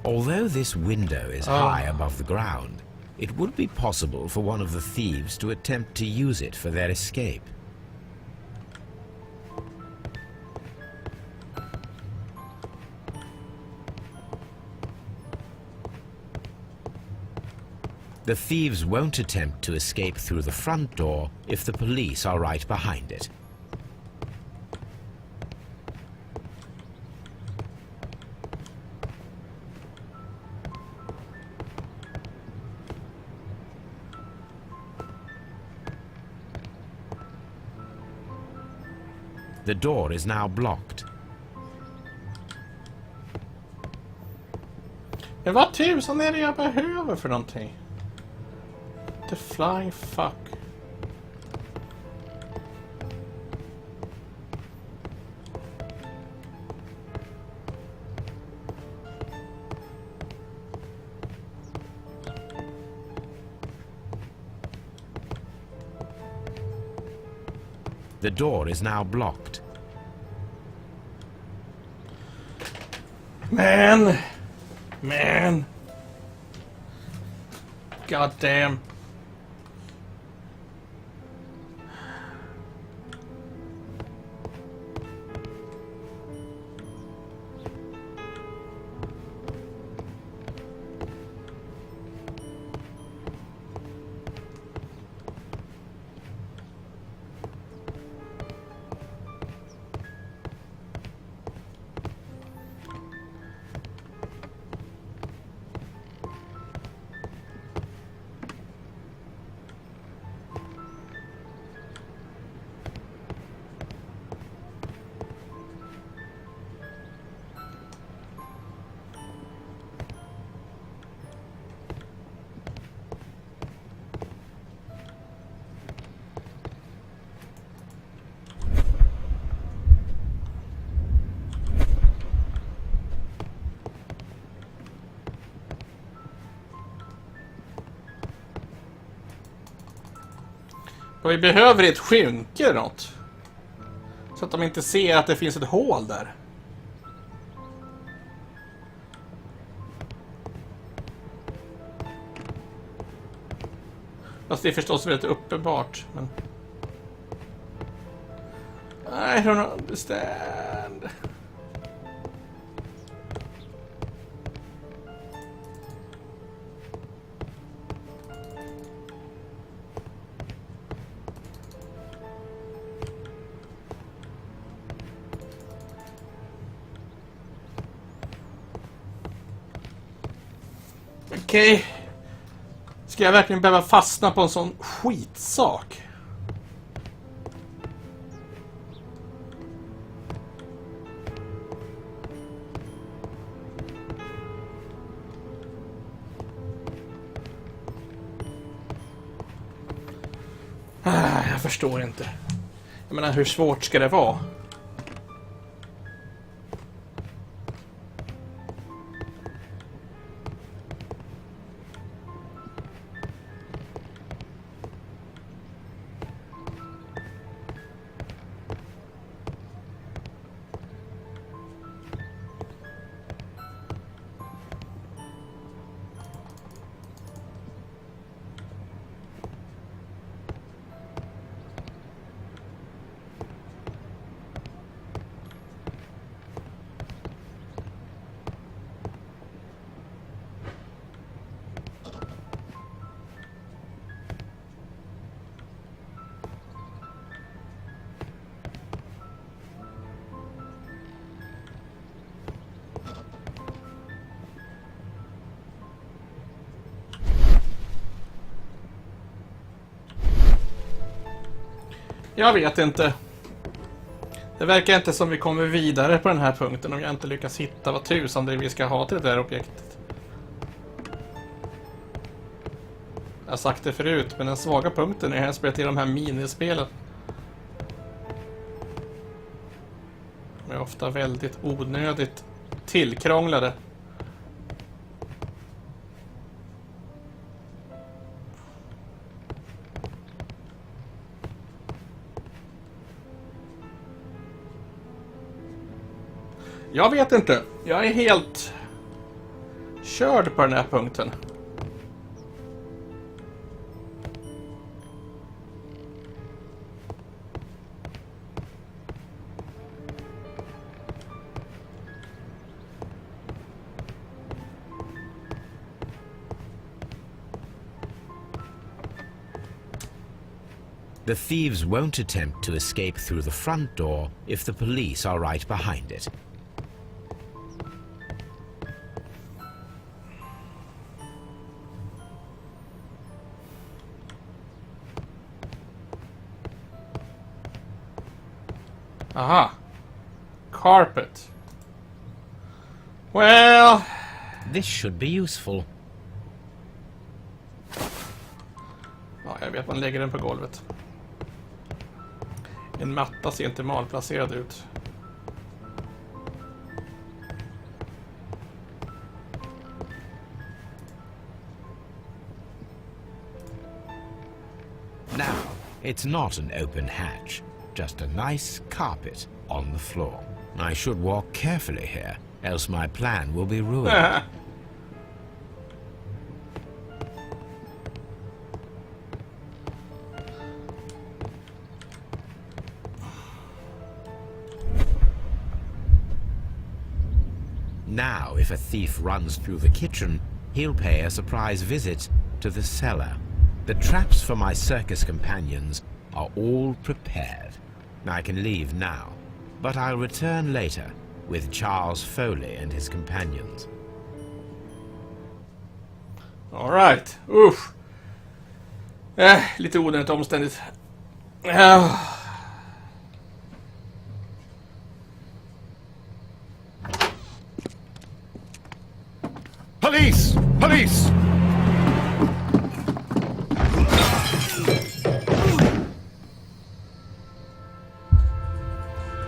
Although this window is high above the ground, it would be possible for one of the thieves to attempt to use it for their escape. The thieves won't attempt to escape through the front door if the police are right behind it. The door is now blocked. Men vad tusan är det jag behöver för någonting? The flying fuck. The door is now blocked. Man! God damn. Och vi behöver ett skynke eller något. Så att de inte ser att det finns ett hål där. Fast det är förstås väldigt uppenbart. Men... I don't understand. Okej. Ska jag verkligen behöva fastna på en sån skitsak? Jag förstår inte. Jag menar, hur svårt ska det vara? Jag vet inte. Det verkar inte som vi kommer vidare på den här punkten om jag inte lyckas hitta vad tusan det vi ska ha till det där objektet. Jag har sagt det förut, men den svaga punkten är att spela i de här minispelen. De är ofta väldigt onödigt tillkrånglade. Jag vet inte. Jag är helt körd på den här punkten. The thieves won't attempt to escape through the front door if the police are right behind it. Aha. Carpet. Well... This should be useful. Ja, jag vet, man lägger den på golvet. En matta ser inte malplacerad ut. Now, it's not an open hatch, just a nice carpet on the floor. I should walk carefully here, else my plan will be ruined. Now, if a thief runs through the kitchen, he'll pay a surprise visit to the cellar. The traps for my circus companions are all prepared. I can leave now, but I'll return later with Charles Foley and his companions. All right. Uff. Lite onödigt omständigt. Police! Police!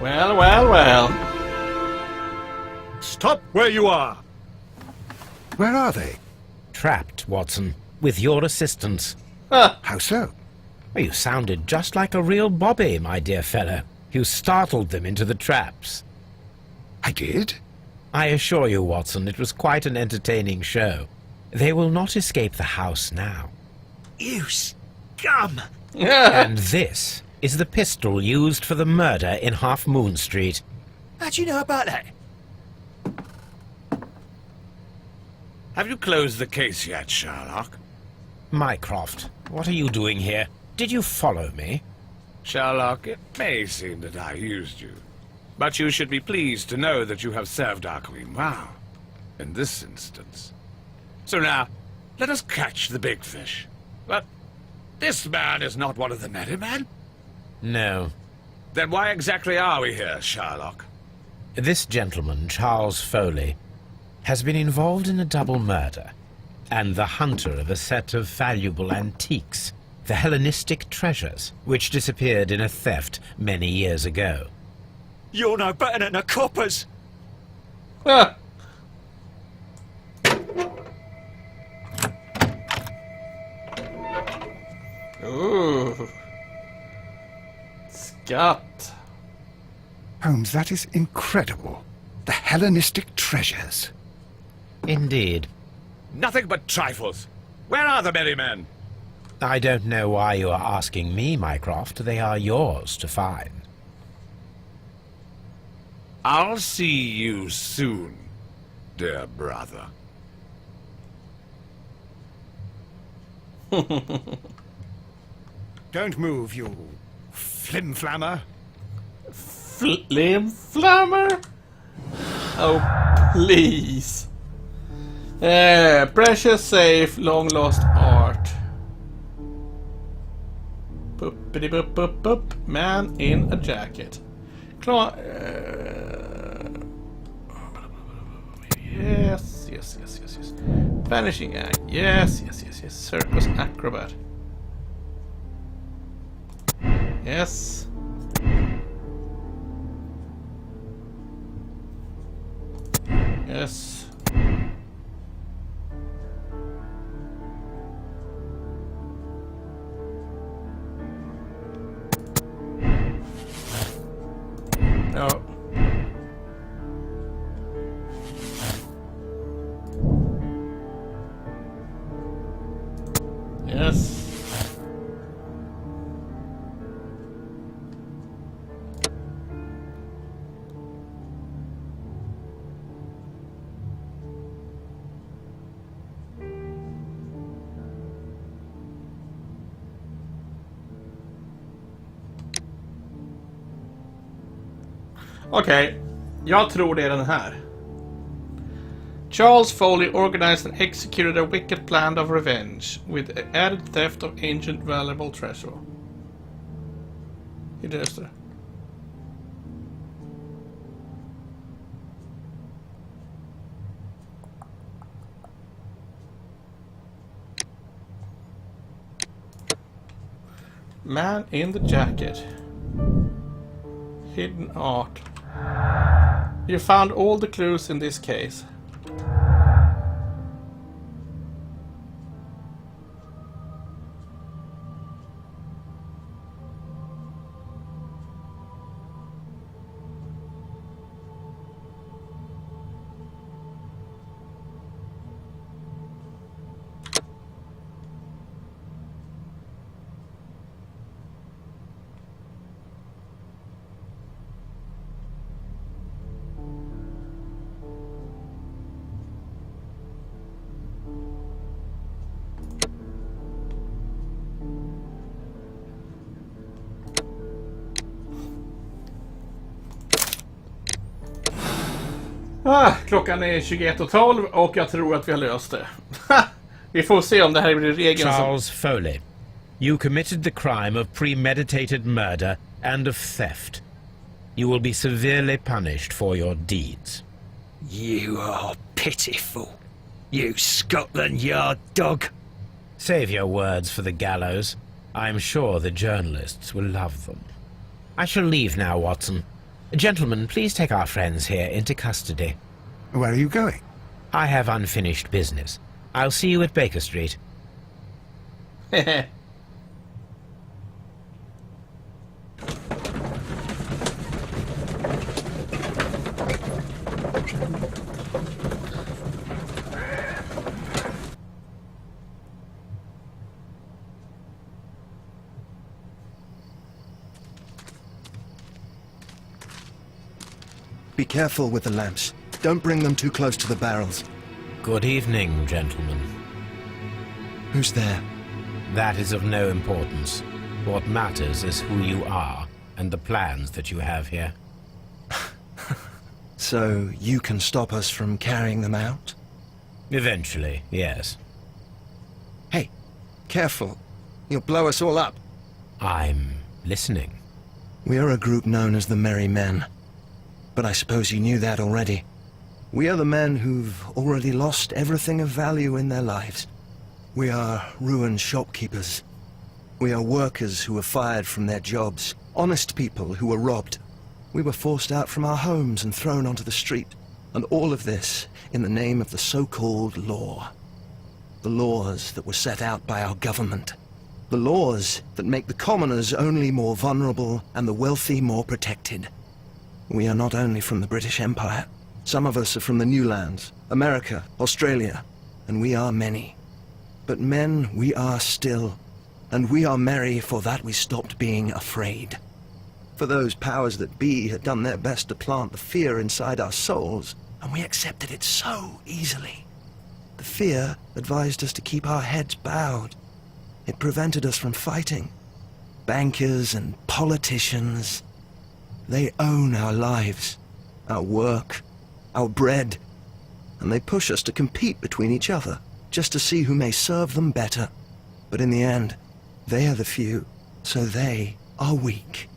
Well, well, well. Stop where you are! Where are they? Trapped, Watson, with your assistance. How so? You sounded just like a real bobby, my dear fellow. You startled them into the traps. I did? I assure you, Watson, it was quite an entertaining show. They will not escape the house now. You scum! And this is the pistol used for the murder in Half Moon Street. How'd you know about that? Have you closed the case yet, Sherlock? Mycroft, what are you doing here? Did you follow me? Sherlock, it may seem that I used you, but you should be pleased to know that you have served our Queen well, in this instance. So now, let us catch the big fish. But this man is not one of the merry men? No. Then why exactly are we here, Sherlock? This gentleman, Charles Foley, has been involved in a double murder, and the hunter of a set of valuable antiques, the Hellenistic treasures, which disappeared in a theft many years ago. You're no better than the coppers! Ah. Ooh. Scott. Holmes, that is incredible. The Hellenistic treasures. Indeed. Nothing but trifles. Where are the merry men? I don't know why you are asking me, Mycroft. They are yours to find. I'll see you soon, dear brother. Don't move, you flim-flammer. Flammer? Oh, please. Precious safe, long lost art. Boopity boop boop boop. Man in a jacket. Yes. Vanishing act. Yes. Circus acrobat. Yes. Yes. No. Yes. Okej, jag tror det är den här. Charles Foley organized and executed a wicked plan of revenge with added theft of ancient valuable treasure. It is there. Man in the jacket. Hidden art. You found all the clues in this case. Klockan är 21:12 och jag tror att vi har löst det. Vi får se om det här blir regeln. Charles Foley, you committed the crime of premeditated murder and of theft. You will be severely punished for your deeds. You are pitiful. You Scotland Yard dog. Save your words for the gallows. I'm sure the journalists will love them. I shall leave now, Watson. Gentlemen, please take our friends here into custody. Where are you going? I have unfinished business. I'll see you at Baker Street. Be careful with the lamps. Don't bring them too close to the barrels. Good evening, gentlemen. Who's there? That is of no importance. What matters is who you are and the plans that you have here. So you can stop us from carrying them out? Eventually, yes. Hey, careful. You'll blow us all up. I'm listening. We are a group known as the Merry Men. But I suppose you knew that already. We are the men who've already lost everything of value in their lives. We are ruined shopkeepers. We are workers who were fired from their jobs. Honest people who were robbed. We were forced out from our homes and thrown onto the street. And all of this in the name of the so-called law. The laws that were set out by our government. The laws that make the commoners only more vulnerable and the wealthy more protected. We are not only from the British Empire. Some of us are from the New Lands, America, Australia, and we are many. But men we are still, and we are merry for that we stopped being afraid. For those powers that be had done their best to plant the fear inside our souls, and we accepted it so easily. The fear advised us to keep our heads bowed. It prevented us from fighting. Bankers and politicians, they own our lives, our work, our bread, and they push us to compete between each other, just to see who may serve them better. But in the end, they are the few, so they are weak.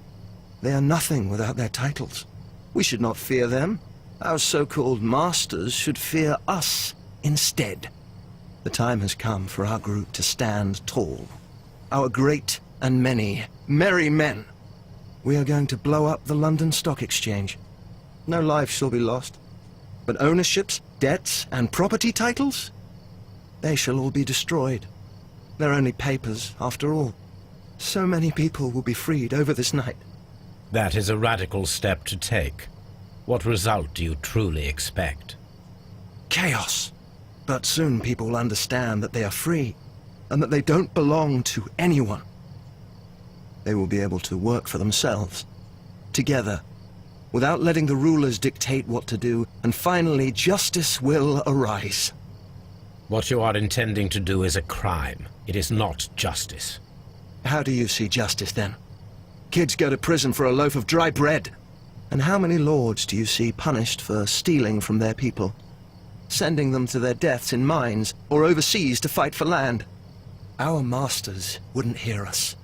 They are nothing without their titles. We should not fear them. Our so-called masters should fear us instead. The time has come for our group to stand tall. Our great and many merry men. We are going to blow up the London Stock Exchange. No life shall be lost. But ownerships, debts, and property titles? They shall all be destroyed. They're only papers, after all. So many people will be freed over this night. That is a radical step to take. What result do you truly expect? Chaos. But soon people will understand that they are free, and that they don't belong to anyone. They will be able to work for themselves, together, without letting the rulers dictate what to do, and finally justice will arise. What you are intending to do is a crime. It is not justice. How do you see justice, then? Kids go to prison for a loaf of dry bread. And how many lords do you see punished for stealing from their people? Sending them to their deaths in mines, or overseas to fight for land? Our masters wouldn't hear us.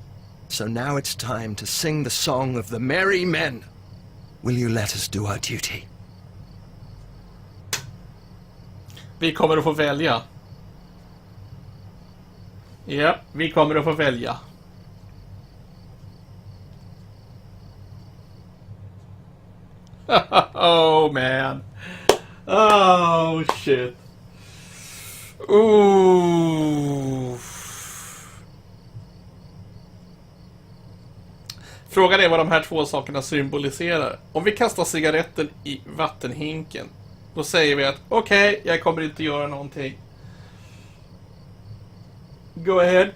So now it's time to sing the song of the merry men. Will you let us do our duty? Vi kommer att få välja. Ja, vi kommer att få välja. Oh man. Oh shit. Ooh. Frågan är vad de här två sakerna symboliserar. Om vi kastar cigaretten i vattenhinken, då säger vi att okej, jag kommer inte göra någonting. Go ahead.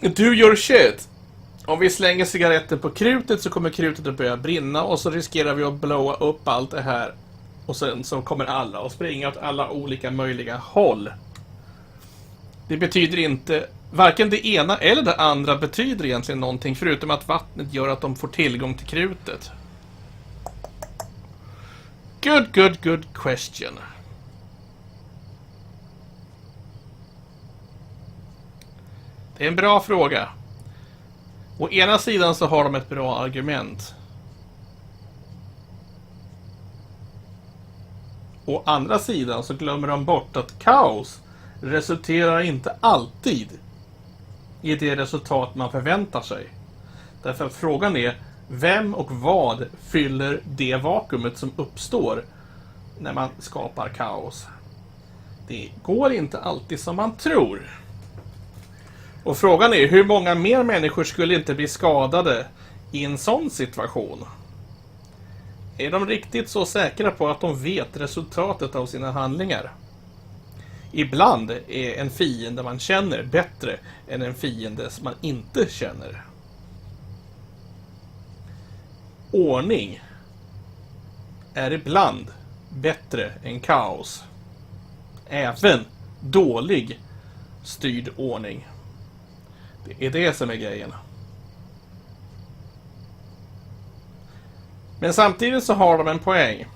Do your shit. Om vi slänger cigaretten på krutet så kommer krutet att börja brinna och så riskerar vi att blåa upp allt det här. Och sen så kommer alla att springa åt alla olika möjliga håll. Det betyder inte, varken det ena eller det andra betyder egentligen någonting förutom att vattnet gör att de får tillgång till krutet. Good question. Det är en bra fråga. Å ena sidan så har de ett bra argument. Å andra sidan så glömmer de bort att kaos resulterar inte alltid i det resultat man förväntar sig. Därför att frågan är, vem och vad fyller det vakuumet som uppstår när man skapar kaos? Det går inte alltid som man tror. Och frågan är, hur många mer människor skulle inte bli skadade i en sån situation? Är de riktigt så säkra på att de vet resultatet av sina handlingar? Ibland är en fiende man känner bättre än en fiende som man inte känner. Ordning är ibland bättre än kaos. Även dålig styrd ordning. Det är det som är grejen. Men samtidigt så har de en poäng.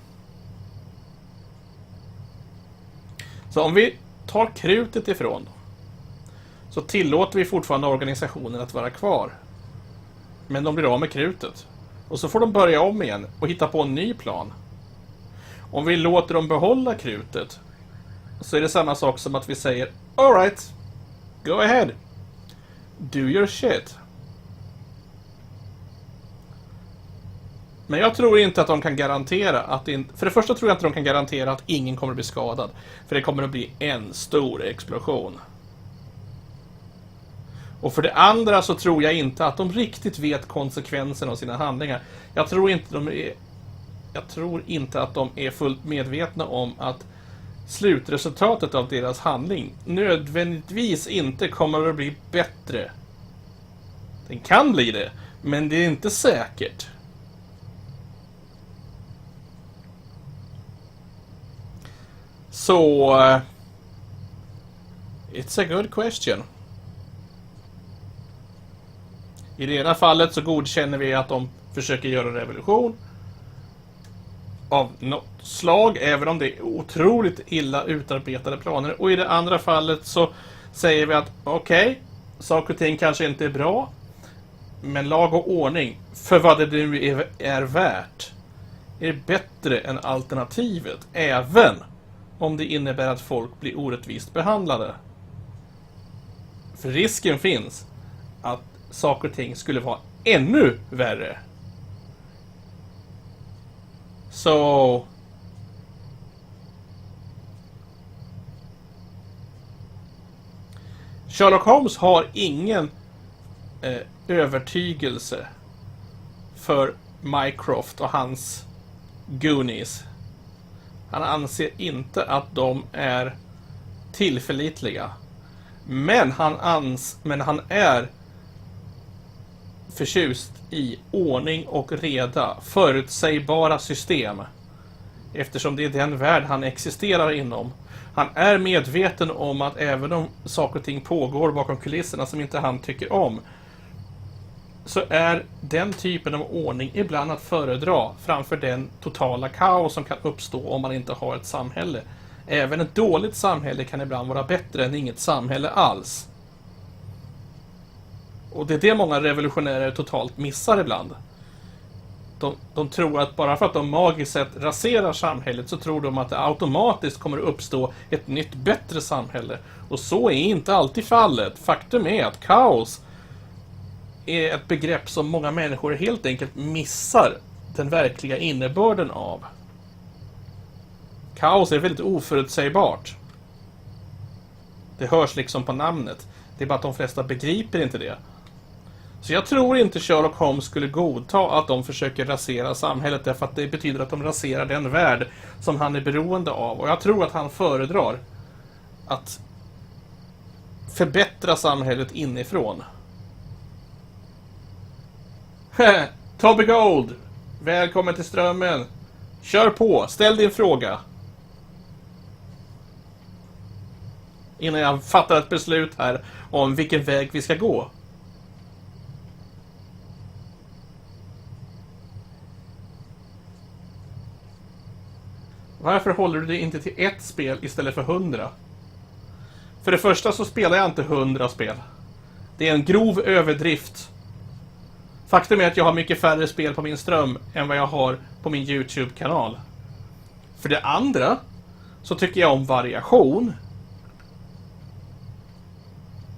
Så om vi tar krutet ifrån dem, så tillåter vi fortfarande organisationen att vara kvar. Men de blir av med krutet. Och så får de börja om igen och hitta på en ny plan. Om vi låter dem behålla krutet, så är det samma sak som att vi säger all right, go ahead. Do your shit. Men jag tror inte att de kan garantera att för det första tror jag inte de kan garantera att ingen kommer att bli skadad. För det kommer att bli en stor explosion. Och för det andra så tror jag inte att de riktigt vet konsekvenserna av sina handlingar. Jag tror inte att de är fullt medvetna om att slutresultatet av deras handling nödvändigtvis inte kommer att bli bättre. Den kan bli det, men det är inte säkert. Så it's a good question. I det ena fallet så godkänner vi att de försöker göra revolution av något slag, även om det är otroligt illa utarbetade planer. Och i det andra fallet så säger vi att okej, saker och ting kanske inte är bra, men lag och ordning, för vad det nu är värt, är bättre än alternativet, även om det innebär att folk blir orättvist behandlade. För risken finns att saker och ting skulle vara ännu värre. Så Sherlock Holmes har ingen övertygelse för Mycroft och hans Goonies. Han anser inte att de är tillförlitliga. Men han är förtjust i ordning och reda, förutsägbara system. Eftersom det är den värld han existerar inom. Han är medveten om att även om saker och ting pågår bakom kulisserna som inte han tycker om, så är den typen av ordning ibland att föredra framför den totala kaos som kan uppstå om man inte har ett samhälle. Även ett dåligt samhälle kan ibland vara bättre än inget samhälle alls. Och det är det många revolutionärer totalt missar ibland. De tror att bara för att de magiskt sett raserar samhället, så tror de att det automatiskt kommer att uppstå ett nytt bättre samhälle. Och så är inte alltid fallet. Faktum är att kaos är ett begrepp som många människor helt enkelt missar den verkliga innebörden av. Kaos är väldigt oförutsägbart. Det hörs liksom på namnet. Det är bara att de flesta begriper inte det. Så jag tror inte Sherlock Holmes skulle godta att de försöker rasera samhället, därför att det betyder att de raserar den värld som han är beroende av. Och jag tror att han föredrar att förbättra samhället inifrån. Tobbe Gold, välkommen till strömmen. Kör på, ställ din fråga. Innan jag fattar ett beslut här om vilken väg vi ska gå. Varför håller du dig inte till ett spel istället för 100? För det första så spelar jag inte 100 spel. Det är en grov överdrift. Faktum är att jag har mycket färre spel på min ström än vad jag har på min YouTube-kanal. För det andra så tycker jag om variation.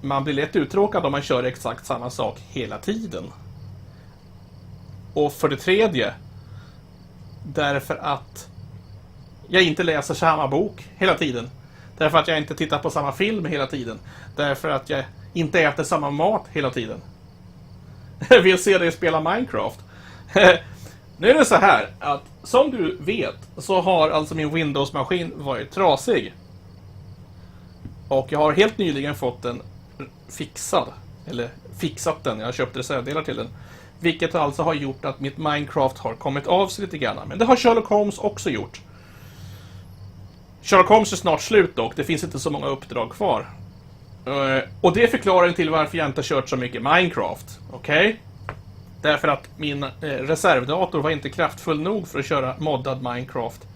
Man blir lätt uttråkad om man kör exakt samma sak hela tiden. Och för det tredje, därför att jag inte läser samma bok hela tiden. Därför att jag inte tittar på samma film hela tiden. Därför att jag inte äter samma mat hela tiden. Vill se dig spela Minecraft. Nu är det så här att som du vet så har alltså min Windows-maskin varit trasig. Och jag har helt nyligen fått den fixad. Eller fixat den, jag har köpt reservdelar till den. Vilket alltså har gjort att mitt Minecraft har kommit av sig lite grann. Men det har Sherlock Holmes också gjort. Sherlock Holmes är snart slut dock. Det finns inte så många uppdrag kvar. Och det förklarar till varför jag inte har kört så mycket Minecraft. Okej? Därför att min reservdator var inte kraftfull nog för att köra moddad Minecraft.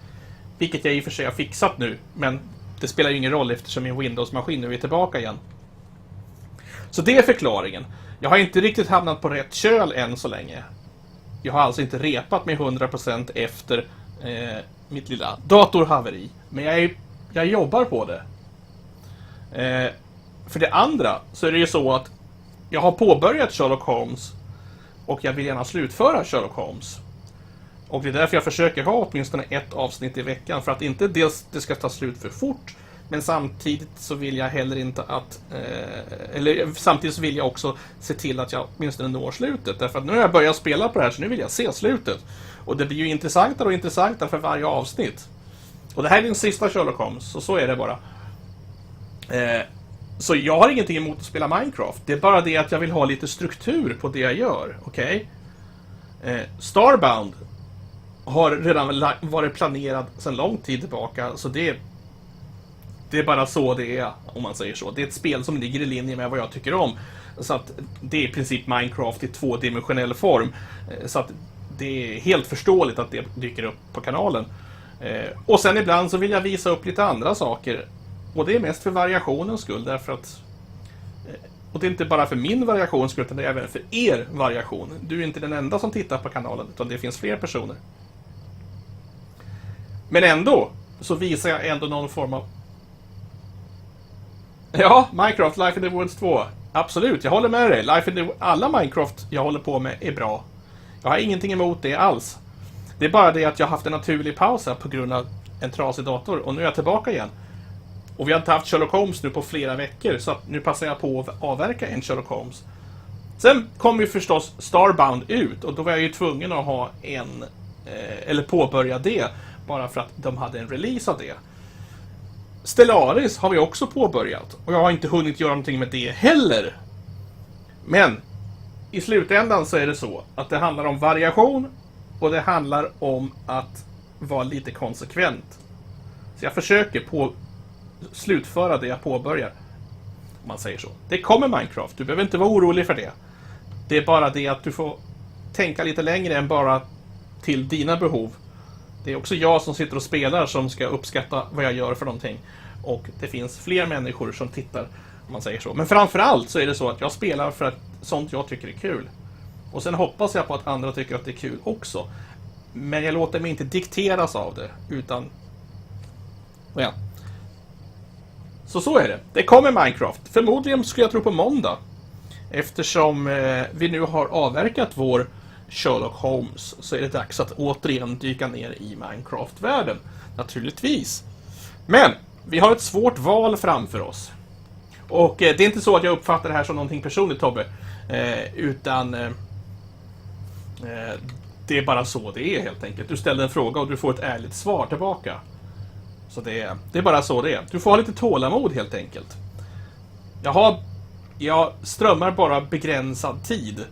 Vilket jag i och för sig har fixat nu. Men det spelar ju ingen roll eftersom min Windows-maskin nu är tillbaka igen. Så det är förklaringen. Jag har inte riktigt hamnat på rätt köl än så länge. Jag har alltså inte repat mig 100% efter mitt lilla datorhaveri. Men jag jobbar på det. För det andra så är det ju så att jag har påbörjat Sherlock Holmes och jag vill gärna slutföra Sherlock Holmes. Och det är därför jag försöker ha åtminstone ett avsnitt i veckan, för att inte dels det ska ta slut för fort, men samtidigt så vill jag heller inte att samtidigt så vill jag också se till att jag åtminstone når slutet, därför att nu har jag börjat spela på det här, så nu vill jag se slutet. Och det blir ju intressantare och intressantare för varje avsnitt. Och det här är den sista Sherlock Holmes, så är det bara. Så jag har ingenting emot att spela Minecraft. Det är bara det att jag vill ha lite struktur på det jag gör. Okej? Starbound har redan varit planerad sedan lång tid tillbaka. Så det är bara så det är, om man säger så. Det är ett spel som ligger i linje med vad jag tycker om. Så att det är i princip Minecraft i tvådimensionell form. Så att det är helt förståeligt att det dyker upp på kanalen. Och sen ibland så vill jag visa upp lite andra saker. Och det är mest för variationens skull, därför att... Och det är inte bara för min variations skull, utan det är även för er variation. Du är inte den enda som tittar på kanalen, utan det finns fler personer. Men ändå så visar jag ändå någon form av... Ja, Minecraft Life in the Woods 2. Absolut, jag håller med dig. Alla Minecraft jag håller på med är bra. Jag har ingenting emot det alls. Det är bara det att jag har haft en naturlig paus här på grund av en trasig dator. Och nu är jag tillbaka igen. Och vi har inte haft Sherlock Holmes nu på flera veckor, så att nu passar jag på att avverka en Sherlock Holmes. Sen kom ju förstås Starbound ut, och då var jag ju tvungen att ha eller påbörja det, bara för att de hade en release av det. Stellaris har vi också påbörjat, och jag har inte hunnit göra någonting med det heller. Men i slutändan så är det så att det handlar om variation, och det handlar om att vara lite konsekvent. Så jag försöker slutföra det jag påbörjar, om man säger så. Det kommer Minecraft, du behöver inte vara orolig för det. Det är bara det att du får tänka lite längre än bara till dina behov. Det är också jag som sitter och spelar som ska uppskatta vad jag gör för någonting. Och det finns fler människor som tittar, om man säger så. Men framförallt så är det så att jag spelar för att sånt jag tycker är kul. Och sen hoppas jag på att andra tycker att det är kul också. Men jag låter mig inte dikteras av det, utan... Ja. Så är det. Det kommer Minecraft. Förmodligen skulle jag tro på måndag. Eftersom vi nu har avverkat vår Sherlock Holmes, så är det dags att återigen dyka ner i Minecraft-världen. Naturligtvis. Men vi har ett svårt val framför oss. Och det är inte så att jag uppfattar det här som någonting personligt, Tobbe. Utan det är bara så det är, helt enkelt. Du ställer en fråga och du får ett ärligt svar tillbaka. Så det är bara så det är. Du får ha lite tålamod, helt enkelt. Jag strömmar bara begränsad tid.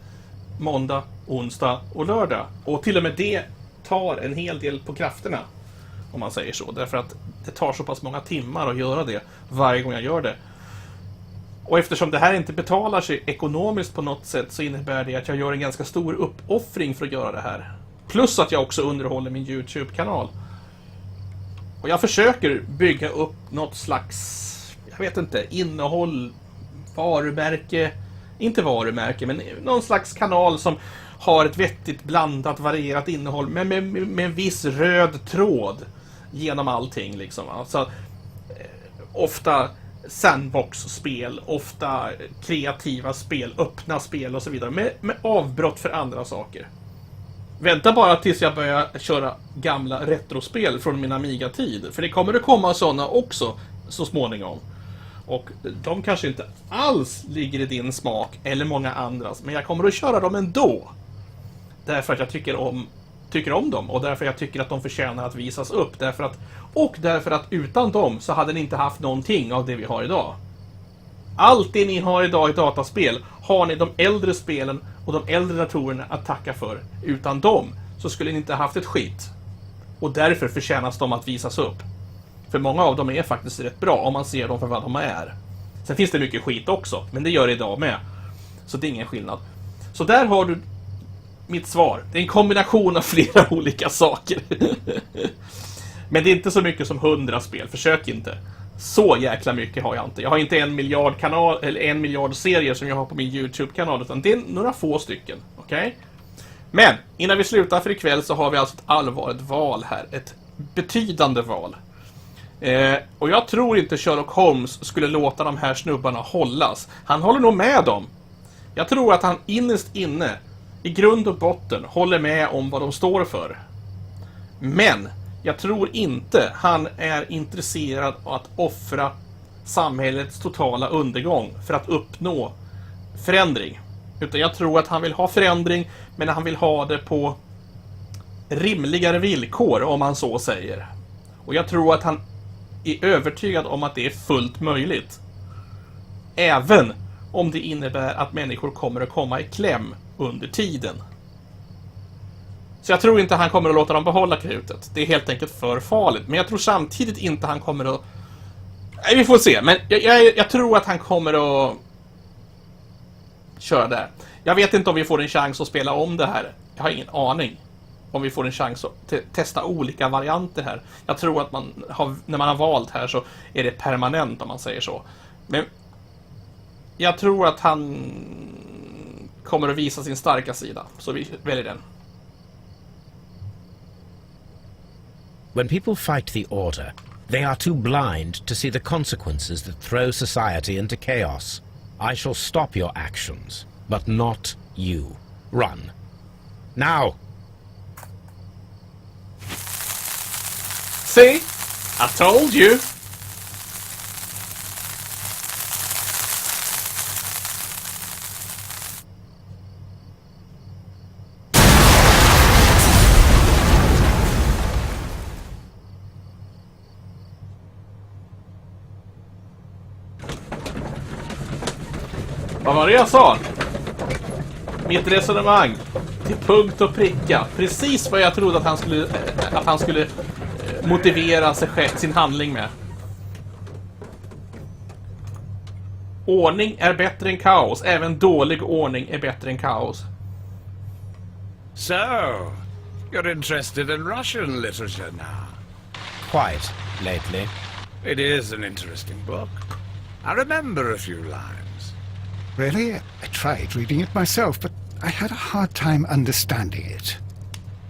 Måndag, onsdag och lördag. Och till och med det tar en hel del på krafterna, om man säger så. Därför att det tar så pass många timmar att göra det varje gång jag gör det. Och eftersom det här inte betalar sig ekonomiskt på något sätt, så innebär det att jag gör en ganska stor uppoffring för att göra det här. Plus att jag också underhåller min YouTube-kanal. Och jag försöker bygga upp något slags, jag vet inte, innehåll, varumärke, inte varumärke, men någon slags kanal som har ett vettigt blandat, varierat innehåll med en viss röd tråd genom allting liksom. Alltså, ofta sandbox-spel, ofta kreativa spel, öppna spel och så vidare, med avbrott för andra saker. Vänta bara tills jag börjar köra gamla retrospel från min Amiga-tid. För det kommer att komma sådana också så småningom. Och de kanske inte alls ligger i din smak eller många andras. Men jag kommer att köra dem ändå. Därför att jag tycker om dem. Och därför jag tycker att de förtjänar att visas upp. Därför att utan dem så hade ni inte haft någonting av det vi har idag. Allt det ni har idag i dataspel har ni de äldre spelen och de äldre datorerna att tacka för. Utan dem så skulle ni inte haft ett skit. Och därför förtjänas de att visas upp. För många av dem är faktiskt rätt bra om man ser dem för vad de är. Sen finns det mycket skit också, men det gör det idag med. Så det är ingen skillnad. Så där har du mitt svar. Det är en kombination av flera olika saker. Men det är inte så mycket som 100 spel. Försök inte. Så jäkla mycket har jag inte. Jag har inte 1 miljard kanal eller 1 miljard serier som jag har på min YouTube-kanal, utan det är några få stycken. Okej? Men innan vi slutar för ikväll så har vi alltså ett allvarligt val här. Ett betydande val. Och jag tror inte Sherlock Holmes skulle låta de här snubbarna hållas. Han håller nog med dem. Jag tror att han innerst inne, i grund och botten, håller med om vad de står för. Men jag tror inte han är intresserad av att offra samhällets totala undergång för att uppnå förändring. Utan jag tror att han vill ha förändring, men han vill ha det på rimligare villkor, om man så säger. Och jag tror att han är övertygad om att det är fullt möjligt. Även om det innebär att människor kommer att komma i kläm under tiden. Så jag tror inte han kommer att låta dem behålla krutet. Det är helt enkelt för farligt. Men jag tror samtidigt inte han kommer att... Nej, vi får se. Men jag tror att han kommer att köra där. Jag vet inte om vi får en chans att spela om det här. Jag har ingen aning om vi får en chans att testa olika varianter här. Jag tror att när man har valt här så är det permanent, om man säger så. Men jag tror att han kommer att visa sin starka sida. Så vi väljer den. When people fight the order, they are too blind to see the consequences that throw society into chaos. I shall stop your actions, but not you. Run. Now! See? I told you! Vad var det jag sa? Mitt resonemang till punkt och pricka. Precis vad jag trodde att han skulle motivera sin handling med. Ordning är bättre än kaos. Även dålig ordning är bättre än kaos. So, you're interested in Russian literature now? Quite, lately. It is an interesting book. I remember a few lines. Really? I tried reading it myself, but I had a hard time understanding it.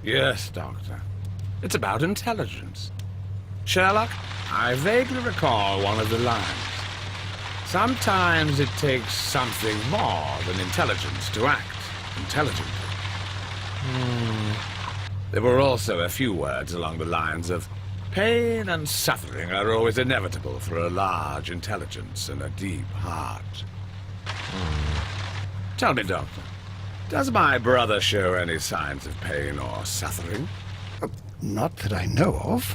Yes, Doctor. It's about intelligence. Sherlock, I vaguely recall one of the lines. Sometimes it takes something more than intelligence to act intelligently. There were also a few words along the lines of, pain and suffering are always inevitable for a large intelligence and a deep heart. Tell me, Doctor, does my brother show any signs of pain or suffering? Not that I know of.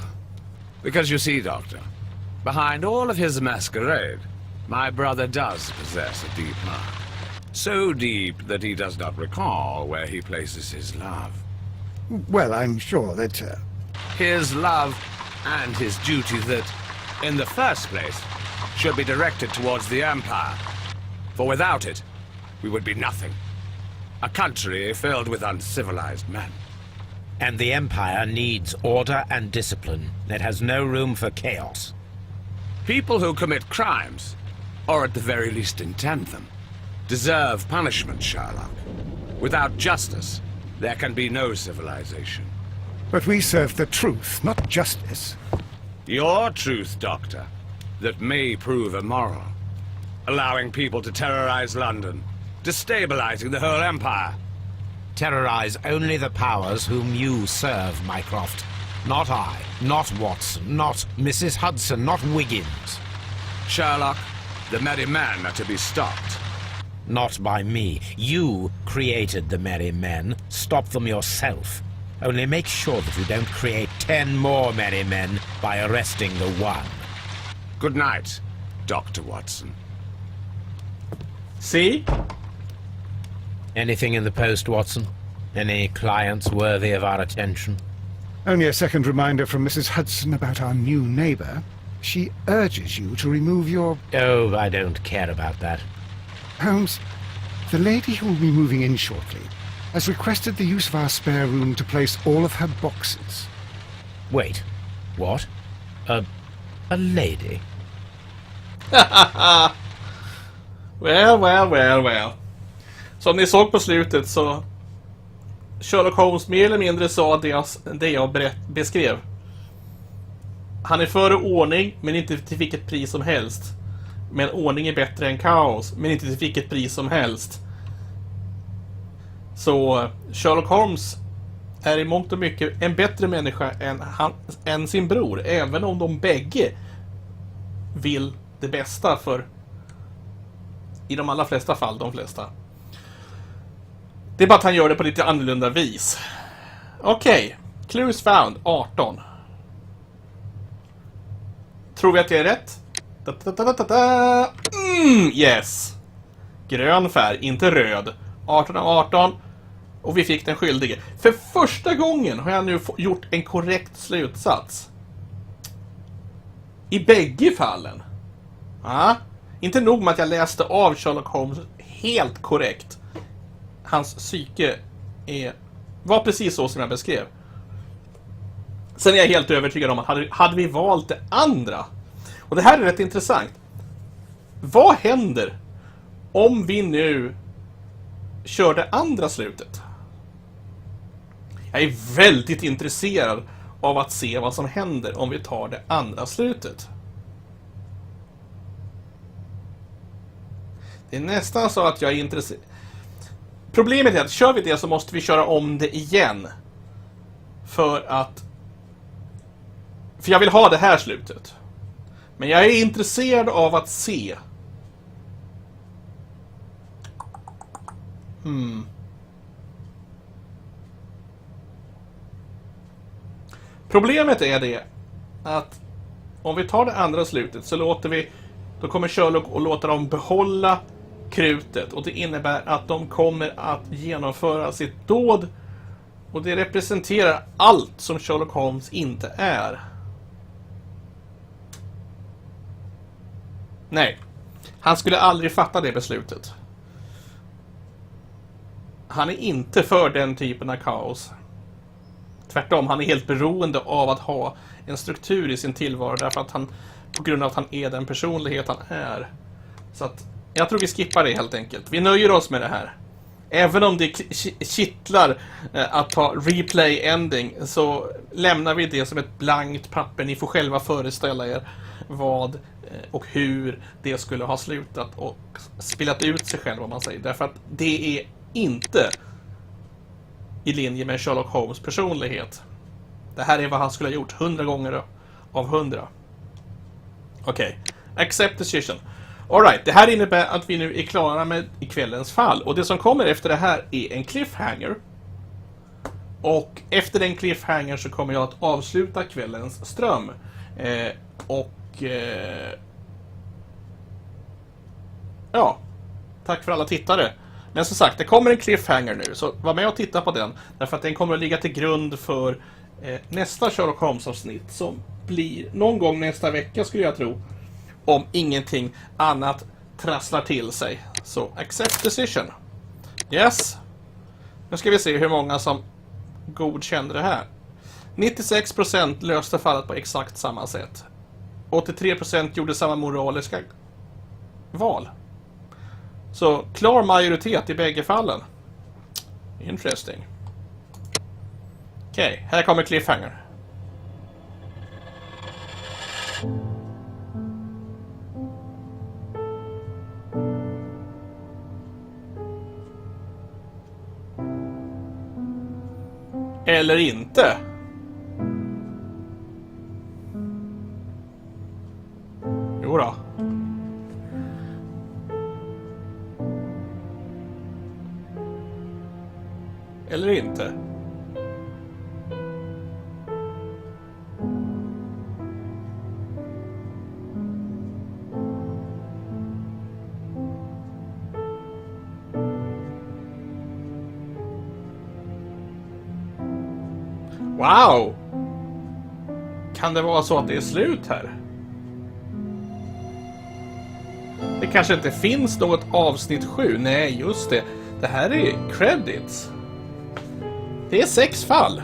Because you see, Doctor, behind all of his masquerade, my brother does possess a deep heart. So deep that he does not recall where he places his love. Well, I'm sure that... His love and his duty that, in the first place, should be directed towards the Empire. For without it, we would be nothing. A country filled with uncivilized men. And the Empire needs order and discipline. It has no room for chaos. People who commit crimes, or at the very least intend them, deserve punishment, Sherlock. Without justice, there can be no civilization. But we serve the truth, not justice. Your truth, Doctor, that may prove immoral. Allowing people to terrorize London, destabilizing the whole empire. Terrorize only the powers whom you serve, Mycroft. Not I, not Watson, not Mrs. Hudson, not Wiggins. Sherlock, the merry men are to be stopped. Not by me. You created the merry men. Stop them yourself. Only make sure that you don't create 10 more merry men by arresting the one. Good night, Dr. Watson. See? Anything in the post, Watson? Any clients worthy of our attention? Only a second reminder from Mrs. Hudson about our new neighbour. She urges you to remove your... Oh, I don't care about that. Holmes, the lady who will be moving in shortly has requested the use of our spare room to place all of her boxes. Wait, what? A lady? Well. Som ni såg på slutet så Sherlock Holmes mer eller mindre sa det jag beskrev. Han är före ordning, men inte till vilket pris som helst. Men ordning är bättre än kaos, men inte till vilket pris som helst. Så Sherlock Holmes är i mångt och mycket en bättre människa än sin bror, även om de bägge vill det bästa för, i de allra flesta fall, de flesta. Det är bara att han gör det på lite annorlunda vis. Okej. Clues found 18. Tror vi att det är rätt? Yes. Grön färg, inte röd. 18 av 18. Och vi fick den skyldige. För första gången har jag nu gjort en korrekt slutsats. I bägge fallen. Inte nog med att jag läste av Sherlock Holmes helt korrekt. Hans psyke var precis så som jag beskrev. Sen är jag helt övertygad om att hade vi valt det andra. Och det här är rätt intressant. Vad händer om vi nu kör det andra slutet? Jag är väldigt intresserad av att se vad som händer om vi tar det andra slutet. Det är nästan så att jag är intresserad. Problemet är att kör vi det så måste vi köra om det igen. För jag vill ha det här slutet. Men jag är intresserad av att se. Problemet är det att om vi tar det andra slutet så då kommer Sherlock att låta dem behålla krutet, och det innebär att de kommer att genomföra sitt dåd, och det representerar allt som Sherlock Holmes inte är. Nej, han skulle aldrig fatta det beslutet. Han är inte för den typen av kaos. Tvärtom, han är helt beroende av att ha en struktur i sin tillvaro, därför att på grund av att han är den personlighet han är. Så att jag tror vi skippar det helt enkelt. Vi nöjer oss med det här. Även om det kittlar att ta replay ending, så lämnar vi det som ett blankt papper. Ni får själva föreställa er vad och hur det skulle ha slutat och spelat ut sig själv, om man säger. Därför att det är inte i linje med Sherlock Holmes personlighet. Det här är vad han skulle ha gjort 100 gånger av 100. Okej. Accept decision. Alright, det här innebär att vi nu är klara med kvällens fall. Och det som kommer efter det här är en cliffhanger. Och efter den cliffhanger så kommer jag att avsluta kvällens ström. Ja, tack för alla tittare. Men som sagt, det kommer en cliffhanger nu, så var med och titta på den. Därför att den kommer att ligga till grund för nästa Sherlock Holmes-avsnitt, som blir någon gång nästa vecka, skulle jag tro. Om ingenting annat trasslar till sig. Så, accept decision. Yes. Nu ska vi se hur många som godkände det här. 96% löste fallet på exakt samma sätt. 83% gjorde samma moraliska val. Så klar majoritet i bägge fallen. Interesting. Okej, här kommer cliffhanger. Eller inte. Jo då. Eller inte. Wow! Kan det vara så att det är slut här? Det kanske inte finns något avsnitt 7. Nej, just det. Det här är credits. Det är 6 fall.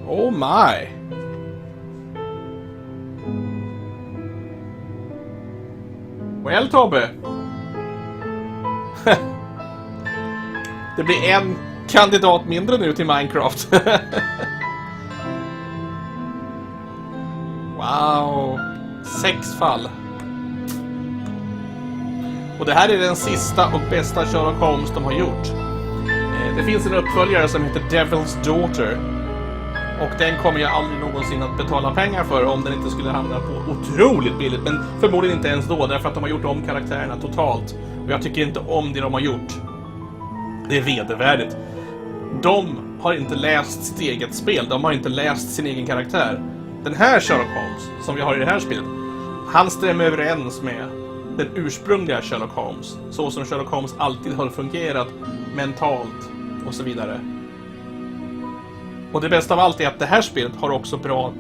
Oh my. Well, Tobbe. Det blir en kandidat mindre nu till Minecraft. Wow. 6 fall. Och det här är den sista och bästa Sherlock Holmes de har gjort. Det finns en uppföljare som heter Devil's Daughter. Och den kommer jag aldrig någonsin att betala pengar för om den inte skulle hamna på otroligt billigt. Men förmodligen inte ens då, därför att de har gjort om karaktärerna totalt. Och jag tycker inte om det de har gjort. Det är vedervärdigt. De har inte läst sitt eget spel. De har inte läst sin egen karaktär. Den här Sherlock Holmes, som vi har i det här spelet, han stämmer överens med den ursprungliga Sherlock Holmes. Så som Sherlock Holmes alltid har fungerat mentalt och så vidare. Och det bästa av allt är att det här spelet har också bra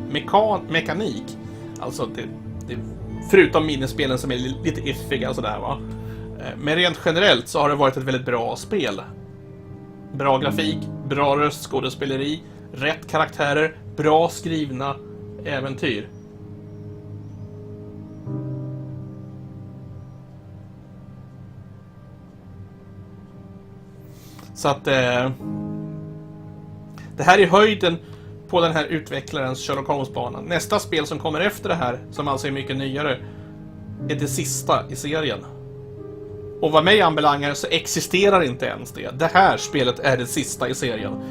mekanik. Alltså, det förutom minispelen som är lite iffiga och sådär, va. Men rent generellt så har det varit ett väldigt bra spel. Bra grafik, bra röstskådespeleri, rätt karaktärer, bra skrivna äventyr. Så att det här är höjden på den här utvecklarens Sherlock Holmes-bana. Nästa spel som kommer efter det här, som alltså är mycket nyare, är det sista i serien. Och vad mig anbelangar så existerar inte ens det. Det här spelet är det sista i serien.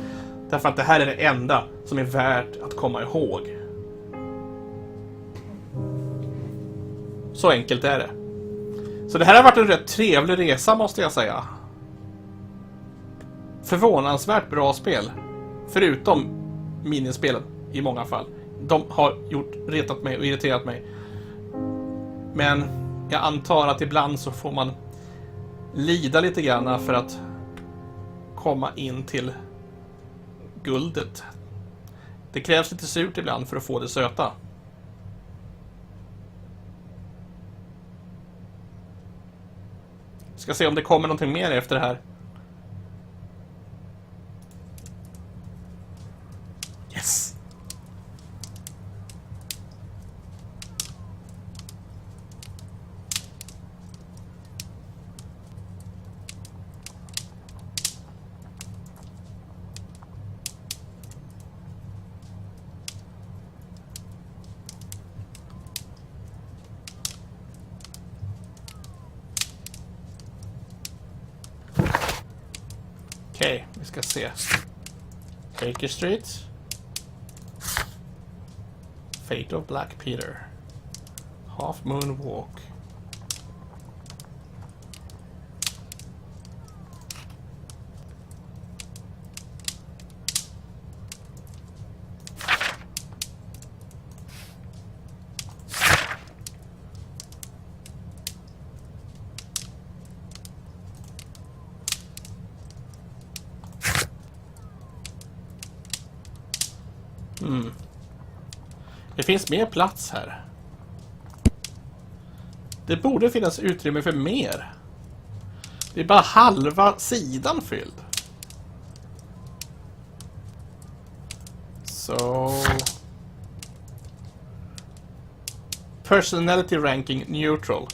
Därför att det här är det enda som är värt att komma ihåg. Så enkelt är det. Så det här har varit en rätt trevlig resa, måste jag säga. Förvånansvärt bra spel. Förutom minispelen i många fall. De har retat mig och irriterat mig. Men jag antar att ibland så får man lida lite grann för att komma in till guldet. Det krävs lite surt ibland för att få det söta. Ska se om det kommer någonting mer efter det här. Yes. Okej, vi ska se. Baker Street. Fate of Black Peter. Half Moon Walk. Det finns mer plats här. Det borde finnas utrymme för mer. Det är bara halva sidan fylld. Så... Personality ranking neutral.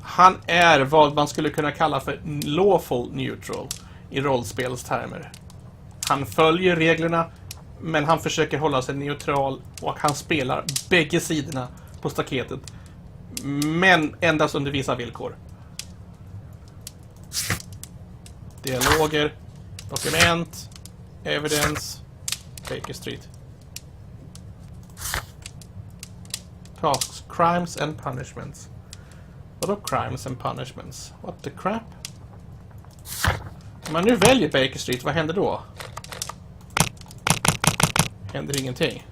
Han är vad man skulle kunna kalla för lawful neutral i rollspelstermer. Han följer reglerna, men han försöker hålla sig neutral och han spelar bägge sidorna på staketet. Men endast under vissa villkor. Dialoger, dokument, evidence, Baker Street. Tasks, crimes and punishments. Vadå crimes and punishments? What the crap? Om man nu väljer Baker Street, vad händer då? Händer ingenting.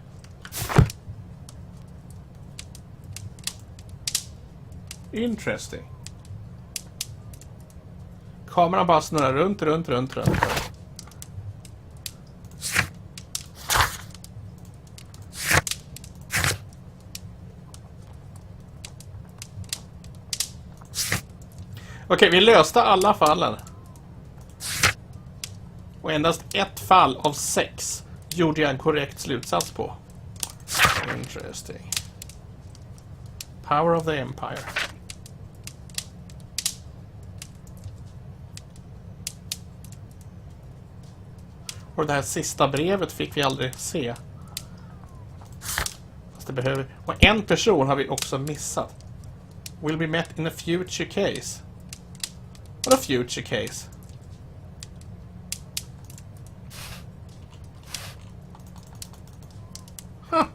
Interesting. Kameran bara snurrar runt. Okej, vi löste alla fallen. Och endast ett fall av 6 gjorde jag en korrekt slutsats på. Interesting. Power of the Empire. Och det här sista brevet fick vi aldrig se. Fast det behöver... Och en person har vi också missat. Will be met in a future case. What a future case? Huh.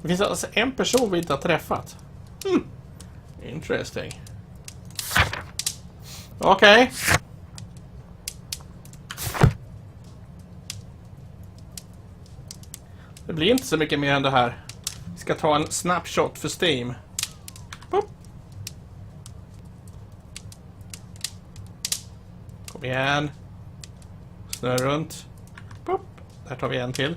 Det finns alltså en person vi inte har träffat. Interesting. Okej. Det blir inte så mycket mer än det här. Vi ska ta en snapshot för Steam. Boop. Kom igen. Snurra runt. Boop. Där tar vi en till.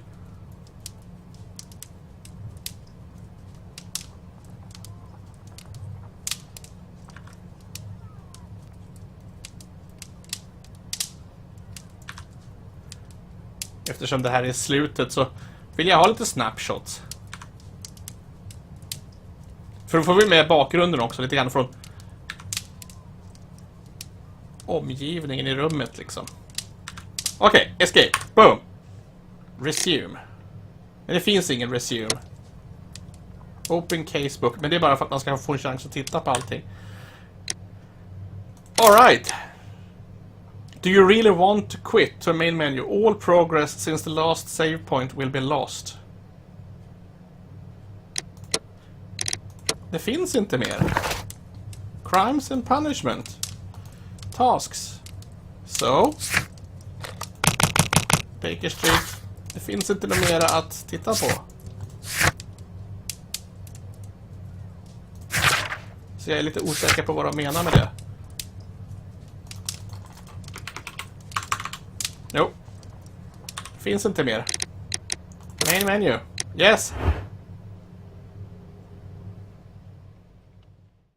Eftersom det här är slutet så vill jag ha lite snapshots. För då får vi med bakgrunden också, lite grann från omgivningen i rummet liksom. Okej, escape. Boom. Resume. Men det finns ingen resume. Open casebook. Men det är bara för att man ska få en chans att titta på allting. Alright. Do you really want to quit to main menu? All progress since the last save point will be lost. Det finns inte mer. Crimes and punishment. Tasks. So. Baker Street. Det finns inte något mer att titta på. Så jag är lite osäker på vad de menar med det. Jo. Finns inte mer. Main menu. Yes.